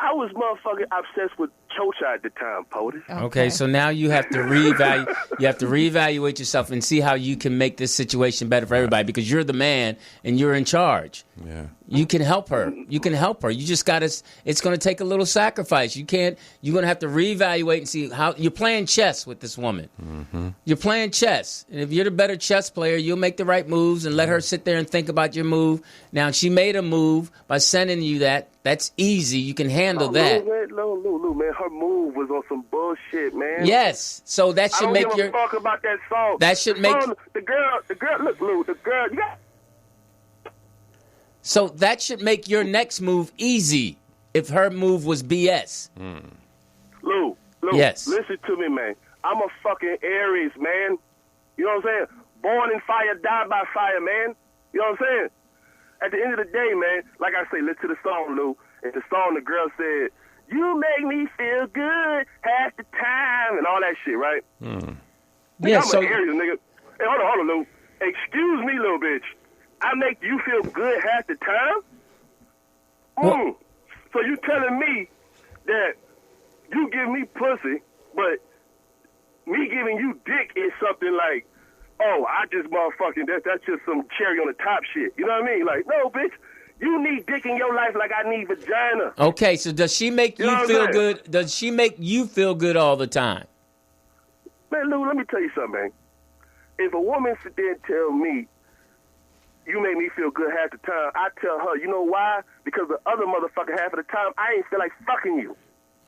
I was motherfucking obsessed with Chocha at the time, POTUS. Okay, so now you have to reevaluate. You have to reevaluate yourself and see how you can make this situation better for everybody, because you're the man and you're in charge. Yeah, you can help her. You can help her. You just got to. It's going to take a little sacrifice. You're going to have to reevaluate and see how you're playing chess with this woman. Mm-hmm. You're playing chess, and if you're the better chess player, you'll make the right moves and let her sit there and think about your move. Now, she made a move by sending you that. That's easy. You can handle that. Lou, man, her move was on some bullshit, man. Yes, so that should make your. I don't give a fuck about that song. That should make the girl. Look, Lou, the girl. You got. So that should make your next move easy. If her move was BS. Lou, yes. Listen to me, man. I'm a fucking Aries, man. You know what I'm saying? Born in fire, die by fire, man. You know what I'm saying? At the end of the day, man, like I say, listen to the song, Lou. And the song, the girl said, "You make me feel good half the time," and all that shit, right? Yeah, I'm an Aries, nigga. Hey, hold on, Lou. Excuse me, little bitch. I make you feel good half the time? So you telling me that you give me pussy, but me giving you dick is something like, oh, I just motherfucking, that's just some cherry on the top shit. You know what I mean? Like, no, bitch. You need dick in your life like I need vagina. Okay, so does she make you feel good? Does she make you feel good all the time? Man, Lou, let me tell you something, man. If a woman sit there and tell me, you make me feel good half the time, I tell her, you know why? Because the other motherfucker half of the time, I ain't feel like fucking you.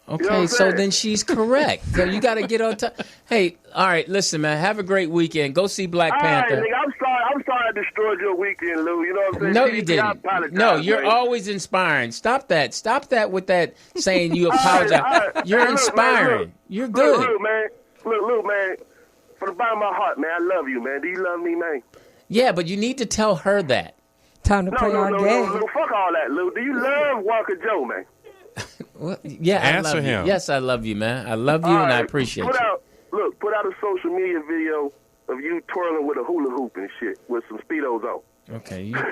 Okay, you know so then she's correct. So you got to get on top. Hey, all right, listen, man. Have a great weekend. Go see Black Panther. All right, nigga, I'm sorry I destroyed your weekend, Lou. You know what I'm saying? No, you didn't. No, you're always inspiring. Stop that. Stop that with that saying you apologize. All right. You're inspiring. Look, you're good. Look, man. Look, man. From the bottom of my heart, man, I love you, man. Do you love me, man? Yeah, but you need to tell her that. Time to play our game. No, fuck all that, Lou. Do you love Walker Joe, man? Well, yeah, Answer I love him. You. Yes, I love you, man. I love you, and I appreciate you. Put out a social media video of you twirling with a hula hoop and shit with some Speedos on. Okay, you're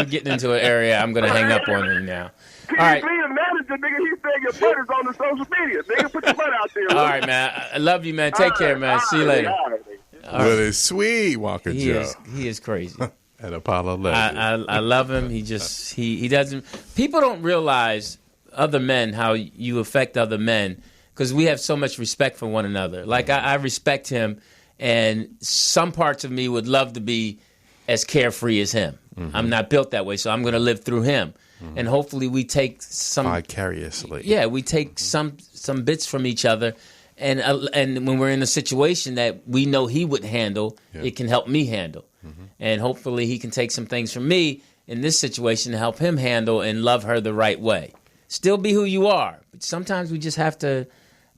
getting into an area I'm going to hang up on you now. All right. Me a manager, nigga, he said your butt is on the social media. Nigga, put your butt out there. All right, man. I love you, man. Take care, man. See you later. All right. With his sweet Walker Joe. He is crazy. At Apollo 11. I love him. He just he doesn't. People don't realize other men, how you affect other men, because we have so much respect for one another. Like I respect him, and some parts of me would love to be as carefree as him. Mm-hmm. I'm not built that way, so I'm going to live through him, and hopefully we take some vicariously. Yeah, we take some bits from each other. And when we're in a situation that we know he would handle, it can help me handle. Mm-hmm. And hopefully he can take some things from me in this situation to help him handle and love her the right way. Still be who you are. But sometimes we just have to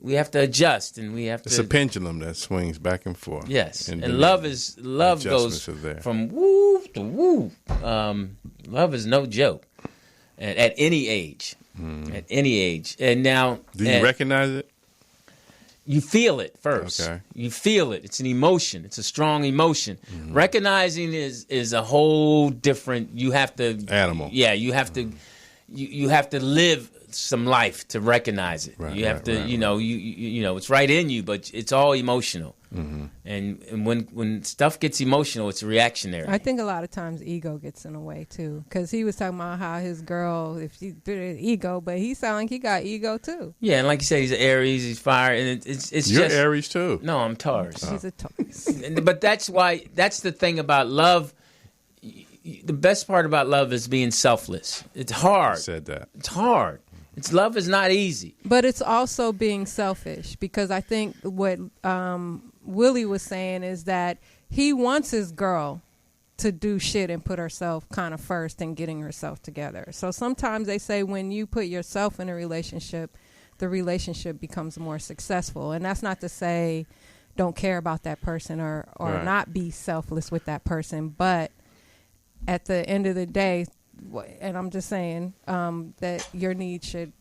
adjust, and we have to. It's a pendulum that swings back and forth. Yes. And love goes from woo to woo. Love is no joke at any age. At any age. And now. Do you recognize it? You feel it first. Okay. You feel it. It's an emotion. It's a strong emotion. Mm-hmm. Recognizing is a whole different. You have to animal. Yeah, you have to. You have to live some life to recognize it. Right, you have to. You know. It's right in you, but it's all emotional. Mm-hmm. And when stuff gets emotional, it's reactionary. I think a lot of times ego gets in the way too, because he was talking about how his girl, if she did ego, but he sounded like he got ego too. Yeah, and like you said, he's an Aries, he's fire, and it's You're just Aries too. No, I'm Taurus. He's a Taurus. But that's the thing about love. The best part about love is being selfless. It's hard. I said that. It's hard. Love is not easy. But it's also being selfish, because I think what Willie was saying is that he wants his girl to do shit and put herself kind of first and getting herself together. So sometimes they say when you put yourself in a relationship, the relationship becomes more successful. And that's not to say don't care about that person or right. not be selfless with that person. But at the end of the day, and I'm just saying that your needs should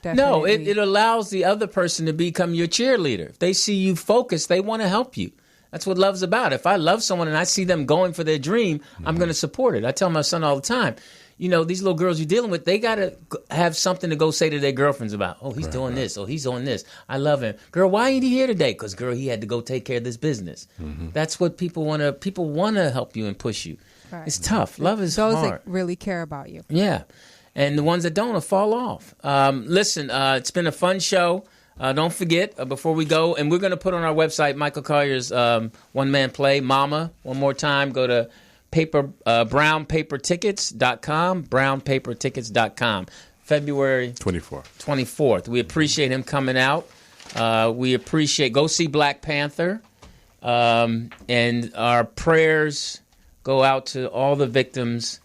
definitely... No, it allows the other person to become your cheerleader. If they see you focused, they want to help you. That's what love's about. If I love someone and I see them going for their dream, I'm going to support it. I tell my son all the time, these little girls you're dealing with, they got to have something to go say to their girlfriends about. Oh, he's doing this. Oh, he's doing this. I love him. Girl, why ain't he here today? Because, girl, he had to go take care of this business. Mm-hmm. That's what people want to... People want to help you and push you. Right. It's tough. Love is those hard. That really care about you. Yeah. And the ones that don't will fall off. Listen, it's been a fun show. Don't forget, before we go, and we're going to put on our website Michael Collier's one-man play, Mama. One more time, go to brownpapertickets.com, brownpapertickets.com. February 24th. We appreciate him coming out. We appreciate, go see Black Panther. And our prayers go out to all the victims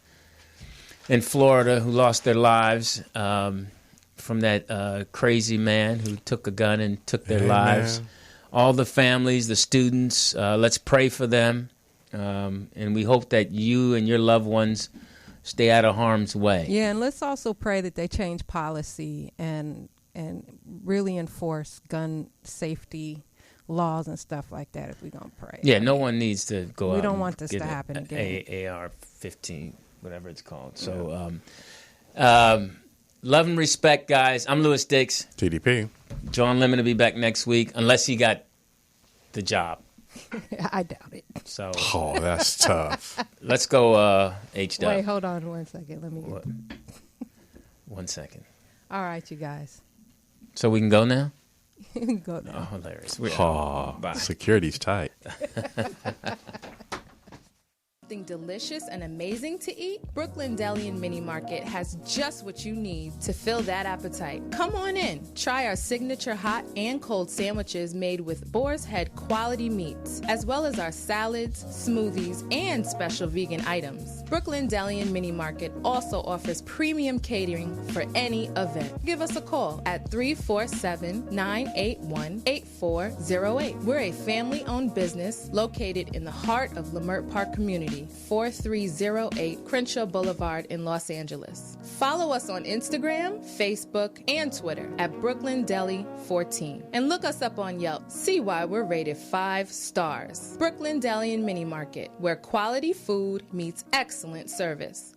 in Florida who lost their lives from that crazy man who took a gun and took their lives. All the families, the students, let's pray for them. And we hope that you and your loved ones stay out of harm's way. Yeah, and let's also pray that they change policy and really enforce gun safety laws and stuff like that if we're going to pray. Yeah, no one needs to go out. We don't want this to happen again. AR-15, whatever it's called. So, love and respect, guys. I'm Lewis Dix. TDP. John Lemon will be back next week, unless he got the job. I doubt it. So. Oh, that's tough. Let's go, H-Dub. Wait, hold on 1 second. Let me. What? 1 second. All right, you guys. So we can go now? Go now. Oh, hilarious. Bye. Security's tight. Something delicious and amazing to eat? Brooklyn Deli and Mini Market has just what you need to fill that appetite. Come on in. Try our signature hot and cold sandwiches made with Boar's Head quality meats, as well as our salads, smoothies, and special vegan items. Brooklyn Deli and Mini Market also offers premium catering for any event. Give us a call at 347-981-8408. We're a family-owned business located in the heart of Leimert Park community. Deli, 4308 Crenshaw Boulevard in Los Angeles. Follow us on Instagram, Facebook, and Twitter at Brooklyn Deli 14. And look us up on Yelp. See why we're rated 5 stars. Brooklyn Deli and Mini Market, where quality food meets excellent service.